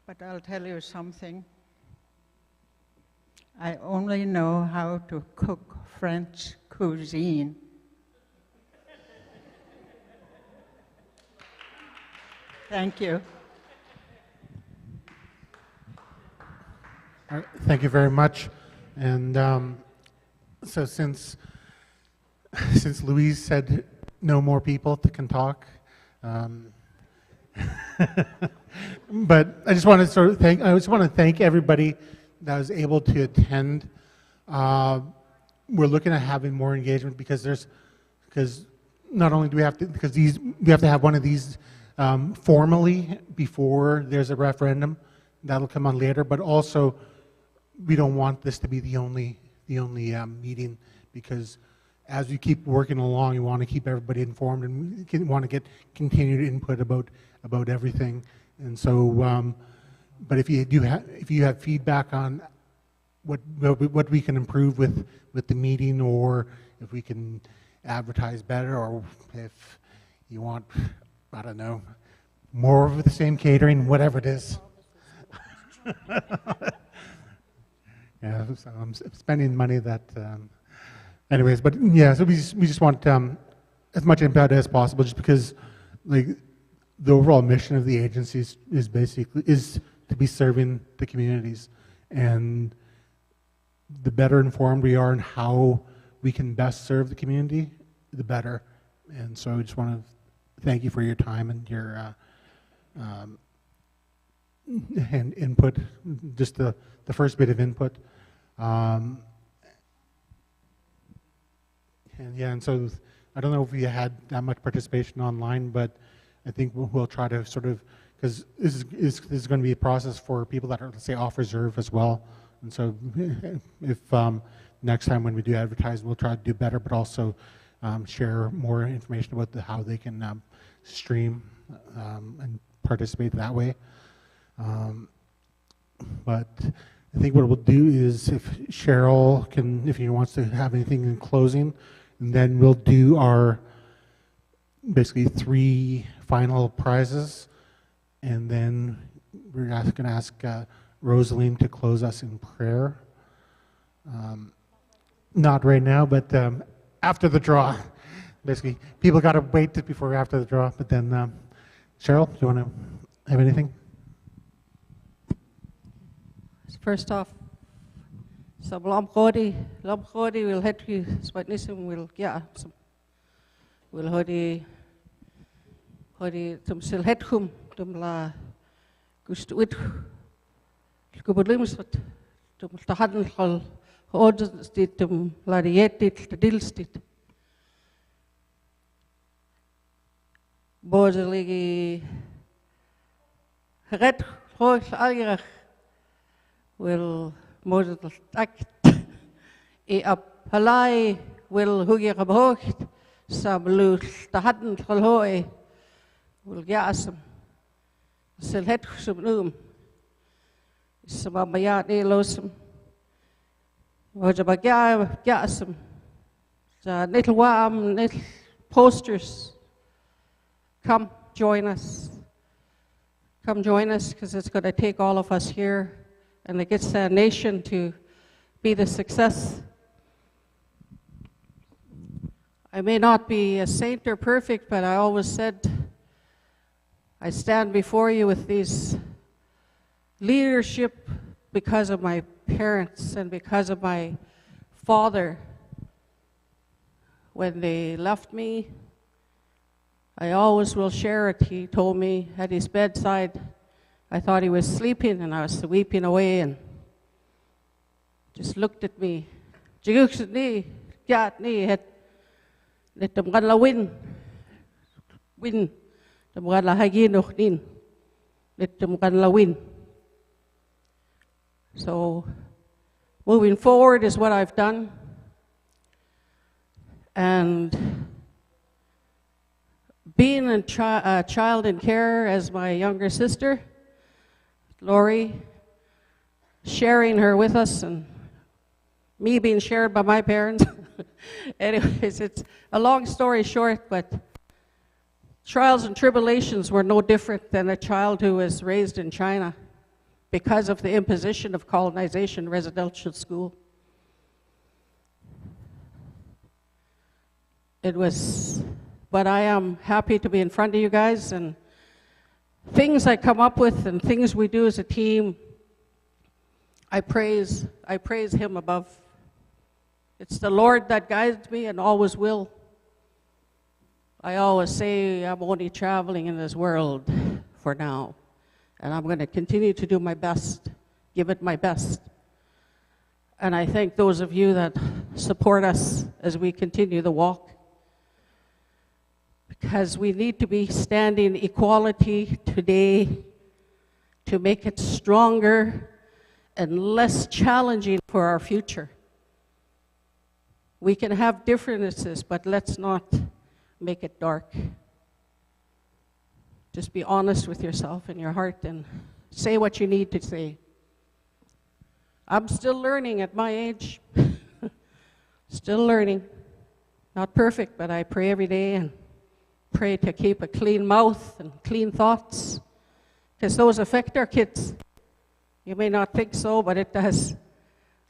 but I'll tell you something. I only know how to cook French cuisine. Thank you. All right, thank you very much. And so since Louise said no more people can talk, but I just want to thank everybody that was able to attend. We're looking at having more engagement because not only do we have to, we have to have one of these formally before there's a referendum. That'll come on later, but also we don't want this to be the only meeting, because as we keep working along, we want to keep everybody informed, and we want to get continued input about everything. And so, but if you have feedback on what we can improve with the meeting, or if we can advertise better, or if you want, I don't know, more of the same catering, whatever it is. Yeah, so I'm spending money that, anyways, but yeah, so we just want as much input as possible, just because like the overall mission of the agency is basically to be serving the communities, and the better informed we are in how we can best serve the community, the better. And so I just want to thank you for your time and your and input, just the first bit of input. And yeah, and so I don't know if we had that much participation online, but I think we'll try to sort of, because this is going to be a process for people that are, let's say, off reserve as well. And so if next time when we do advertise, we'll try to do better, but also share more information about how they can stream and participate that way. But I think what we'll do is, if Cheryl can, if he wants to have anything in closing, and then we'll do our basically 3 final prizes, and then we're going to ask Rosaline to close us in prayer. Not right now, but after the draw. Basically, people got to wait before after the draw. But then, Cheryl, do you want to have anything? First off, some lomkhodi will head to Spitnism will some will hodi tum sil headhum tum la gustuit kubudlimsvat tum tahadn hol hodestit tum la dietit dilstit bodelig red hol algerach will model act up halai will hugger abocht sablu tahadn hol will gasm sil het subnum sababayat elosum wajabagya gasm the little little posters. Come join us because it's going to take all of us here and it gets the nation to be the success. I may not be a saint or perfect, but I always said I stand before you with these leadership because of my parents and because of my father. When they left me, I always will share it. He told me at his bedside, I thought he was sleeping and I was weeping away, and just looked at me, Jigux ni, Gat ni, het, Nitam gan la win, Tam gan la hagi noch nin, Nitam gan la win. So, moving forward is what I've done. And being a child in care as my younger sister, Lori, sharing her with us and me being shared by my parents. Anyways, it's a long story short, but trials and tribulations were no different than a child who was raised in China because of the imposition of colonization residential school. It was, but I am happy to be in front of you guys, and things I come up with and things we do as a team, I praise Him above. It's the Lord that guides me and always will. I always say I'm only traveling in this world for now, and I'm going to continue to do my best, give it my best. And I thank those of you that support us as we continue the walk, because we need to be standing equality today to make it stronger and less challenging for our future. We can have differences, but let's not make it dark. Just be honest with yourself and your heart and say what you need to say. I'm still learning at my age. Still learning. Not perfect, but I pray every day and pray to keep a clean mouth and clean thoughts, because those affect our kids. You may not think so, but it does.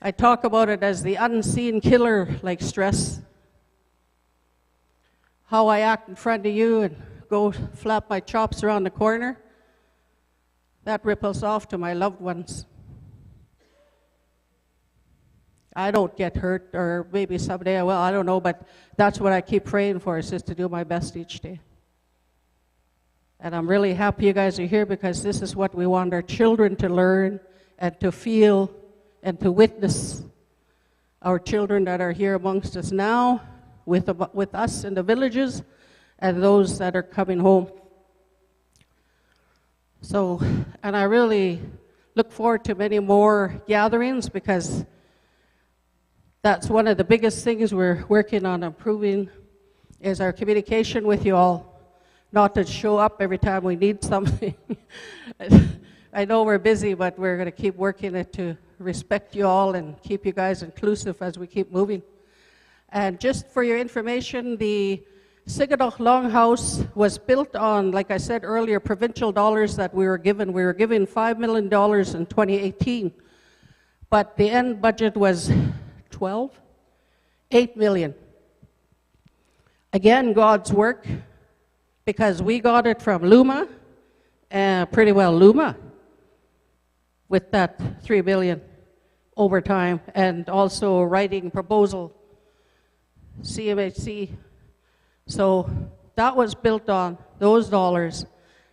I talk about it as the unseen killer, like stress. How I act in front of you and go flap my chops around the corner, that ripples off to my loved ones. I don't get hurt, or maybe someday I will, I don't know, but that's what I keep praying for, is just to do my best each day. And I'm really happy you guys are here, because this is what we want our children to learn and to feel and to witness. Our children that are here amongst us now, with us in the villages, and those that are coming home. So, and I really look forward to many more gatherings, because that's one of the biggest things we're working on improving, is our communication with you all. Not to show up every time we need something. I know we're busy, but we're going to keep working it to respect you all and keep you guys inclusive as we keep moving. And just for your information, the Sigadoch Longhouse was built on, like I said earlier, provincial dollars that we were given. We were given $5 million in 2018, but the end budget was 8 million. Again, God's work, because we got it from Luma, pretty well Luma, with that 3 billion over time, and also writing proposal, CMHC. So that was built on those dollars.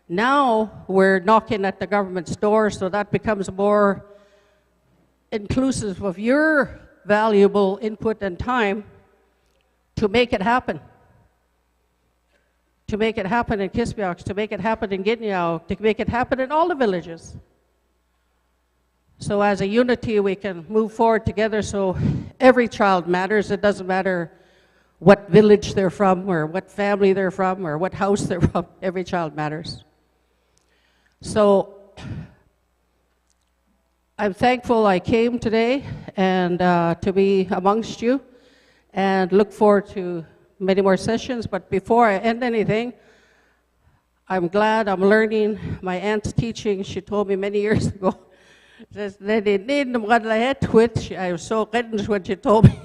Now we're knocking at the government's door, so that becomes more inclusive of your valuable input and time to make it happen. To make it happen in Kispiox, to make it happen in Gitniao, to make it happen in all the villages. So as a unity, we can move forward together, so every child matters. It doesn't matter what village they're from, or what family they're from, or what house they're from. Every child matters. So I'm thankful I came today and to be amongst you, and look forward to many more sessions. But before I end anything, I'm glad I'm learning my aunt's teaching. She told me many years ago, says, I was so glad when she told me,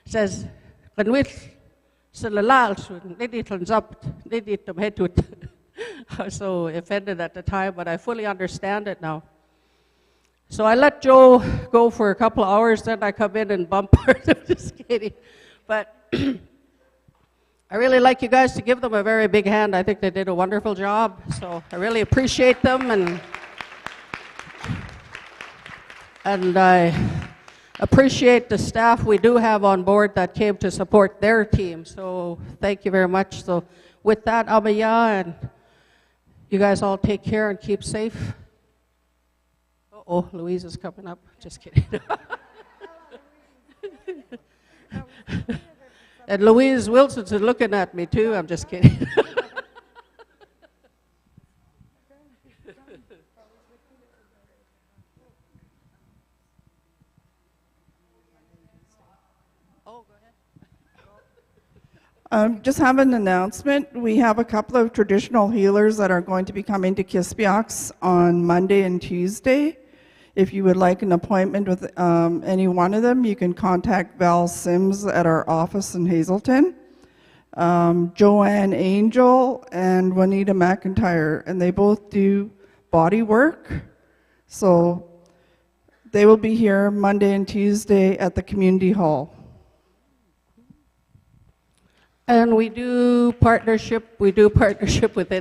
says, I was so offended at the time, but I fully understand it now. So I let Joe go for a couple of hours, then I come in and bump her. Just kidding. But I really like you guys to give them a very big hand. I think they did a wonderful job, so I really appreciate them, and appreciate the staff we do have on board that came to support their team. So thank you very much. So with that, Amaya, and you guys all take care and keep safe. Uh-oh, Louise is coming up. Just kidding. And Louise Wilson's looking at me too. I'm just kidding. Just have an announcement. We have a couple of traditional healers that are going to be coming to Kispiox on Monday and Tuesday. If you would like an appointment with any one of them, you can contact Val Sims at our office in Hazelton, Joanne Angel, and Juanita McIntyre, and they both do body work. So they will be here Monday and Tuesday at the community hall. And we do partnership within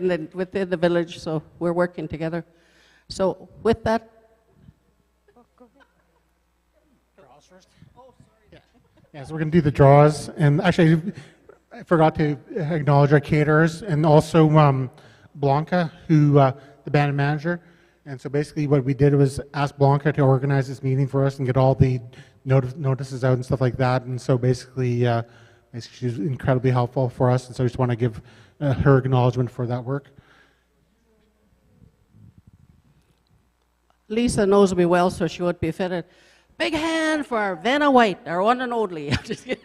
the village, so we're working together. So with that. Yeah, so we're going to do the draws. And actually, I forgot to acknowledge our caterers and also Blanca, who the band manager. And so basically what we did was ask Blanca to organize this meeting for us and get all the notices out and stuff like that. And so basically, she's incredibly helpful for us. And so I just want to give her acknowledgement for that work. Lisa knows me well, so she would be fitted. Big hand for Vanna White, our one and only. I'm just kidding.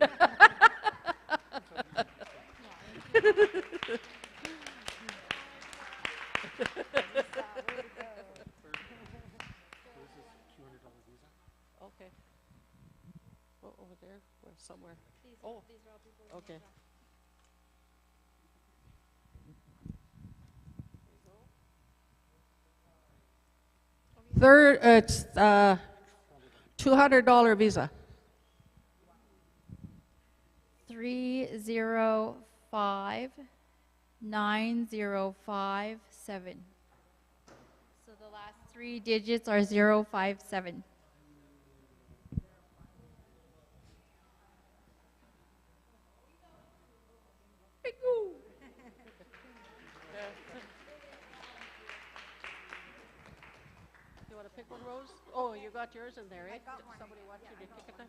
Okay. Oh, over there, or somewhere. Oh, okay. Third, it's $200 visa. 305905.7. So the last 3 digits are 057. You want to pick one, Rose? Oh, you got yours in there, eh? Somebody wants you to pick it up?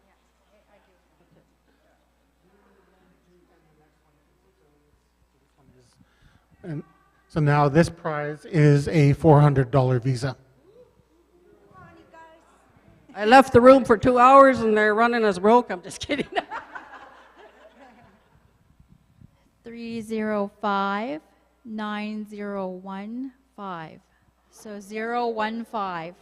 And so now this prize is a $400 visa. I left the room for 2 hours and they're running us broke. I'm just kidding. 305901.5. So 015.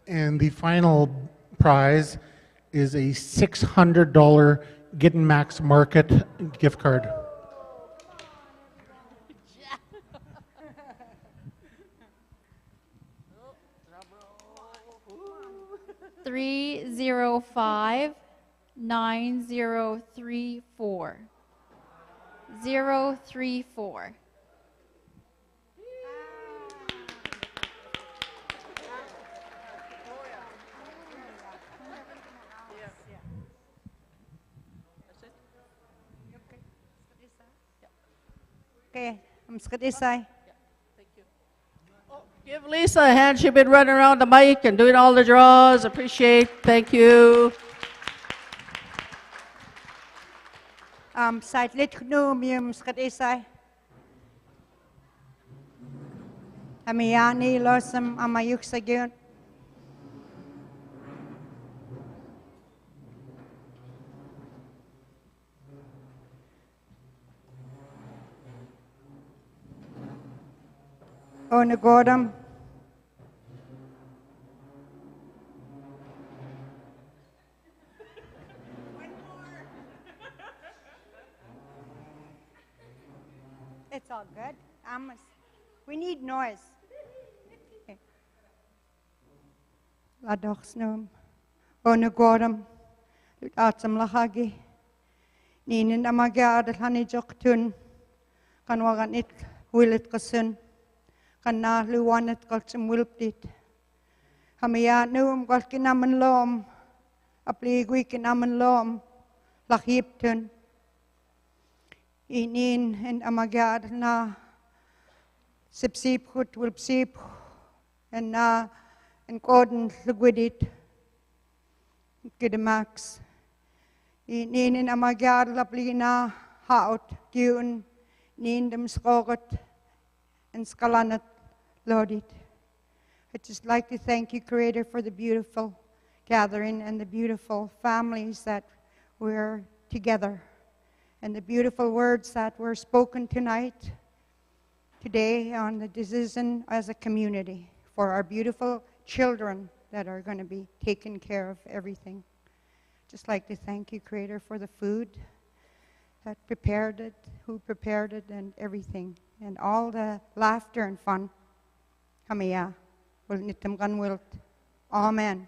And the final prize is a $600 Getting Max Market gift card. Three 3059034. 034. Okay, I'm Skadisai. Give Lisa a hand. She's been running around the mic and doing all the draws. Appreciate. Thank you. Side lit no mium Skadisai. Amiyani losam amayuk sagyun. Onagodam. It's all good. We need noise. ladoxnum, bonagorum, atsam lahagi, ninin amagad hanijok kan wagan it wilit kasun, kan na luwanet kalsum wilptit. Hamaya num kal kinaman lom, apligui kinaman lom, lahiptun. Inin and amagad na sipsip hut wilpsip, and na and koden lugwidit, kidamax. Inin and amagad laplina haut, gyun, nin dem skogot, and skalanat lodit. I'd just like to thank you, Creator, for the beautiful gathering and the beautiful families that we're together, and the beautiful words that were spoken tonight, today on the decision as a community for our beautiful children that are going to be taken care of everything. Just like to thank you, Creator, for the food that prepared it, who prepared it, and everything, and all the laughter and fun. Hamaya. Amen.